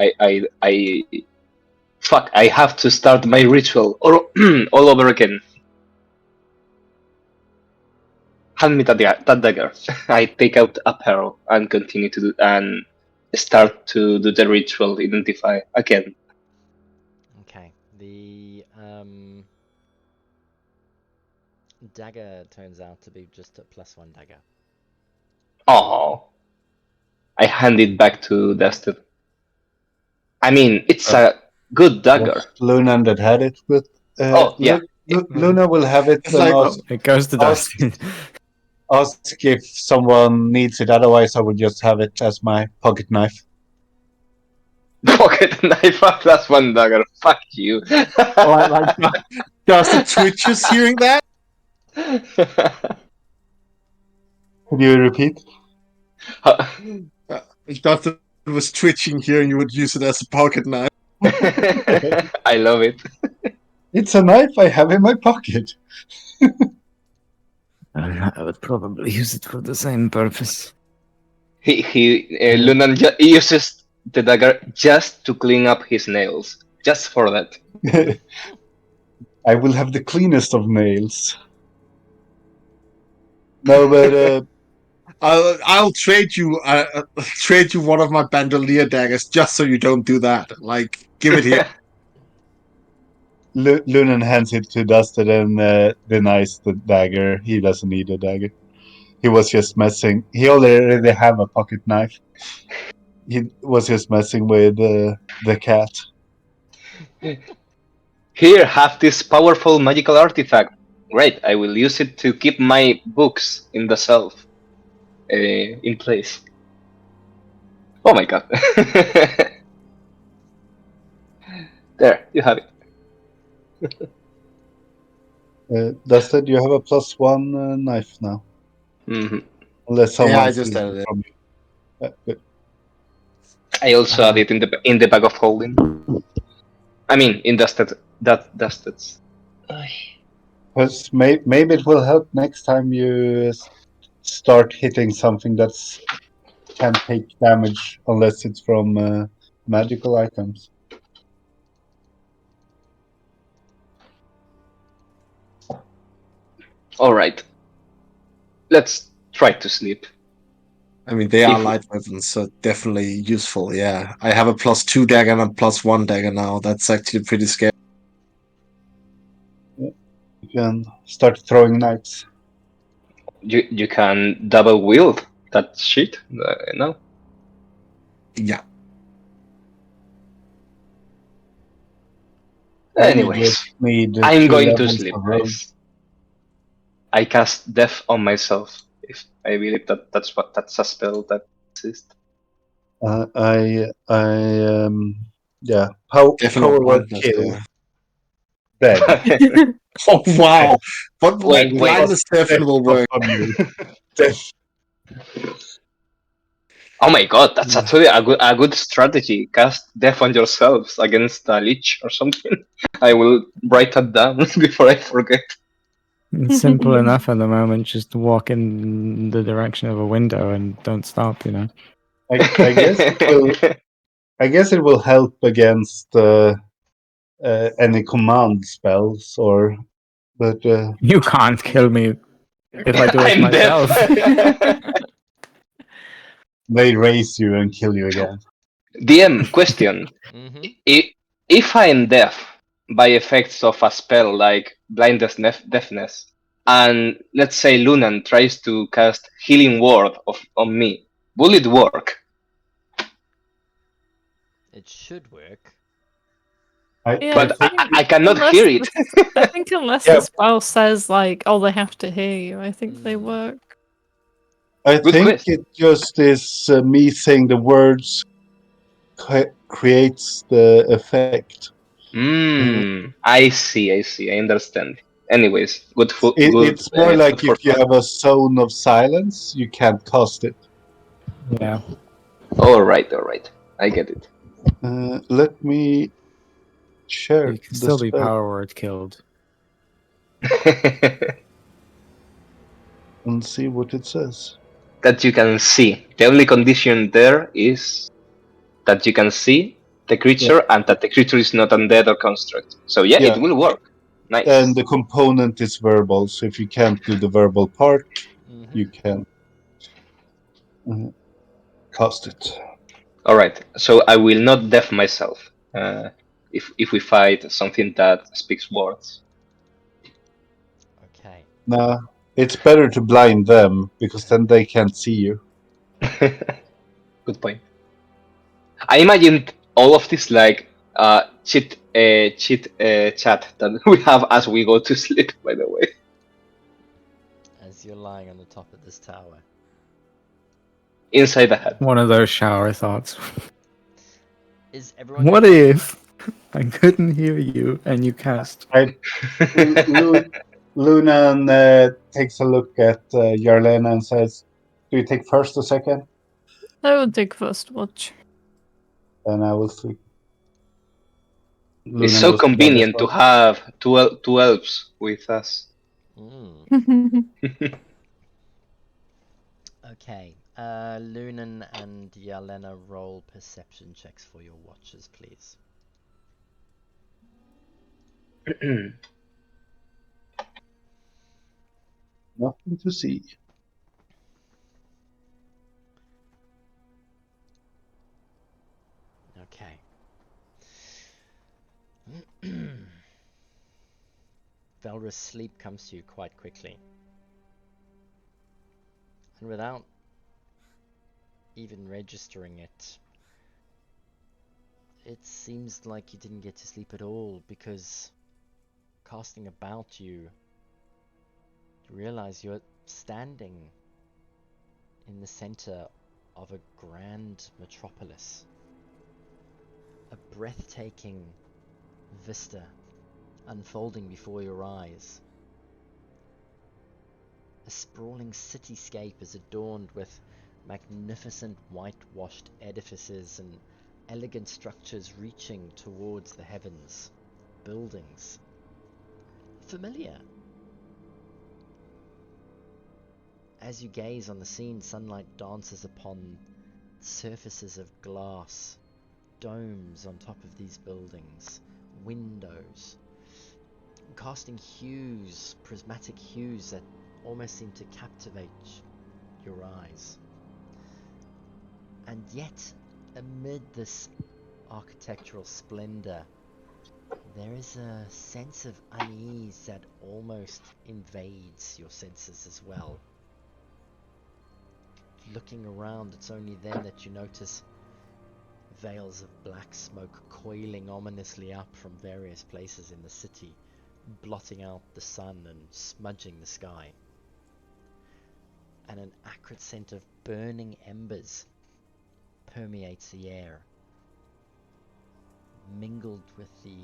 C: have to start my ritual all over again. Hand me that dagger. I take out a pearl and continue to do and start to do the ritual. Identify again.
B: Okay. The dagger turns out to be just a +1 dagger.
C: Oh, I hand it back to Dustin. I mean, it's a good dagger.
G: Was Luna that had it with.
C: Oh, yeah.
G: Luna will have it
F: It's
G: and
F: like,
D: It goes to Dustin.
G: ask if someone needs it. Otherwise, I would just have it as my pocket knife.
C: Pocket knife, that's one dagger. Fuck you.
F: like Dustin twitches hearing that.
G: Could you repeat?
F: Dustin was twitching here, and you would use it as a pocket knife.
C: I love it.
G: It's a knife I have in my pocket.
D: I would probably use it for the same purpose.
C: Lunan uses the dagger just to clean up his nails. Just for that.
G: I will have the cleanest of nails. No, but
F: I'll trade you one of my bandolier daggers just so you don't do that. Like, give it here.
G: Lunan hands it to Dustin and denies the dagger. He doesn't need a dagger. He was just messing. He already have a pocket knife. He was just messing with the cat.
C: Here, have this powerful magical artifact. Great, I will use it to keep my books in the shelf in place. Oh my god. There, you have it.
G: Dustin, you have a +1 knife now.
C: Mm-hmm.
G: Unless someone
F: I just added it.
G: from you. Good.
C: I also have it in the bag of holding. I mean, in Dusted's.
G: Because maybe it will help next time you start hitting something that's can't take damage unless it's from magical items.
C: All right. Let's try to sleep.
F: I mean, they are light weapons, so definitely useful. Yeah, I have a +2 dagger and a +1 dagger now. That's actually pretty scary.
G: You can start throwing knives.
C: You can double wield that shit. No.
F: Yeah.
C: Anyways, I'm going to sleep,
G: guys.
C: guys. I cast death on myself. If I believe that's a spell that exists.
G: Yeah. Power
F: Definitely
G: word
F: blindness,
G: kill.
F: yeah.
G: Dead.
F: Oh wow! What
C: Wait,
F: blindness definitely will work.
C: Oh my god, that's actually a good strategy. Cast death on yourselves against a lich or something. I will write that down before I forget.
D: It's simple enough at the moment. Just walk in the direction of a window and don't stop.
G: I guess it will. I guess it will help against any command spells, but
D: You can't kill me if I do it
C: I'm deaf.
D: myself.
G: they raise you and kill you again.
C: DM question:
B: Mm-hmm.
C: If I'm deaf by effects of a spell like blindness, deafness, and let's say Lunan tries to cast Healing Word on me, will it work?
B: It should work.
E: Yeah,
C: But I cannot
E: unless
C: hear it.
E: I think unless
G: Yeah.
E: the spell says like, oh, they have to hear you, I think they
B: Mm.
E: work.
G: I
C: Good
G: think
C: question.
G: it just is me saying the words creates the effect.
C: I see. I understand. Anyways, good
G: It's more like
C: food for
G: if you
C: thought.
G: have a zone of silence, you can't cast it.
D: Yeah.
C: All right. I get it.
G: Let me share
D: You can
G: the
D: still be
G: spell
D: power word killed.
G: and see what it says.
C: That you can see. The only condition there is that you can see the creature and that the creature is not undead or construct. So yeah, it
G: Yeah,
C: will work.
G: and
C: Nice.
G: the component is verbal. So if you can't do the verbal part,
B: Mm-hmm.
G: you can uh, cast it.
C: All right. So I will not deaf myself. If we fight something that speaks words.
B: Okay.
G: Nah, it's better to blind them because then they can't see you.
C: Good point. I imagined all of this like cheat chat that we have as we go to sleep. By the way,
B: As you're lying on the top of this tower.
C: inside the head.
D: One of those shower thoughts.
B: Is everyone
D: What
B: going?
D: if I couldn't hear you and you cast?
G: Right. Lunan takes a look at Yarlena and says, "Do you take first or second?"
E: I will take first watch.
G: Then I will sleep.
C: It's
G: Lunan
C: so
G: goes to bed as
C: convenient to
G: well.
C: have two elves with us.
B: Mm. Okay. Lunan and Yelena roll perception checks for your watches, please.
G: Nothing to see.
B: Okay. Velra's sleep comes to you quite quickly. And without even registering it, it seems like you didn't get to sleep at all, because casting about you, you realize you're standing in the center of a grand metropolis. A breathtaking vista unfolding before your eyes. A sprawling cityscape is adorned with magnificent whitewashed edifices and elegant structures reaching towards the heavens. Buildings. Familiar. As you gaze on the scene, sunlight dances upon surfaces of glass, domes on top of these buildings, windows, casting hues, prismatic hues that almost seem to captivate your eyes. And yet, amid this architectural splendor, there is a sense of unease that almost invades your senses as well. Looking around, it's only then that you notice veils of black smoke coiling ominously up from various places in the city, blotting out the sun and smudging the sky. And an acrid scent of burning embers permeates the air, mingled with the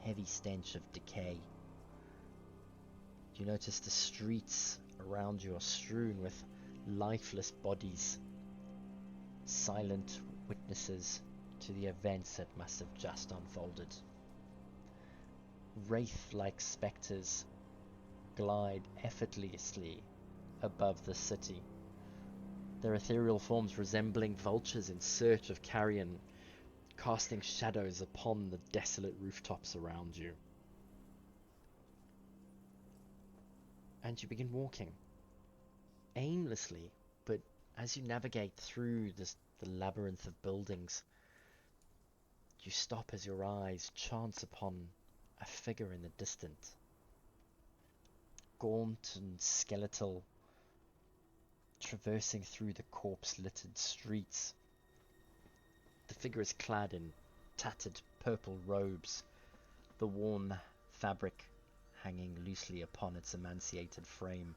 B: heavy stench of decay. You notice the streets around you are strewn with lifeless bodies, silent witnesses to the events that must have just unfolded. Wraith-like spectres glide effortlessly above the city, their ethereal forms resembling vultures in search of carrion, casting shadows upon the desolate rooftops around you. And you begin walking, aimlessly, but as you navigate through the labyrinth of buildings, you stop as your eyes chance upon a figure in the distance. Gaunt and skeletal, traversing through the corpse-littered streets. The figure is clad in tattered purple robes, the worn fabric hanging loosely upon its emaciated frame,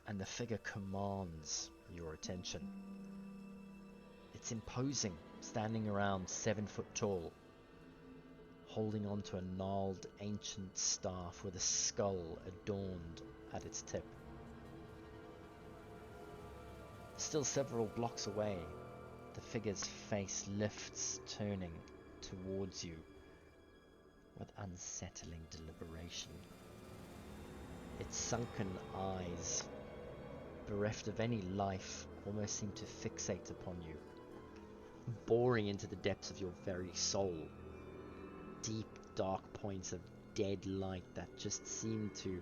B: and the figure commands your attention. It's imposing, standing around 7 foot tall, holding onto a gnarled ancient staff with a skull adorned at its tip. Still several blocks away, the figure's face lifts, turning towards you with unsettling deliberation. Its sunken eyes, bereft of any life, almost seem to fixate upon you, boring into the depths of your very soul. Deep, dark points of dead light that just seem to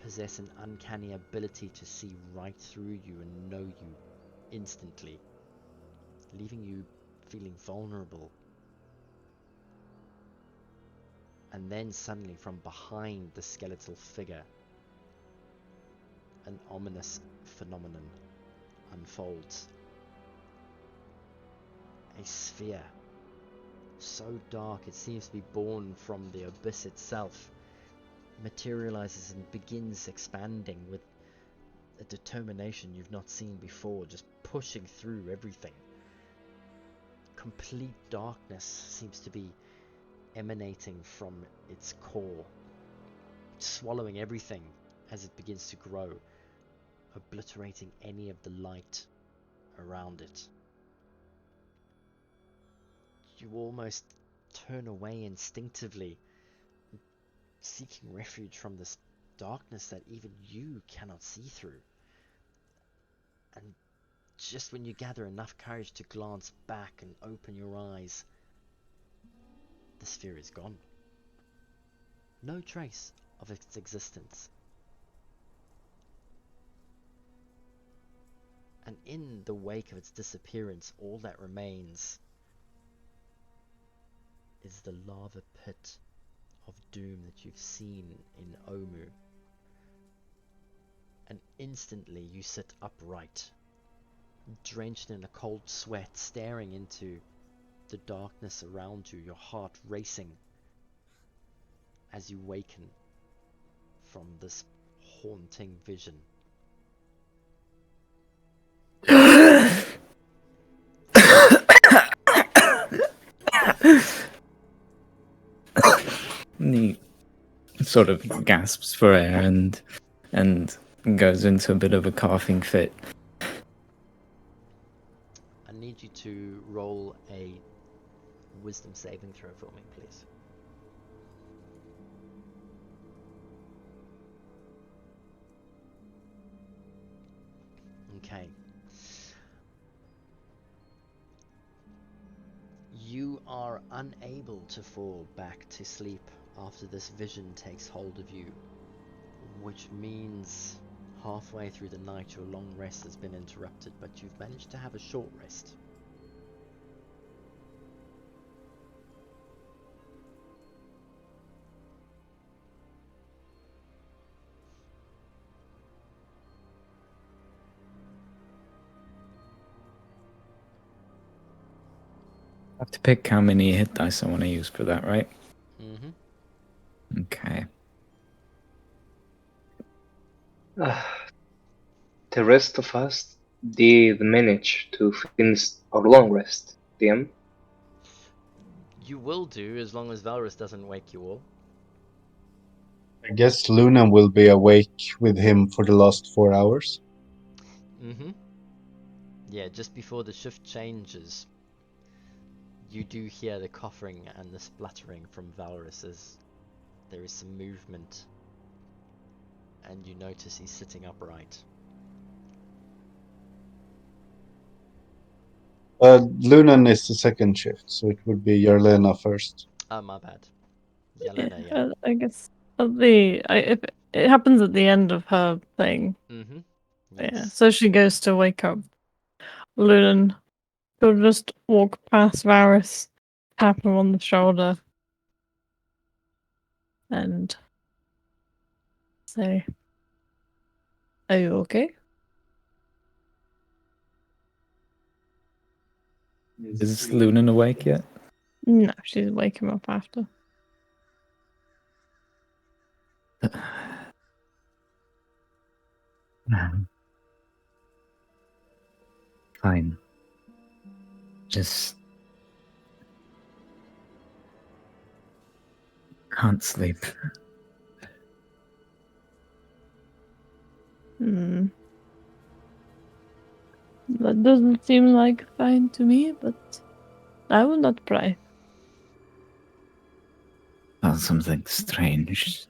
B: possess an uncanny ability to see right through you and know you instantly, leaving you feeling vulnerable. And then suddenly, from behind the skeletal figure, an ominous phenomenon unfolds. A sphere, so dark it seems to be born from the abyss itself, materializes and begins expanding with a determination you've not seen before, just pushing through everything. Complete darkness seems to be emanating from its core, swallowing everything as it begins to grow, obliterating any of the light around it. You almost turn away instinctively, seeking refuge from this darkness that even you cannot see through. And just when you gather enough courage to glance back and open your eyes, the sphere is gone. No trace of its existence. And in the wake of its disappearance, all that remains is the lava pit of doom that you've seen in Omu. And instantly you sit upright, drenched in a cold sweat, staring into the darkness around you, your heart racing as you waken from this haunting vision.
D: He sort of gasps for air and goes into a bit of a coughing fit.
B: I need you to roll a wisdom saving throw for me, please. Okay. You are unable to fall back to sleep after this vision takes hold of you, which means halfway through the night your long rest has been interrupted, but you've managed to have a short rest.
D: I have to pick how many hit dice I want to use for that, right?
B: Mm-hmm.
D: Okay.
C: The rest of us did manage to finish our long rest, DM.
B: You will do, as long as Valrus doesn't wake you all.
G: I guess Luna will be awake with him for the last 4 hours.
B: Mm-hmm. Yeah, just before the shift changes, you do hear the coughing and the spluttering from Valrus as there is some movement and you notice he's sitting upright.
G: Lunan is the second shift, so it would be Yarlena first.
B: Oh, my bad. Yelena, yeah.
E: I guess if it happens at the end of her thing.
B: Mm-hmm.
E: Yeah.
B: Yes.
E: So she goes to wake up Lunan. She'll just walk past Varys, tap him on the shoulder, and say, "Are you okay?"
D: Is Lunan awake yet?
E: No, she's waking him up after.
D: Fine. Just can't sleep.
E: Hmm. That doesn't seem like fine to me, but I will not pry.
D: Felt something strange.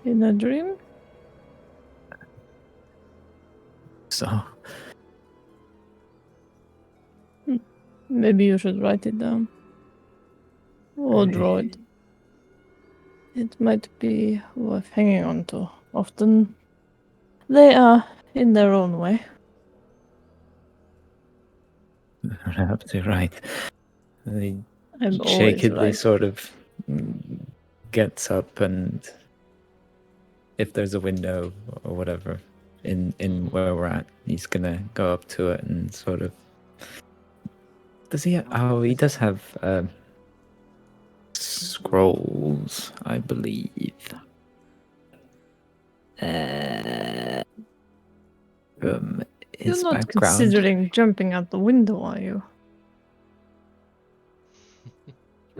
E: In a dream?
D: So
E: Maybe you should write it down. Or draw it. It might be worth hanging on to. Often they are in their own way.
D: perhaps you're right. He
E: I'm always
D: shakily
E: right.
D: sort of gets up, and if there's a window or whatever in where we're at, he's gonna go up to it and sort of. Does he? Oh, he does have scrolls, I believe. From
E: You're
D: his
E: not
D: background.
E: considering jumping out the window, are you?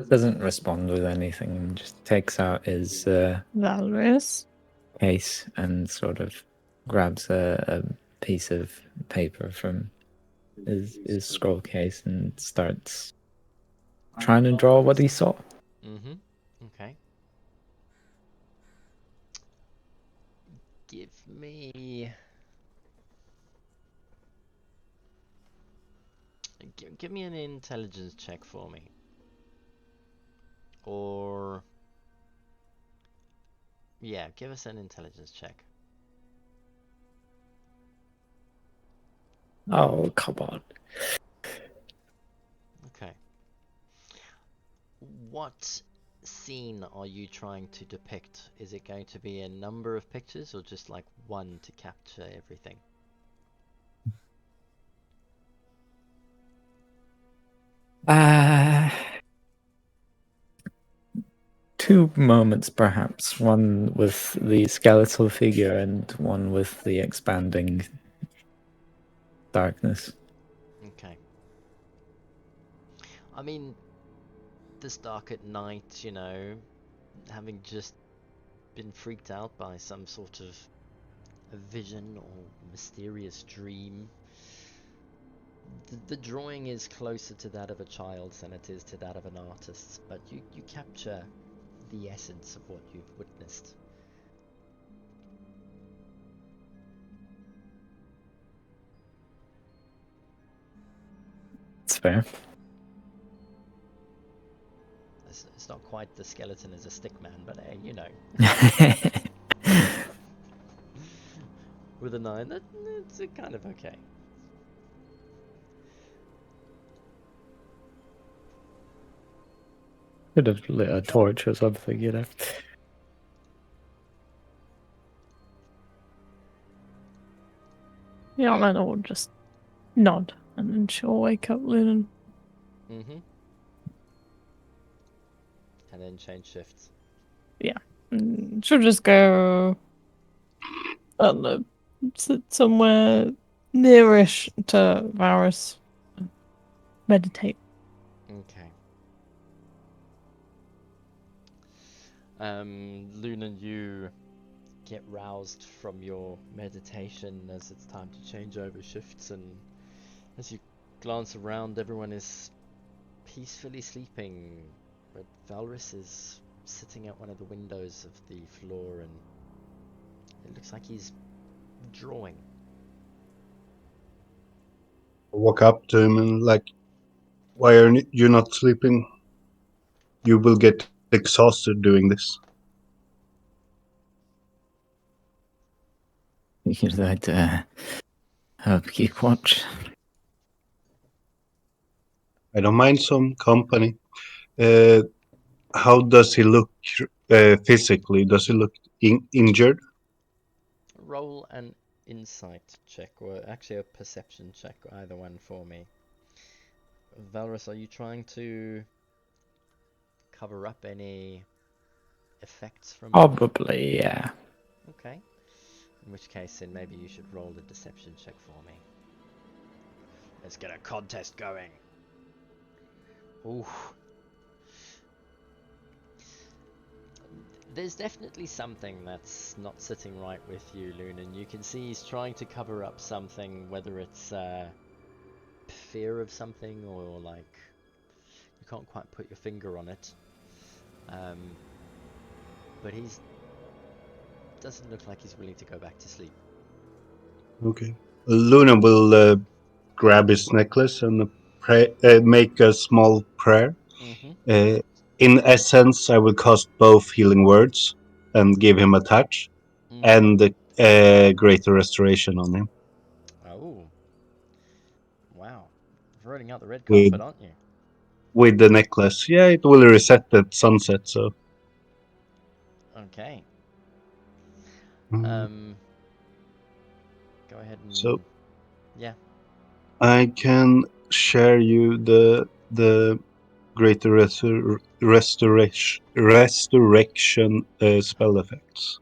D: Doesn't respond with anything and just takes out his
E: Valrys?
D: case and sort of grabs a piece of paper from his scroll case and starts trying to draw what he saw.
B: Mm-hmm. Okay. Give me... Give me an intelligence check for me. Or... Yeah, give us an intelligence check.
D: Oh, come on.
B: Okay. What scene are you trying to depict? Is it going to be a number of pictures or just like one to capture everything?
D: Two moments perhaps. One with the skeletal figure and one with the expanding darkness.
B: Okay. I mean, this dark at night, you know, having just been freaked out by some sort of a vision or mysterious dream. The drawing is closer to that of a child than it is to that of an artist, but you capture the essence of what you've witnessed.
D: It's fair.
B: It's not quite the skeleton as a stick man, but hey, you know. With a 9, it's kind of okay.
D: Could have lit a torch or something, you know.
E: Yarlena will just nod, and then she'll wake up Lunan.
B: Mm-hmm. And then change shifts.
E: Yeah. And she'll just go, I don't know, sit somewhere nearish to Varys. Meditate.
B: Okay. Lunan, you get roused from your meditation as it's time to change over shifts, and as you glance around, everyone is peacefully sleeping, but Valrys is sitting at one of the windows of the floor, and it looks like he's drawing.
G: I walk up to him and like, why are you not sleeping? You will get exhausted doing this.
D: Figured I'd help keep watch.
G: I don't mind some company. How does he look physically? Does he look injured?
B: Roll an insight check, or actually a perception check, either one for me. Valrus, are you trying to cover up any effects from...
D: Probably, yeah.
B: Okay. In which case, then maybe you should roll a deception check for me. Let's get a contest going. Ooh. There's definitely something that's not sitting right with you, Lunan. You can see he's trying to cover up something, whether it's fear of something or like you can't quite put your finger on it. But he's doesn't look like he's willing to go back to sleep.
G: Okay. Luna will grab his necklace and make a small prayer.
B: Mm-hmm.
G: In essence, I will cast both healing words and give him a touch,
B: Mm-hmm.
G: and greater restoration on him.
B: Oh. Wow. Rolling out the red
G: With
B: carpet, aren't you?
G: with the necklace. Yeah, it will reset at sunset, so
B: Okay.
G: mm,
B: Go ahead and...
G: so
B: yeah.
G: I can share you the greater restoration spell effects.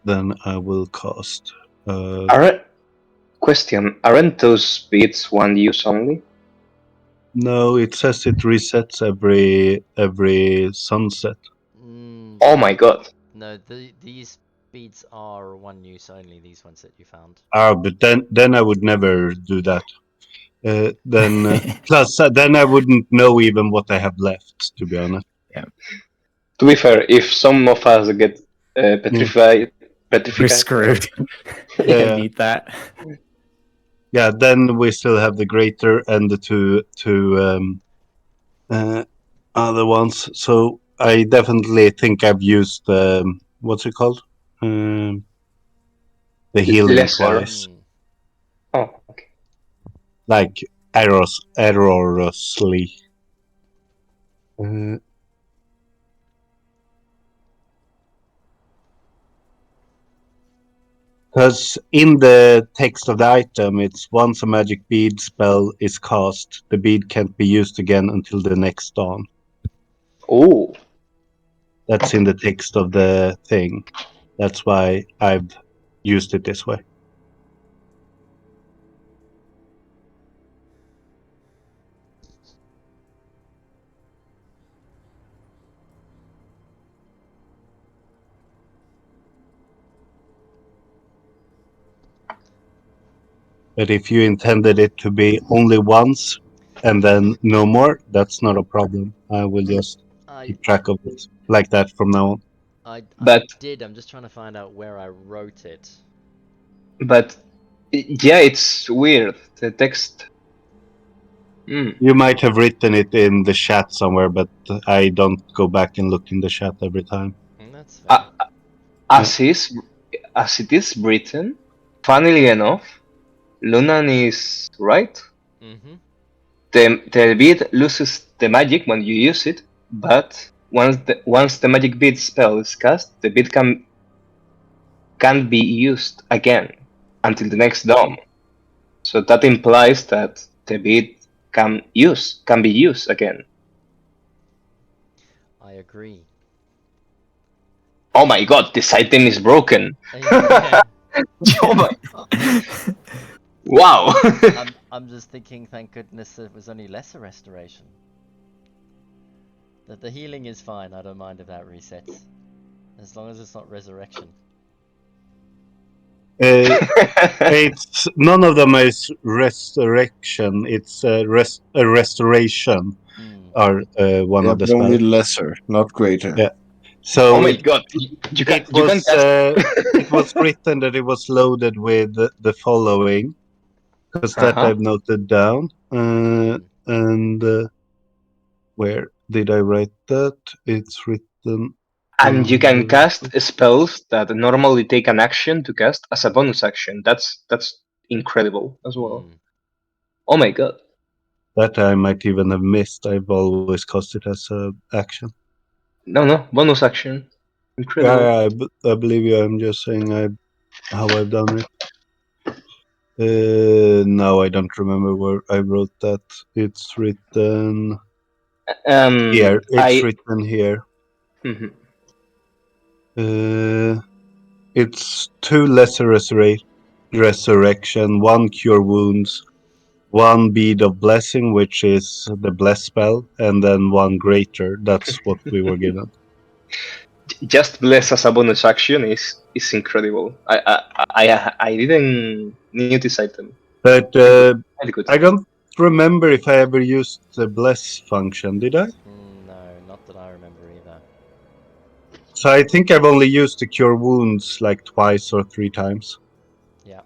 G: Then I will cast.
C: Question: Aren't those beads one use only?
G: No, it says it resets every sunset.
C: Oh my god!
B: No, these beads are one use only, these ones that you found.
G: Ah, but then I would never do that. Plus then I wouldn't know even what I have left, to be honest.
D: Yeah.
C: To be fair, if some of us get petrified,
D: We're screwed. I
G: Yeah.
D: need that.
G: Yeah, then we still have the greater and the two other ones. So I definitely think I've used what's it called? The healing
C: lesser.
G: twice,
C: Oh, okay.
G: like errorsly. Because in the text of the item, it's once a magic bead spell is cast, the bead can't be used again until the next dawn.
C: Oh,
G: That's in the text of the thing. That's why I've used it this way. But if you intended it to be only once and then no more, that's not a problem. I will just
B: I
G: keep track of it like that from now on.
B: I
C: but
B: did. I'm just trying to find out where I wrote it.
C: but yeah, it's weird. The text. Hmm.
G: You might have written it in the chat somewhere, but I don't go back and look in the chat every time.
B: That's fair.
C: As is, as it is written. Funnily enough, Lunan is right.
B: Mm-hmm.
C: The bead loses the magic when you use it, but once the magic bead spell is cast, the bead can be used again until the next dawn. So that implies that the bead can be used again.
B: I agree.
C: Oh my god, this item is broken.
B: Yeah.
C: Oh my god. Wow.
B: I'm just thinking, thank goodness it was only lesser restoration. That the healing is fine, I don't mind if that resets. As long as it's not resurrection.
G: It's none of them is resurrection. It's a restoration.
B: Mm.
G: Are one
F: Yeah,
G: of the
F: but only
G: spells.
F: lesser, not greater.
G: Yeah.
C: Oh
G: So
C: my god, you can
G: it
C: you can
G: was
C: cast.
G: it was written that it was loaded with the following, because that
C: Uh-huh.
G: I've noted down.
B: Mm.
G: And where did I write that? It's written.
C: And you can
G: on
C: cast spells that normally take an action to cast as a bonus action. That's incredible as well.
B: Mm.
C: Oh my god.
G: that I might even have missed. I've always cast it as a action.
C: No, bonus action.
G: Yeah,
C: Incredible.
G: I believe you. I'm just saying how I've done it. No, I don't remember where I wrote that. It's written here. It's
C: I.
G: written here.
C: Mhm.
G: It's 2 lesser resurrection, 1 cure wounds, 1 bead of blessing, which is the bless spell, and then 1 greater. That's what we were given.
C: Just bless as a bonus action is incredible. I didn't need this item.
G: But
C: Really good. Really good.
G: I don't remember if I ever used the bless function, did I?
B: No, not that I remember either.
G: So I think I've only used the cure wounds like twice or 3 times.
B: Yeah.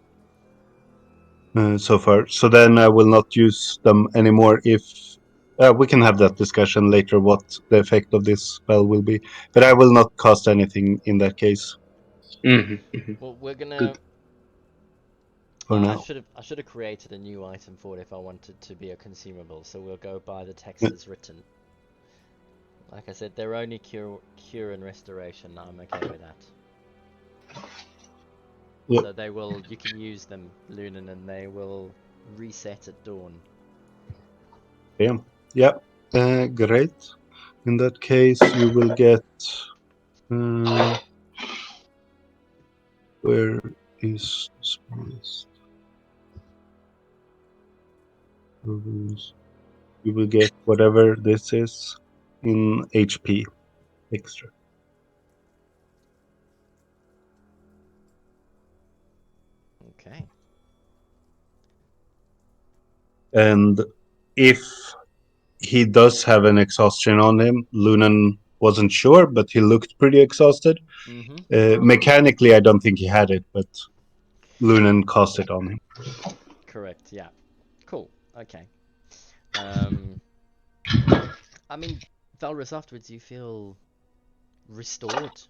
G: So far. So then I will not use them anymore if we can have that discussion later what the effect of this spell will be. But I will not cast anything in that case
B: Well, we're gonna.
C: Good.
G: for
B: I
G: now.
B: should have created a new item for it if I wanted to be a consumable. So we'll go by the text
G: Yeah.
B: as written. Like I said, they're only cure and restoration. I'm okay with that.
G: Yeah.
B: So they will. You can use them, Lunan, and they will reset at dawn.
G: Damn. Yeah. Great. In that case, you will get. Where is the smallest? You will get whatever this is in HP extra.
B: Okay.
G: And if he does have an exhaustion on him, Lunan wasn't sure, but he looked pretty exhausted. Mechanically, I don't think he had it, but Lunan cast it on him.
B: Correct. Yeah. Cool. Okay. I mean, Valrus, afterwards you feel restored,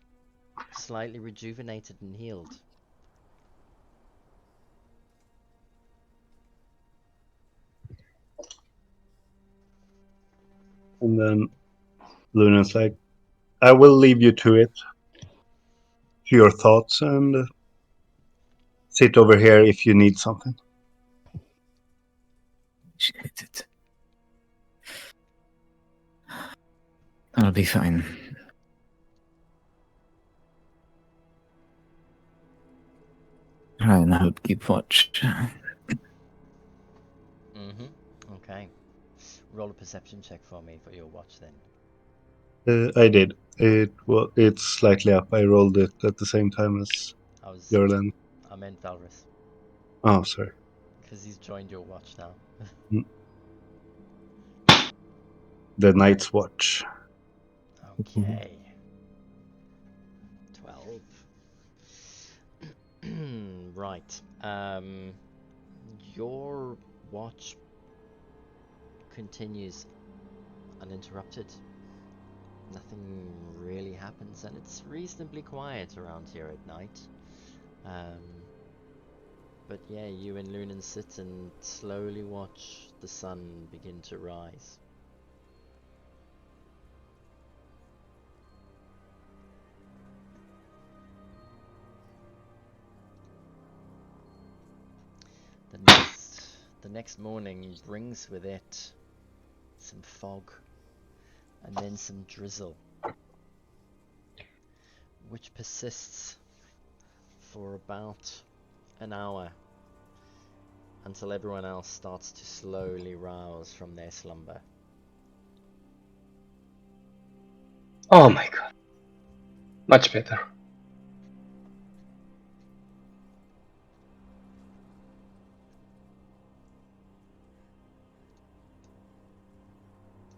B: slightly rejuvenated and healed.
G: And then Lunan's like, I will leave you to it, to your thoughts, and sit over here if you need something.
D: Appreciate it. I'll be fine. Try and help keep watch.
B: Okay. Roll a perception check for me for your watch then.
G: I did. It's slightly up. I rolled it at the same time as Yorland.
B: I meant Valrus,
G: Oh, sorry.
B: because he's joined your watch now.
G: The Night's Watch.
B: Okay. 12. Right. Your watch continues uninterrupted. Nothing really happens, and it's reasonably quiet around here at night. But yeah, you and Lunan sit and slowly watch the sun begin to rise. The next morning brings with it some fog and then some drizzle, which persists for about an hour until everyone else starts to slowly rouse from their slumber.
C: Oh my god. Much better.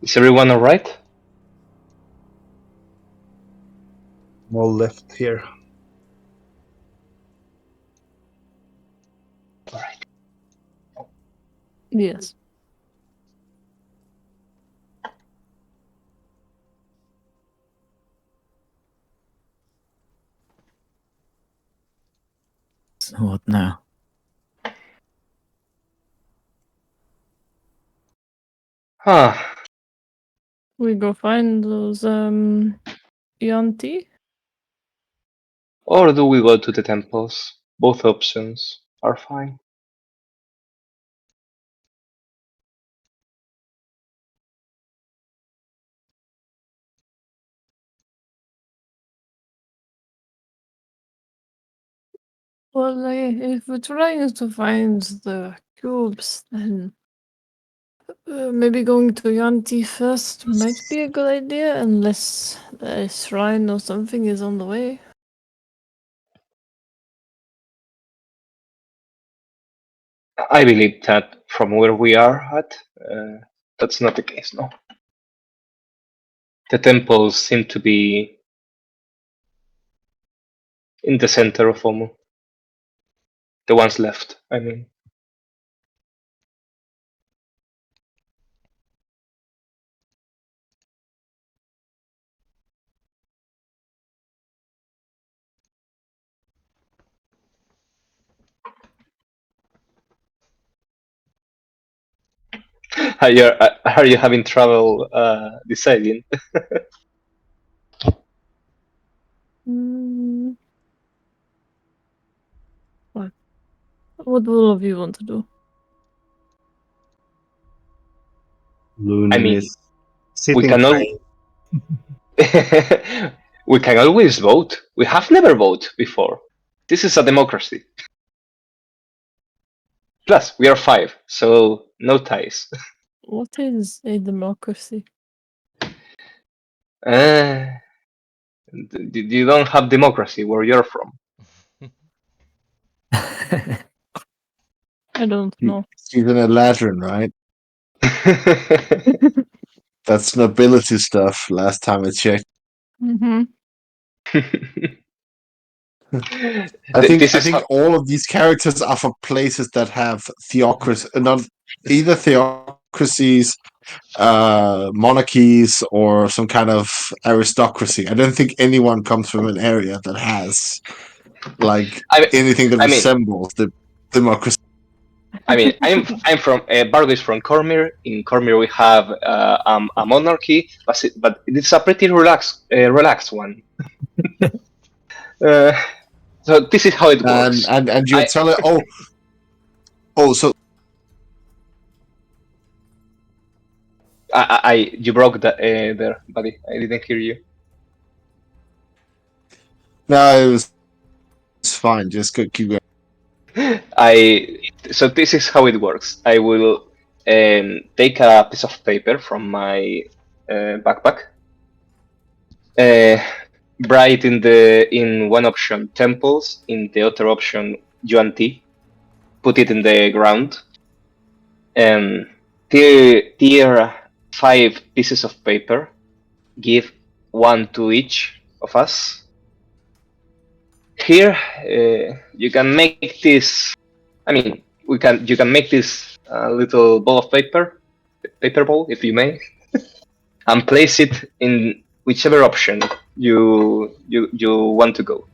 C: Is everyone alright?
G: All left here.
E: Yes.
D: So what now?
C: Huh.
E: We go find those Yanti.
C: Or do we go to the temples? Both options are fine.
E: Well, if we're trying to find the cubes, then maybe going to Yanti first might be a good idea, unless a shrine or something is on the way.
C: I believe that from where we are at, that's not the case, no. The temples seem to be in the center of Omu. The ones left, I mean. Are you having trouble deciding?
E: Mm, what do all of you want to do?
G: Lunan
C: mean,
G: is sitting
C: can all-
G: fine.
C: we can always vote. We have never voted before. This is a democracy. Plus, we are 5, so no ties.
E: What is a democracy?
C: You don't have democracy where you're from.
E: I don't know.
F: She's an Eladrin, right? That's nobility stuff. Last time I checked.
E: Mm-hmm.
F: I think
C: This is how-
F: all of these characters are from places that have theocracy, not either theocracies, monarchies, or some kind of aristocracy. I don't think anyone comes from an area that has like
C: I,
F: anything that
C: I mean,
F: resembles the democracy.
C: I'm from Bargo is from Cormyr. In Cormyr, we have a monarchy, but it's a pretty relaxed one. So this is how it works.
F: And you're telling so
C: You broke that there, buddy. I didn't hear you.
F: no, it's fine. Just keep going.
C: So this is how it works. I will take a piece of paper from my backpack, write in one option temples, in the other option Yuan-Ti, put it in the ground, and tear 5 pieces of paper, give 1 to each of us. Here, you can make this. I mean, you can make this little ball of paper ball, if you may, and place it in whichever option you want to go,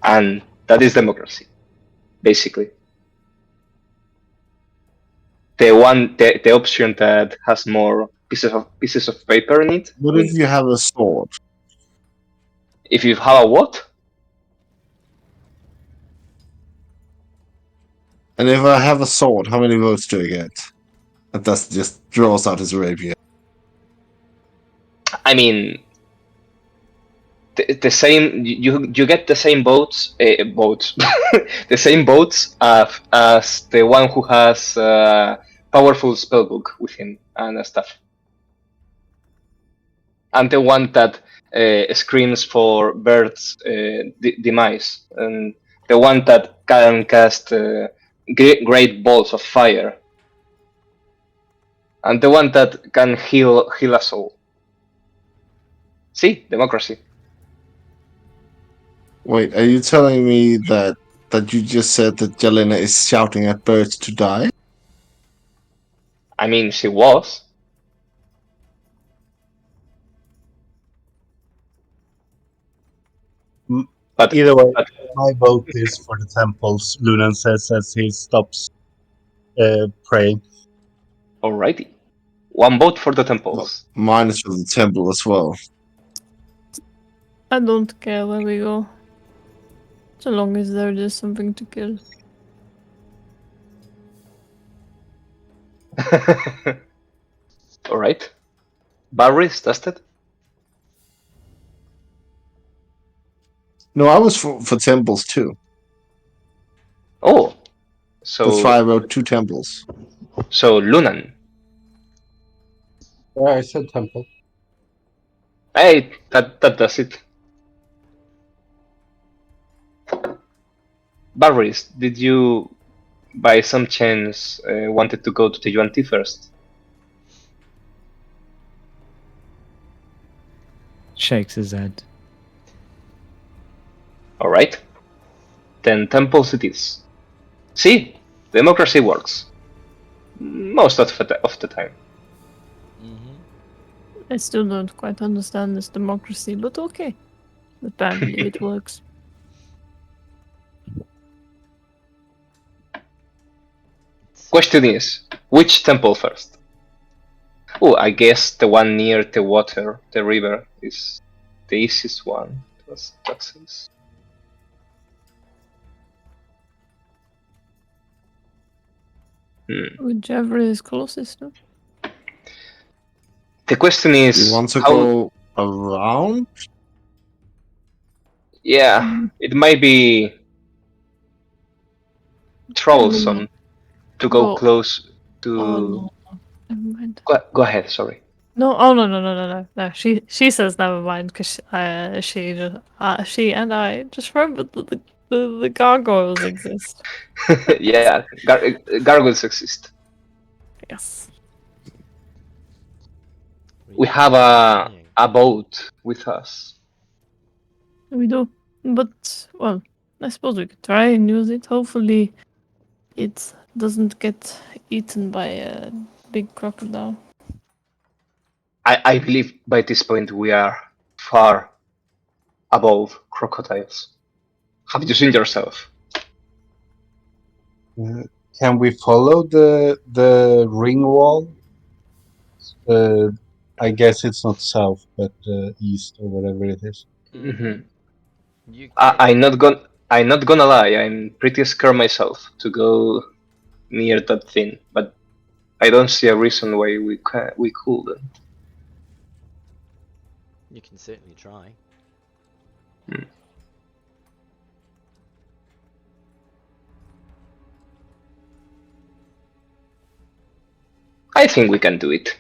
C: and that is democracy, basically. The option that has more pieces of paper in it.
F: What if you have a sword?
C: If you have a what?
F: And if I have a sword, how many votes do I get? That does just draws out his rapier.
C: I mean, the same. You get the same votes. The same votes as the one who has powerful spellbook with him and stuff, and the one that screams for birds' demise, and the one that can cast great balls of fire. and the one that can heal us all. See, democracy.
F: Wait, are you telling me that you just said that Jelena is shouting at birds to die?
C: I mean, she was. But
G: Either way, my vote is for the temples, Lunan says as he stops praying.
C: alrighty. One vote for the temples.
F: Mine is for the temple as well.
E: I don't care where we go. So long as there is something to kill.
C: Alright. Barry's tested.
F: No, I was for temples too.
C: Oh.
F: That's why I
C: So
F: wrote 2 temples.
C: Lunan.
G: Yeah, I said temple.
C: Hey, that does it. Barry's, did you by some chance wanted to go to the UNT first?
D: Shakes his head.
C: Alright. Then temples it is. See, democracy works. Most of the time.
B: Mm-hmm.
E: I still don't quite understand this democracy, but okay. Apparently it works.
C: Question is, which temple first? Oh, I guess the one near the water, the river, is the easiest one. That's easy.
E: Whichever is closest, no?
C: The question
F: You
C: is,
F: want to
C: how?
F: go around?
C: Yeah, it might be troublesome to go
E: Well,
C: close to.
E: Oh no. Never mind.
C: Go ahead. Sorry.
E: No, oh no. She says never mind because she and I just remembered that the gargoyles exist.
C: Yeah, gargoyles exist.
E: Yes.
C: We have a boat with us.
E: We do. But well, I suppose we could try and use it. Hopefully it doesn't get eaten by a big crocodile.
C: I believe by this point we are far above crocodiles. Have you seen yourself?
G: Can we follow the ring wall? I guess it's not south, but east or whatever it is.
C: Mm-hmm.
B: You
C: I'm not gonna lie. I'm pretty scared myself to go near that thing, but I don't see a reason why we couldn't.
B: You can certainly try.
C: I think we can do it.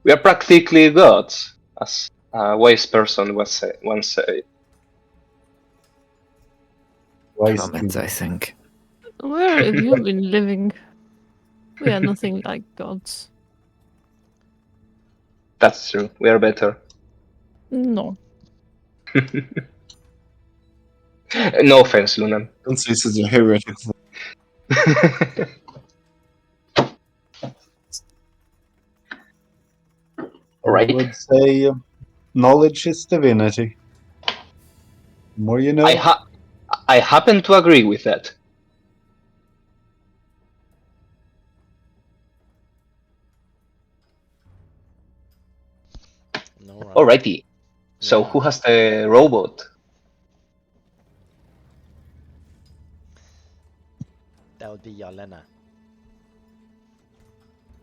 C: We are practically gods, as a wise person once said.
D: Plummets, I think.
E: Where have you been living? We are nothing like gods.
C: That's true. We are better.
E: No.
C: No offense, Lunan.
F: Don't say such a heretical.
C: Right.
G: I would say knowledge is divinity. The more you know.
C: I happen to agree with that. Alrighty. So who has the robot?
B: That would be Yelena.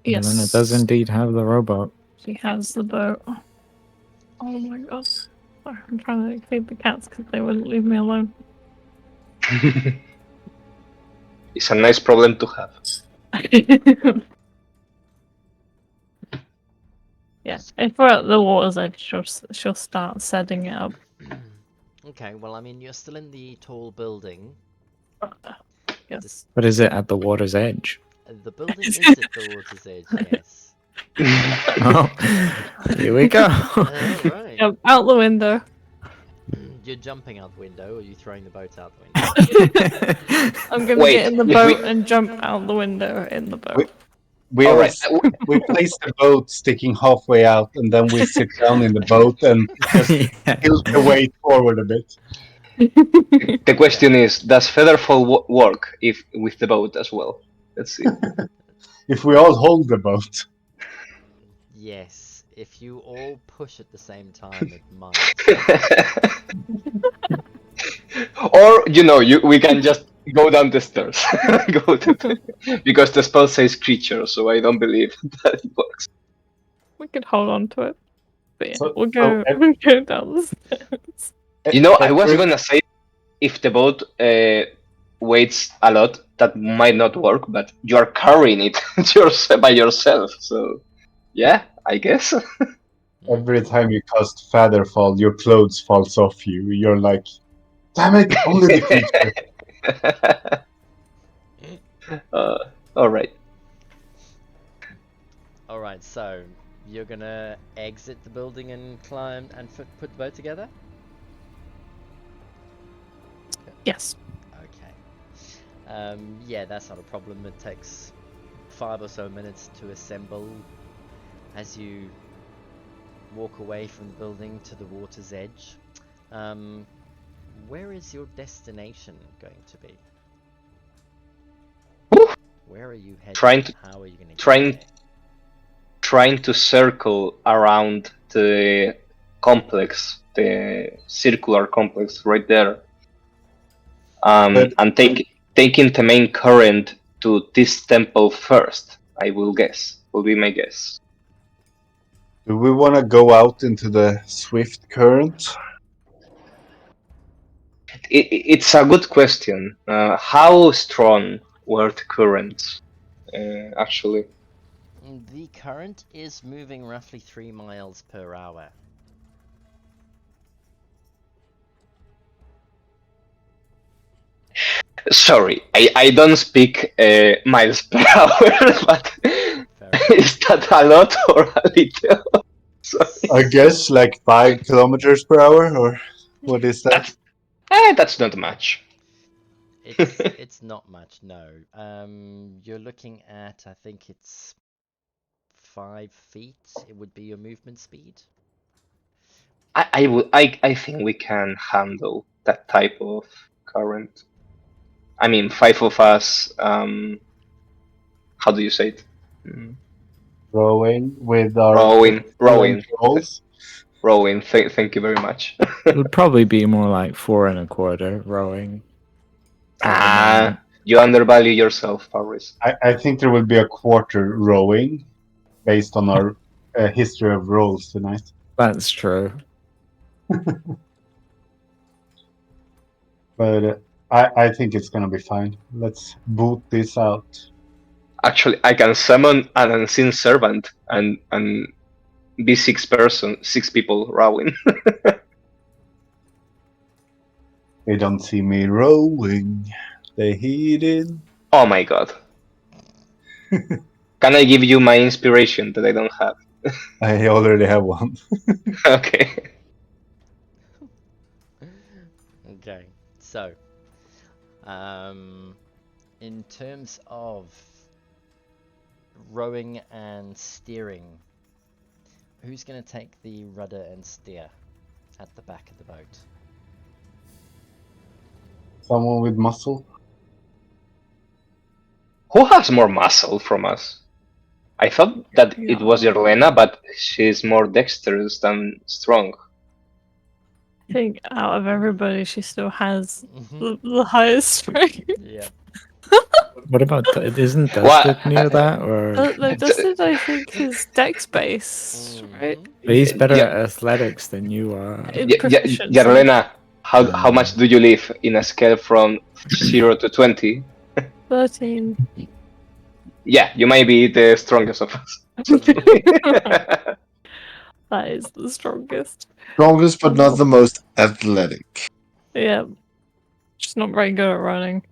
E: Yes.
D: Elena does indeed have the robot.
E: She has the boat. Oh my god. Sorry, I'm trying to feed the cats because they wouldn't leave me alone.
C: It's a nice problem to have.
E: Yeah, if we're at the water's edge, she'll start setting it up.
B: Okay, well, I mean, you're still in the tall building.
E: Yes.
D: But is it at the water's edge?
B: The building is at the water's edge, yes.
D: Oh, here we go.
B: Alright.
E: Yep, out the window.
B: You're jumping out the window, or are you throwing the boat out the window?
E: I'm gonna
C: Wait,
E: get in the
C: if
E: boat
C: we-
E: and jump out the window in the boat.
G: We
C: All
G: all
C: right.
G: we place the boat sticking halfway out, and then we sit down in the boat and just
D: Yeah.
G: tilt the weight forward a bit.
C: The question is, does Featherfall work if with the boat as well? Let's see.
G: If we all hold the boat,
B: Yes. If you all push at the same time, it might.
C: Or we can just go down the stairs. Because the spell says creature, so I don't believe that it works.
E: We could hold on to it. But yeah,
G: So-
E: we'll
G: so
E: we'll go down the stairs.
C: I was
G: every-
C: gonna say if the boat weighs a lot, that might not work, but you are carrying it by yourself, so yeah, I guess.
G: Every time you cast Featherfall, your clothes falls off you. You're like, damn it, only the creature.
C: All right.
B: Alright, so you're gonna exit the building and climb and put the boat together?
E: Yes.
B: Okay. Yeah, that's not a problem. It takes 5 or so minutes to assemble. As you walk away from the building to the water's edge, where is your destination going to be? Where are you heading? How are you going to get there?
C: Trying to circle around the complex, the circular complex right there, and taking the main current to this temple first. I will guess. Will be my guess.
G: Do we want to go out into the swift current?
C: It's a good question. How strong were the currents, actually?
B: The current is moving roughly 3 miles per hour.
C: Sorry, I don't speak miles per hour, but is that a lot or a little?
G: I guess like 5 kilometers per hour, or what is that?
C: That's not much.
B: It's not much, no. You're looking at, I think it's 5 feet. It would be your movement speed.
C: I think we can handle that type of current. I mean, 5 of us. How do you say it?
G: Rowing with our
C: Rowing.
G: rolls.
C: Rowing. Thank you very much.
D: It would probably be more like 4 1/4 rowing.
C: You undervalue yourself, Paris.
G: I think there will be a quarter rowing based on our history of rolls tonight.
D: That's true.
G: But I think it's gonna be fine. Let's boot this out.
C: Actually, I can summon an unseen servant and be 6 people rowing.
G: They don't see me rowing. They hidden.
C: Oh my god. Can I give you my inspiration that I don't have?
G: I already have one.
C: Okay.
B: Okay, so in terms of rowing and steering, who's going to take the rudder and steer at the back of the boat?
G: Someone with muscle.
C: Who has more muscle from us? I thought that it was Yerlena, but she's more dexterous than strong.
E: I think out of everybody, she still has the highest strength.
B: Yeah.
D: What about isn't
C: What?
D: Dusted near that or?
E: No, Dustin, I think, is dex based, right?
D: But he's better
C: Yeah.
D: at athletics than you are.
E: In
C: Y-
E: proficiency.
C: Yerlena, how much do you live in a scale from 0 to 20?
E: 13.
C: Yeah, you might be the strongest of us.
E: That is the strongest.
F: Strongest, but not the most athletic.
E: Yeah. Just not very good at running.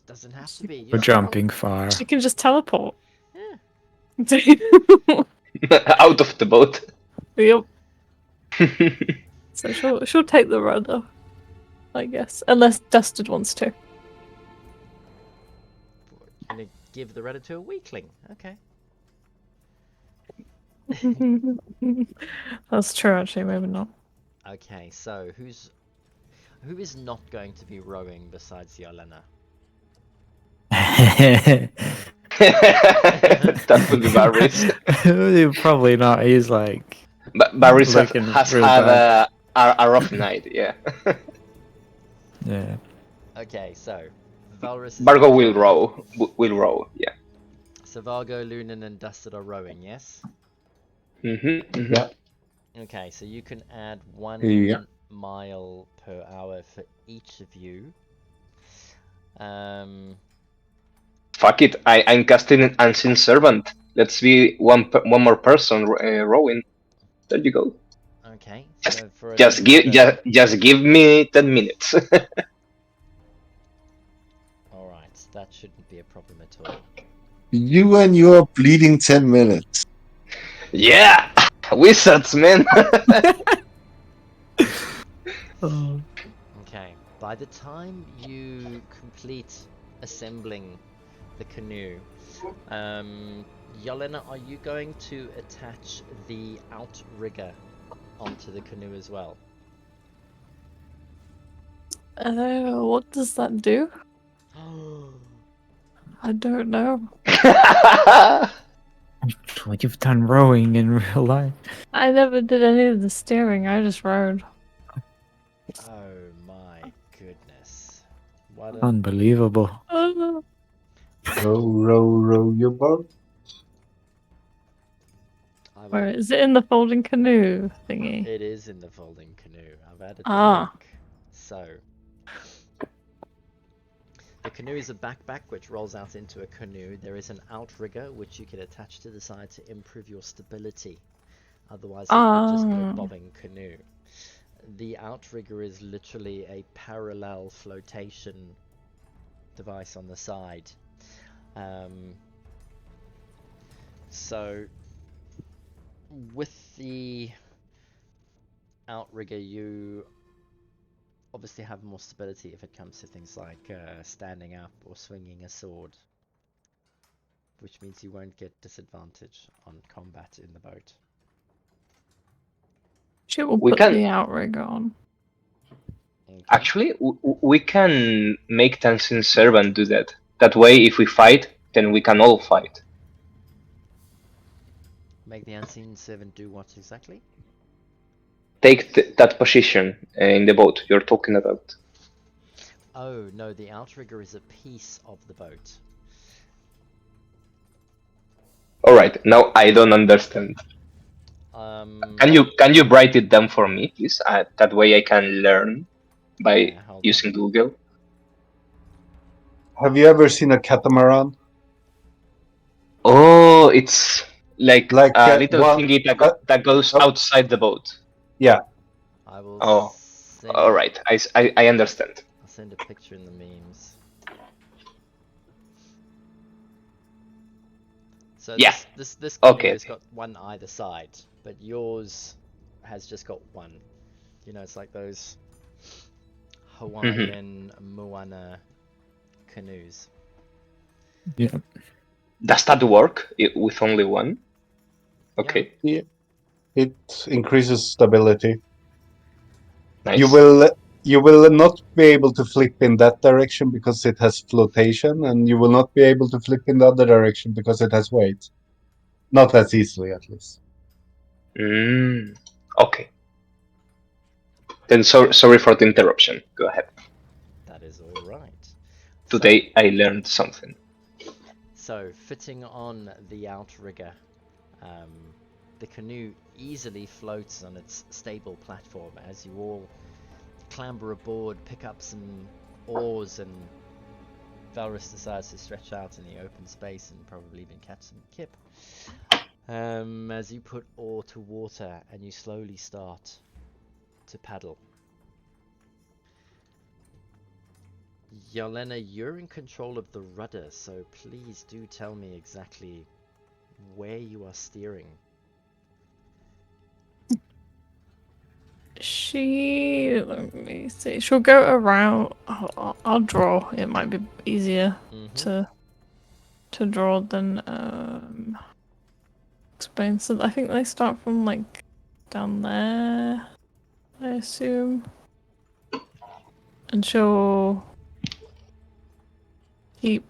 B: Doesn't have to be. You're
D: We're
B: strong.
D: jumping far.
E: She can just teleport.
B: Yeah.
C: Out of the boat.
E: Yep. So she'll take the rudder, I guess, unless Dusted wants to.
B: Gonna give the rudder to a weakling. Okay.
E: That's true, actually. Maybe not.
B: Okay. So who is not going to be rowing besides Yelena?
C: That would be Barry's.
D: Probably not. He's like
C: But Barry's
D: looking
C: has
D: real
C: had
D: bad.
C: a rough night, yeah.
D: Yeah.
B: Okay. So Valrus is
C: Bargo will row. Will row, yeah.
B: So Vargo, Lunan, and Dusted are rowing. Yes.
G: Yeah.
B: Okay. So you can add 1
F: Yeah.
B: mile per hour for each of you.
C: Fuck it, I'm casting an Unseen Servant. Let's be one more person rowing. There you go.
B: Okay.
C: Just,
B: So for a
C: just
B: total
C: give
B: of
C: just give me 10 minutes.
B: All right. That shouldn't be a problem at all.
F: You and your bleeding 10 minutes.
C: Yeah, wizards, man.
D: Oh.
B: Okay. By the time you complete assembling the canoe, Yelena, are you going to attach the outrigger onto the canoe as well?
E: What does that do? I don't know.
D: Well, you've done rowing in real life.
E: I never did any of the steering. I just rode.
B: Oh my goodness. What a
D: Unbelievable.
E: Oh,
G: Row your boat.
E: where is it in the folding canoe thingy?
B: It is in the folding canoe. I've added the
E: Ah.
B: link. So the canoe is a backpack which rolls out into a canoe. There is an outrigger which you can attach to the side to improve your stability. Otherwise it would just go bobbing canoe. The outrigger is literally a parallel flotation device on the side. So with the outrigger you obviously have more stability if it comes to things like standing up or swinging a sword, which means you won't get disadvantage on combat in the boat.
E: She will
C: We
E: put
C: can-
E: the outrigger on.
B: Okay.
C: Actually, we can make Unseen Servant do that. That way, if we fight, then we can all fight.
B: Make the unseen servant do what exactly?
C: Take that position in the boat you're talking about.
B: Oh no, the outrigger is a piece of the boat.
C: All right, now I don't understand. Can you write it down for me, please? That way I can learn by
B: Yeah, hold
C: using
B: on.
C: Google.
G: Have you ever seen a catamaran?
C: Oh, it's like a little
G: one-
C: thingy that goes outside the boat.
G: Yeah.
B: I will
C: Oh,
B: send,
C: all right. I understand.
B: I'll send a picture in the memes. So
C: Yeah.
B: this canoe
C: Okay.
B: has got one either side, but yours has just got one. You know, it's like those Hawaiian Moana canoes.
D: Yeah.
C: Does that work with only one? Okay.
G: Yeah. It increases stability.
C: Nice.
G: You will not be able to flip in that direction because it has flotation, and you will not be able to flip in the other direction because it has weight. Not as easily, at least.
C: Okay. Then sorry for the interruption. Go ahead.
B: That is all right.
C: Today I learned something.
B: So fitting on the outrigger, the canoe easily floats on its stable platform as you all clamber aboard, pick up some oars, and Valrus decides to stretch out in the open space and probably even catch some kip. As you put oar to water and you slowly start to paddle. Yelena, you're in control of the rudder, so please do tell me exactly where you are steering.
E: Let me see. She'll go around. I'll draw. It might be easier to draw than explain. So I think they start from like down there, I assume, and she'll keep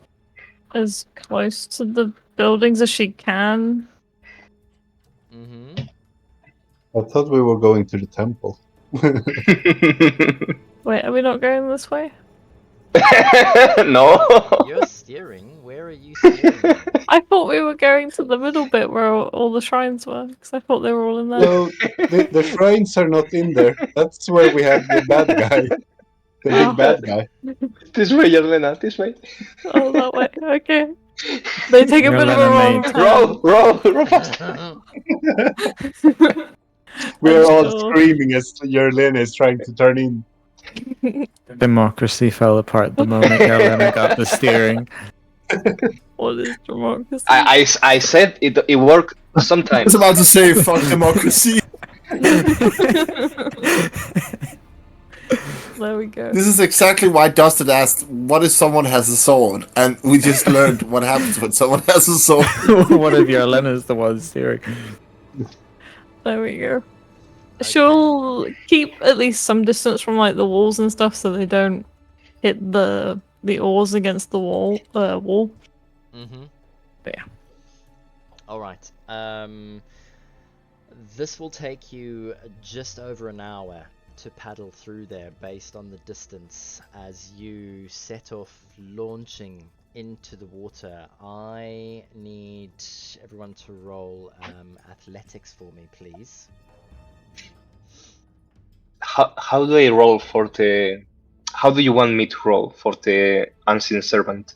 E: as close to the buildings as she can.
B: Mm-hmm.
G: I thought we were going to the temple.
E: Wait, are we not going this way?
C: No.
B: You're steering? Where are you steering then?
E: I thought we were going to the middle bit where all the shrines were, because I thought they were all in there.
G: No, the shrines are not in there. That's where we have the bad guy. The big bad guy.
C: This way, Yelena. This way.
E: Oh, that way. Okay. They take a bit of a
D: Yelena
E: wrong
D: made-
E: turn.
C: Roll fast.
G: We are all
E: sure.
G: screaming as Yerlin is trying to turn in.
D: Democracy fell apart the moment Yelena got the steering.
E: What is democracy?
C: I said it worked
F: I
C: sometimes.
F: was about to say, fuck democracy.
E: There we go.
F: This is exactly why Dustin asked, what if someone has a sword? And we just learned what happens when someone has a sword.
D: What if Yelena's the one steering?
E: There we go. She'll keep at least some distance from like the walls and stuff, so they don't hit the oars against the wall.
B: Mm-hmm.
E: But yeah.
B: All right. This will take you just over an hour to paddle through there based on the distance as you set off launching into the water. I need everyone to roll athletics for me, please.
C: How do I roll for the? How do you want me to roll for the unseen servant?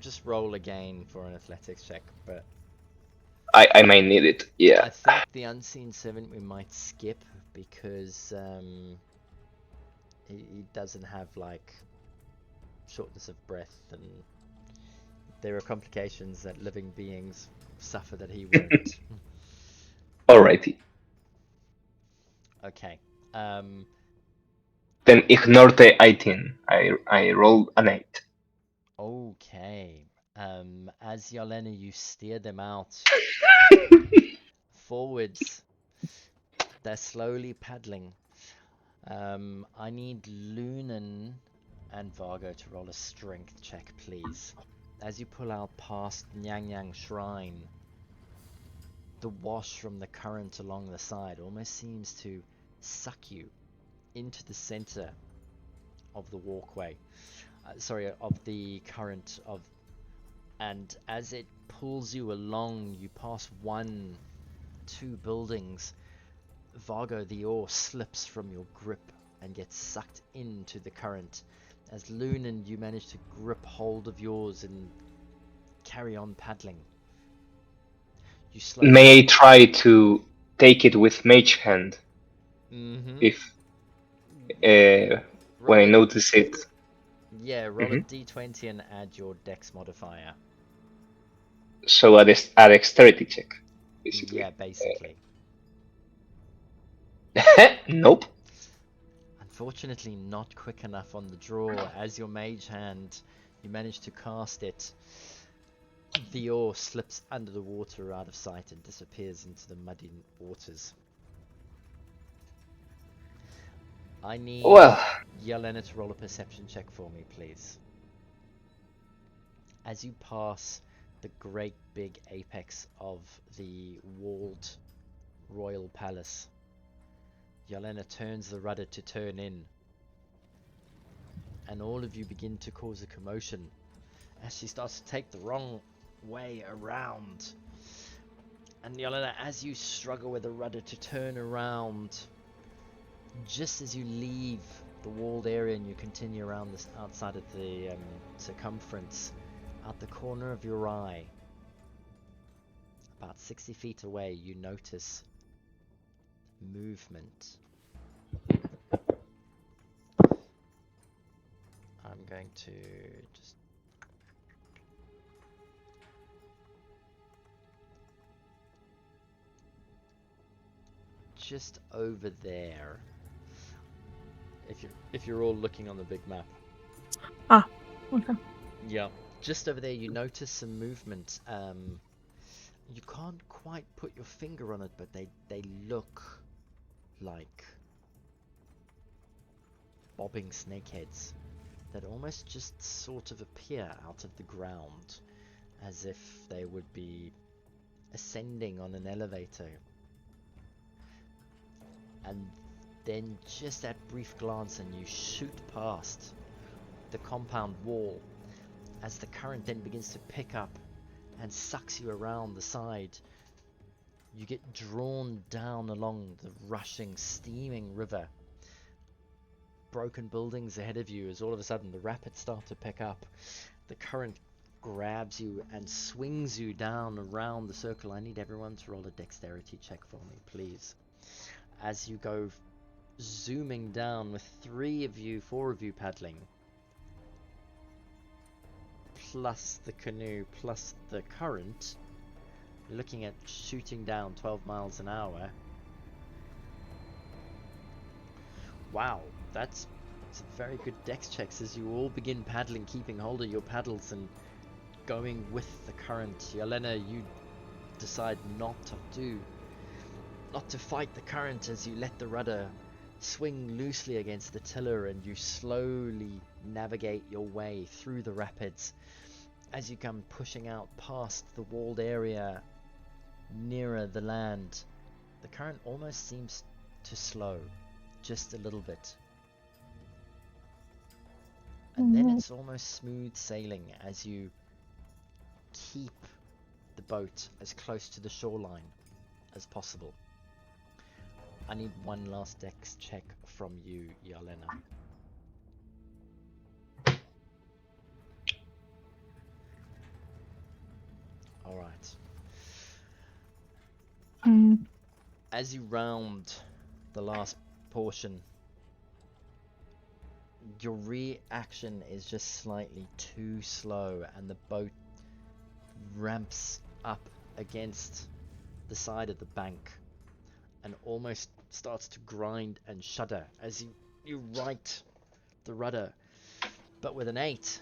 B: Just roll again for an athletics check, but
C: I might need it.
B: I
C: Yeah.
B: think the unseen servant we might skip because he doesn't have like shortness of breath, and there are complications that living beings suffer that he won't.
C: Alrighty.
B: Okay.
C: Then ignore the 18. I rolled an 8.
B: Okay. As Yelena, you steer them out forwards. They're slowly paddling. I need Lunan and Vargo to roll a strength check, please. As you pull out past Nagnang Shrine, the wash from the current along the side almost seems to suck you into the center of the walkway. Of the current of, and as it pulls you along, you pass 1, 2 buildings. Vargo, the oar slips from your grip and gets sucked into the current. As Lunan, you manage to grip hold of yours and carry on paddling. You slowly...
C: May I try to take it with mage hand?
B: Mm-hmm.
C: If when I notice it.
B: Yeah, roll a d20 and add your dex modifier.
C: So a dexterity check, basically.
B: Yeah, basically.
C: Nope.
B: Unfortunately, not quick enough on the draw. As your mage hand, you manage to cast it. The oar slips under the water out of sight and disappears into the muddy waters. I need Yelena to roll a perception check for me, please. As you pass the great big apex of the walled royal palace, Yelena turns the rudder to turn in, and all of you begin to cause a commotion as she starts to take the wrong way around. And Yelena, as you struggle with the rudder to turn around, just as you leave the walled area and you continue around this outside of the circumference, out the corner of your eye, about 60 feet away, you notice movement. I'm I'm going to just over there. If you're all looking on the big map.
E: Okay.
B: Yeah, just over there you notice some movement. You can't quite put your finger on it, but they look like bobbing snakeheads that almost just sort of appear out of the ground, as if they would be ascending on an elevator. And then just that brief glance and you shoot past the compound wall as the current then begins to pick up and sucks you around the side. You get drawn down along the rushing, steaming river. Broken buildings ahead of you as all of a sudden the rapids start to pick up. The current grabs you and swings you down around the circle. I need everyone to roll a dexterity check for me, please. As you go zooming down with 4 of you paddling, plus the canoe, plus the current, you're looking at shooting down 12 miles an hour. Wow, that's some very good dex checks as you all begin paddling, keeping hold of your paddles and going with the current. Yelena, you decide not to fight the current as you let the rudder swing loosely against the tiller and you slowly navigate your way through the rapids as you come pushing out past the walled area nearer the land. The current almost seems to slow just a little bit, and then it's almost smooth sailing as you keep the boat as close to the shoreline as possible. I need one last dex check from you, Yelena. Alright. As you round the last portion, your reaction is just slightly too slow and the boat ramps up against the side of the bank and almost starts to grind and shudder as you right the rudder. But with an 8,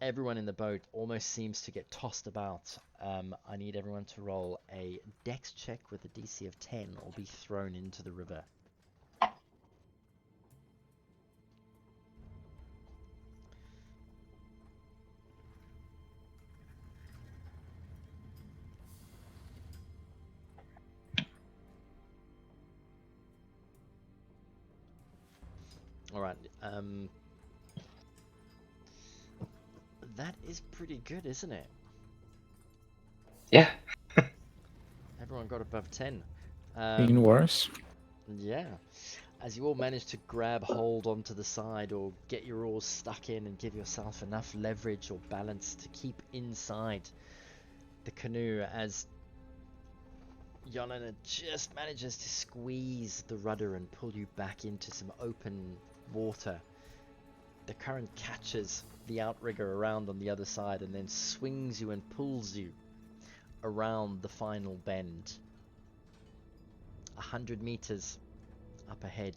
B: everyone in the boat almost seems to get tossed about. I need everyone to roll a dex check with a DC of 10 or be thrown into the river. Alright, that is pretty good, isn't it?
C: Yeah.
B: Everyone got above 10.
D: Been worse.
B: Yeah. As you all manage to grab hold onto the side or get your oars stuck in and give yourself enough leverage or balance to keep inside the canoe, as Yelena just manages to squeeze the rudder and pull you back into some open water. The current catches the outrigger around on the other side and then swings you and pulls you around the final bend. 100 meters up ahead,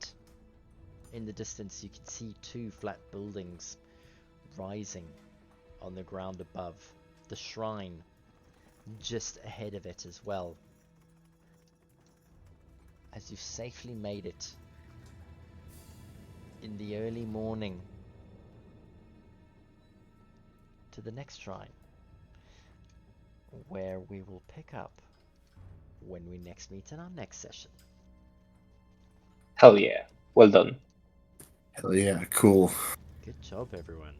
B: in the distance, you can see 2 flat buildings rising on the ground above. The shrine just ahead of it as well. As you've safely made it in the early morning to the next shrine, where we will pick up when we next meet in our next session.
C: Hell yeah. Well done.
F: Hell yeah, cool.
B: Good job, everyone.